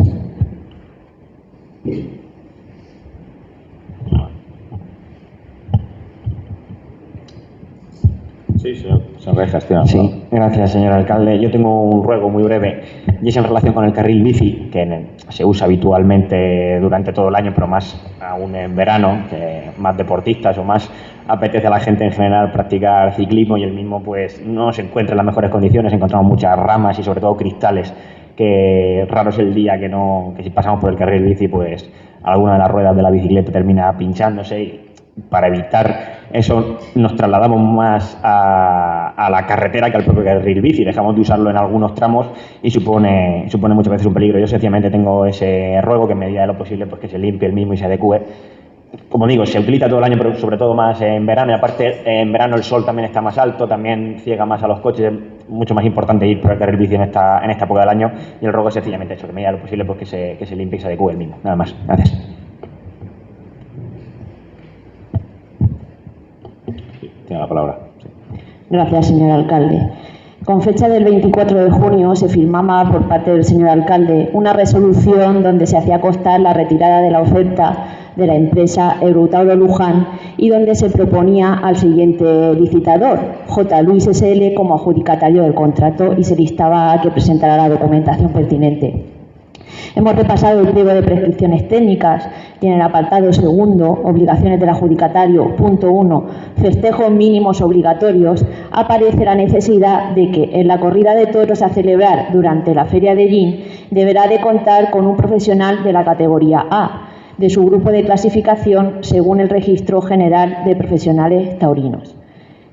Sí, señor Gestión. Sí, gracias, señor alcalde. Yo tengo un ruego muy breve, y es en relación con el carril bici, que se usa habitualmente durante todo el año, pero más aún en verano, que más deportistas o más apetece a la gente en general practicar ciclismo, y el mismo pues no se encuentra en las mejores condiciones. Encontramos muchas ramas y sobre todo cristales, que raro es el día que si pasamos por el carril bici, pues alguna de las ruedas de la bicicleta termina pinchándose, y para evitar eso nos trasladamos más a la carretera que al propio carril bici. Dejamos de usarlo en algunos tramos y supone muchas veces un peligro. Yo sencillamente tengo ese ruego, que en medida de lo posible pues que se limpie el mismo y se adecue. Como digo, se utiliza todo el año, pero sobre todo más en verano, y aparte en verano el sol también está más alto, también ciega más a los coches. Es mucho más importante ir por el carril bici en esta época del año, y el ruego es sencillamente eso, que en medida de lo posible pues que se limpie y se adecue el mismo. Nada más. Gracias. Tiene la palabra. Sí. Gracias, señor alcalde. Con fecha del 24 de junio se firmaba por parte del señor alcalde una resolución donde se hacía constar la retirada de la oferta de la empresa Eurotauro Luján, y donde se proponía al siguiente licitador, J. Luis S.L., como adjudicatario del contrato, y se le instaba a que presentara la documentación pertinente. Hemos repasado el pliego de prescripciones técnicas y en el apartado segundo, obligaciones del adjudicatario, punto 1, festejos mínimos obligatorios, aparece la necesidad de que en la corrida de toros a celebrar durante la Feria de Llín deberá de contar con un profesional de la categoría A, de su grupo de clasificación según el Registro General de Profesionales Taurinos.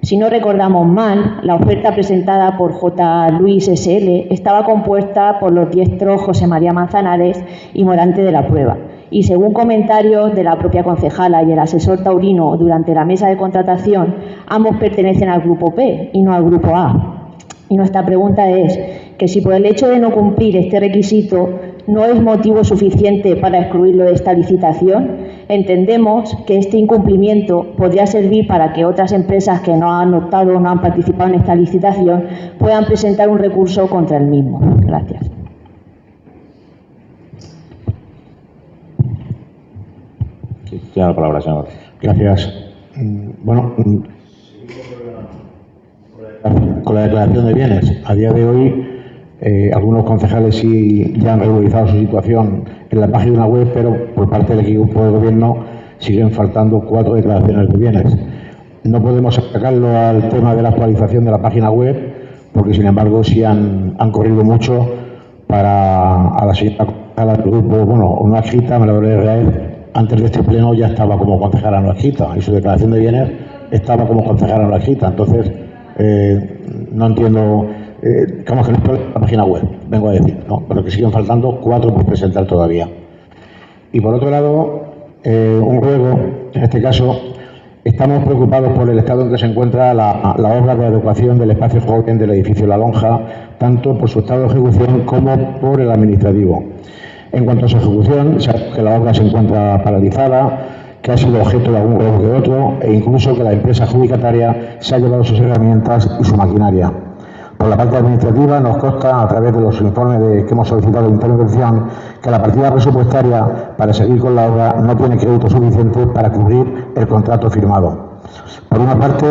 Si no recordamos mal, la oferta presentada por J. Luis S.L. estaba compuesta por los diestros José María Manzanares y Morante de la Prueba, y según comentarios de la propia concejala y el asesor taurino durante la mesa de contratación, ambos pertenecen al grupo P y no al grupo A. Y nuestra pregunta es que si por el hecho de no cumplir este requisito no es motivo suficiente para excluirlo de esta licitación, entendemos que este incumplimiento podría servir para que otras empresas que no han optado o no han participado en esta licitación puedan presentar un recurso contra el mismo. Gracias. Sí, tiene la palabra, señor. Gracias. Bueno, con la declaración de bienes, a día de hoy algunos concejales sí ya han regularizado su situación en la página web, pero por parte del equipo de gobierno siguen faltando 4 declaraciones de bienes. No podemos sacarlo al tema de la actualización de la página web, porque sin embargo sí han corrido mucho para a la señora concejala del grupo, bueno, una adscrita, María Dolores Real, antes de este pleno ya estaba como concejala no adscrita, y su declaración de bienes estaba como concejala no adscrita. Entonces, no entiendo digamos que no es la página web, vengo a decir, ¿no? Pero que siguen faltando 4 por presentar todavía. Y por otro lado, un ruego, en este caso, estamos preocupados por el estado en que se encuentra la obra de adecuación del espacio joven del edificio La Lonja, tanto por su estado de ejecución como por el administrativo. En cuanto a su ejecución, sabemos que la obra se encuentra paralizada, que ha sido objeto de algún robo que otro e incluso que la empresa adjudicataria se ha llevado sus herramientas y su maquinaria. Por la parte administrativa nos consta, a través de los informes que hemos solicitado de intervención, que la partida presupuestaria para seguir con la obra no tiene crédito suficiente para cubrir el contrato firmado. Por una parte,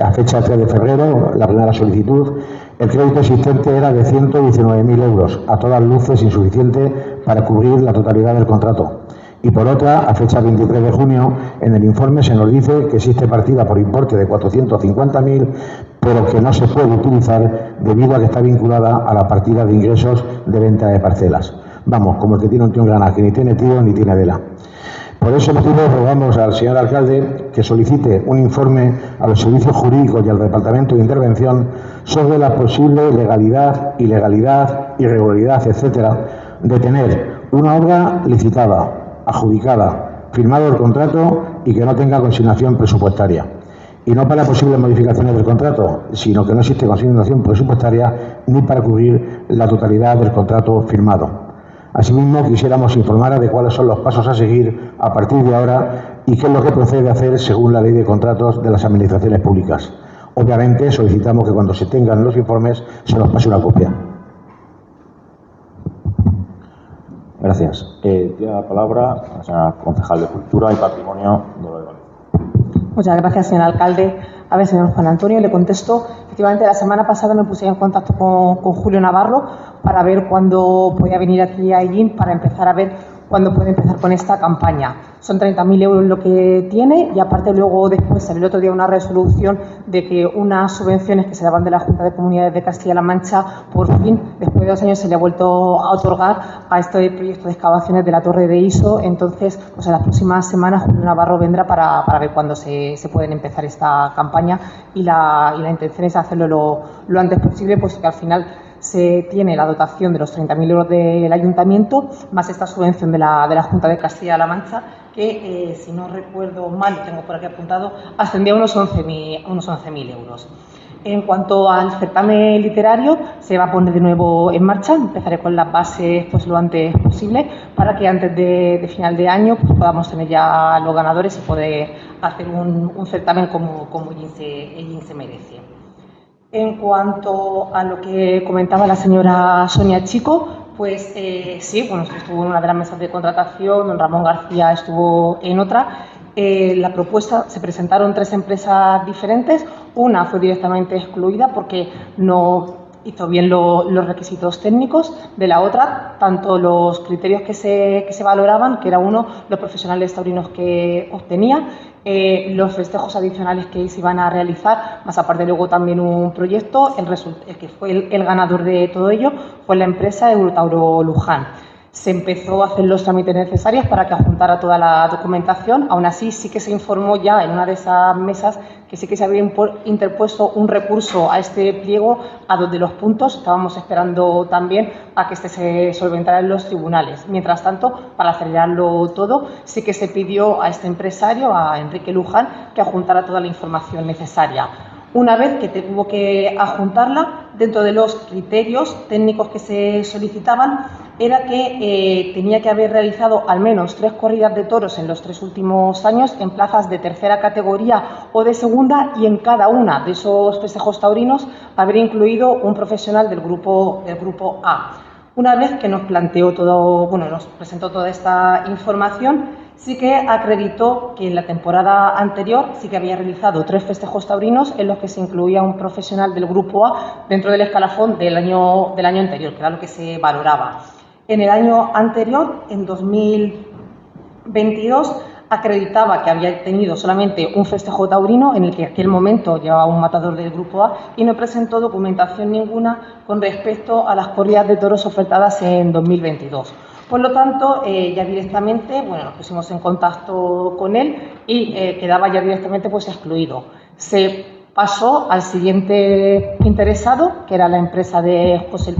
a fecha 3 de febrero, la primera solicitud, el crédito existente era de 119.000 euros, a todas luces insuficiente para cubrir la totalidad del contrato. Y por otra, a fecha 23 de junio, en el informe se nos dice que existe partida por importe de 450.000, pero que no se puede utilizar debido a que está vinculada a la partida de ingresos de venta de parcelas. Vamos, como el que tiene un tío en Granada, que ni tiene tío ni tiene vela. Por ese motivo rogamos al señor alcalde que solicite un informe a los servicios jurídicos y al Departamento de Intervención sobre la posible legalidad, ilegalidad, irregularidad, etcétera, de tener una obra licitada, adjudicada, firmado el contrato y que no tenga consignación presupuestaria. Y no para posibles modificaciones del contrato, sino que no existe consignación presupuestaria ni para cubrir la totalidad del contrato firmado. Asimismo, quisiéramos informar de cuáles son los pasos a seguir a partir de ahora y qué es lo que procede a hacer según la Ley de Contratos de las Administraciones Públicas. Obviamente, solicitamos que cuando se tengan los informes se nos pase una copia. Gracias. Tiene la palabra la señora concejal de Cultura y Patrimonio de Valencia. Muchas gracias, señor alcalde. A ver, señor Juan Antonio, le contesto. Efectivamente, la semana pasada me puse en contacto con Julio Navarro para ver cuándo podía venir aquí a Hellín para empezar a ver cuándo puede empezar con esta campaña. Son 30.000 euros lo que tiene y aparte luego después salió el otro día una resolución de que unas subvenciones que se daban de la Junta de Comunidades de Castilla-La Mancha, por fin, después de 2 años, se le ha vuelto a otorgar a este proyecto de excavaciones de la Torre de Iso. Entonces, pues en las próximas semanas Julio Navarro vendrá para ver cuándo se pueden empezar esta campaña y la intención es hacerlo lo antes posible, pues que al final se tiene la dotación de los 30.000 euros del Ayuntamiento, más esta subvención de la Junta de Castilla-La Mancha, que, si no recuerdo mal, lo tengo por aquí apuntado, ascendía a unos 11.000 euros. En cuanto al certamen literario, se va a poner de nuevo en marcha. Empezaré con las bases pues lo antes posible para que antes de final de año pues, podamos tener ya los ganadores y poder hacer un certamen como Hellín se merece. En cuanto a lo que comentaba la señora Sonia Chico, pues sí, bueno, estuvo en una de las mesas de contratación, don Ramón García estuvo en otra. La propuesta, se presentaron 3 empresas diferentes, una fue directamente excluida porque no hizo bien los requisitos técnicos, de la otra, tanto los criterios que se valoraban, que era uno, los profesionales taurinos que obtenía, los festejos adicionales que se iban a realizar, más aparte luego también un proyecto, el que fue el ganador de todo ello fue la empresa Eurotauro Luján. Se empezó a hacer los trámites necesarios para que adjuntara toda la documentación. Aún así, sí que se informó ya en una de esas mesas que sí que se había interpuesto un recurso a este pliego a 2 de los puntos. Estábamos esperando también a que se solventara en los tribunales. Mientras tanto, para acelerarlo todo, sí que se pidió a este empresario, a Enrique Luján, que adjuntara toda la información necesaria. Una vez que tuvo que adjuntarla, dentro de los criterios técnicos que se solicitaban, era que tenía que haber realizado al menos 3 corridas de toros en los 3 últimos años en plazas de tercera categoría o de segunda, y en cada una de esos festejos taurinos haber incluido un profesional del grupo A. Una vez que nos planteó todo, bueno, nos presentó toda esta información, sí que acreditó que en la temporada anterior sí que había realizado 3 festejos taurinos en los que se incluía un profesional del grupo A dentro del escalafón del año anterior, que era lo que se valoraba. En el año anterior, en 2022, acreditaba que había tenido solamente un festejo taurino en el que en aquel momento llevaba un matador del grupo A y no presentó documentación ninguna con respecto a las corridas de toros ofertadas en 2022. Por lo tanto, ya directamente, bueno, nos pusimos en contacto con él y quedaba ya directamente pues excluido. Se pasó al siguiente interesado, que era la empresa de José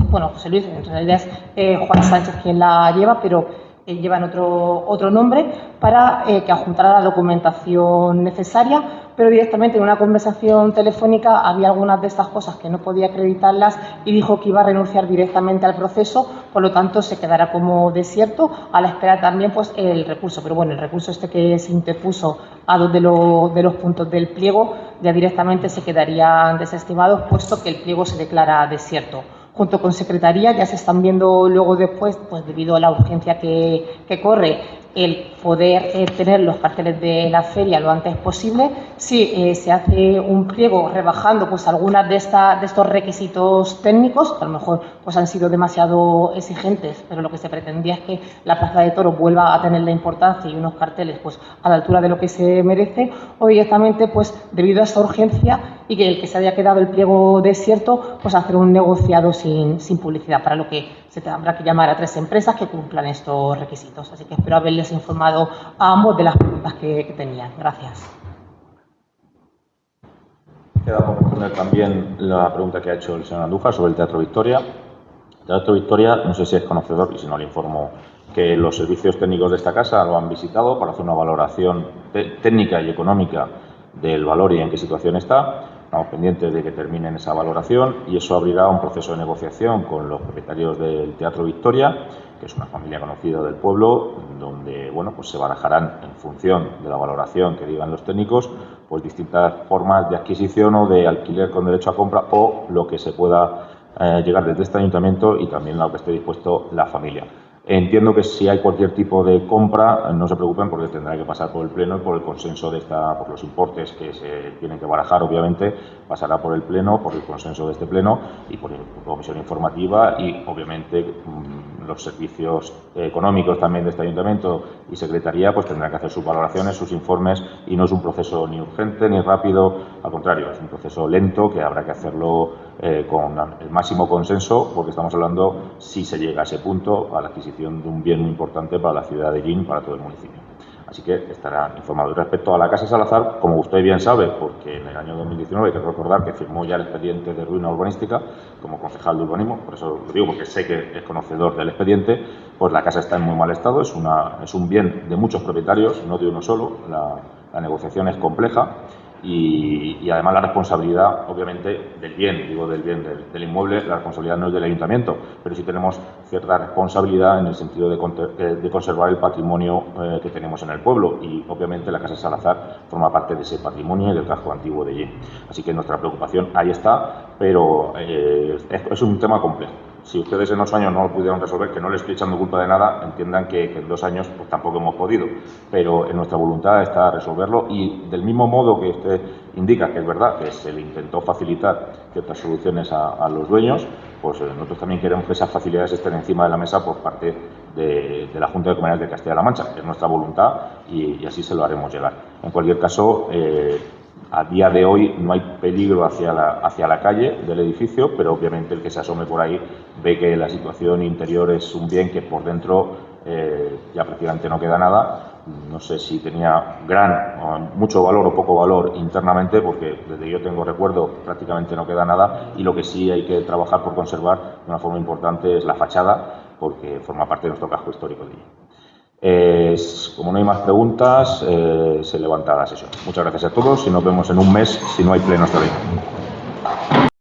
Luis, en realidad es Juan Sánchez quien la lleva, pero llevan otro nombre, para que adjuntara la documentación necesaria, pero directamente en una conversación telefónica había algunas de estas cosas que no podía acreditarlas y dijo que iba a renunciar directamente al proceso, por lo tanto se quedará como desierto a la espera también pues el recurso. Pero bueno, el recurso este que se interpuso a dos de los puntos del pliego ya directamente se quedarían desestimados, puesto que el pliego se declara desierto. Junto con Secretaría ya se están viendo luego después, pues debido a la urgencia que corre, el poder tener los carteles de la feria lo antes posible. Si se hace un pliego rebajando pues algunas de estos requisitos técnicos, que a lo mejor pues han sido demasiado exigentes, pero lo que se pretendía es que la Plaza de Toros vuelva a tener la importancia y unos carteles pues a la altura de lo que se merece, o directamente pues debido a esta urgencia y que el que se haya quedado el pliego desierto, pues hacer un negociado sin publicidad, para lo que se tendrá que llamar a 3 empresas que cumplan estos requisitos. Así que espero haberles informado a ambos de las preguntas que tenían. Gracias. Queda por responder también la pregunta que ha hecho el señor Andújar sobre el Teatro Victoria. El Teatro Victoria, no sé si es conocedor, y si no le informo que los servicios técnicos de esta casa lo han visitado para hacer una valoración técnica y económica del valor y en qué situación está. Estamos pendientes de que terminen esa valoración y eso abrirá un proceso de negociación con los propietarios del Teatro Victoria, que es una familia conocida del pueblo, donde bueno, pues se barajarán en función de la valoración que digan los técnicos, pues distintas formas de adquisición o de alquiler con derecho a compra, o lo que se pueda llegar desde este ayuntamiento y también lo que esté dispuesto la familia. Entiendo que si hay cualquier tipo de compra, no se preocupen porque tendrá que pasar por el Pleno y por el consenso por los importes que se tienen que barajar, obviamente, pasará por el Pleno, por el consenso de este Pleno y por comisión informativa y, obviamente, los servicios económicos también de este ayuntamiento y secretaría pues tendrán que hacer sus valoraciones, sus informes, y no es un proceso ni urgente ni rápido, al contrario, es un proceso lento que habrá que hacerlo con el máximo consenso, porque estamos hablando, si se llega a ese punto, a la adquisición de un bien muy importante para la ciudad de Llín, para todo el municipio. Así que estarán informados. Respecto a la Casa Salazar, como usted bien sabe, porque en el año 2019 hay que recordar que firmó ya el expediente de ruina urbanística como concejal de urbanismo, por eso lo digo, porque sé que es conocedor del expediente, pues la casa está en muy mal estado, es un bien de muchos propietarios, no de uno solo, la negociación es compleja. Y además la responsabilidad, obviamente, del bien del inmueble, la responsabilidad no es del ayuntamiento, pero sí tenemos cierta responsabilidad en el sentido de conservar el patrimonio que tenemos en el pueblo, y obviamente la Casa Salazar forma parte de ese patrimonio y del casco antiguo de allí. Así que nuestra preocupación ahí está, pero es un tema complejo. Si ustedes en 2 años no lo pudieron resolver, que no les estoy echando culpa de nada, entiendan que en 2 años pues tampoco hemos podido, pero en nuestra voluntad está resolverlo, y del mismo modo que usted indica que es verdad que se le intentó facilitar ciertas soluciones a los dueños, pues nosotros también queremos que esas facilidades estén encima de la mesa por parte de la Junta de Comunidades de Castilla-La Mancha, que es nuestra voluntad, y así se lo haremos llegar. En cualquier caso, a día de hoy no hay peligro hacia la calle del edificio, pero obviamente el que se asome por ahí ve que la situación interior es un bien que por dentro ya prácticamente no queda nada. No sé si tenía mucho valor o poco valor internamente, porque desde que yo tengo recuerdo prácticamente no queda nada, y lo que sí hay que trabajar por conservar de una forma importante es la fachada, porque forma parte de nuestro casco histórico de allí. Como no hay más preguntas, se levanta la sesión. Muchas gracias a todos y nos vemos en un mes si no hay pleno esta vez.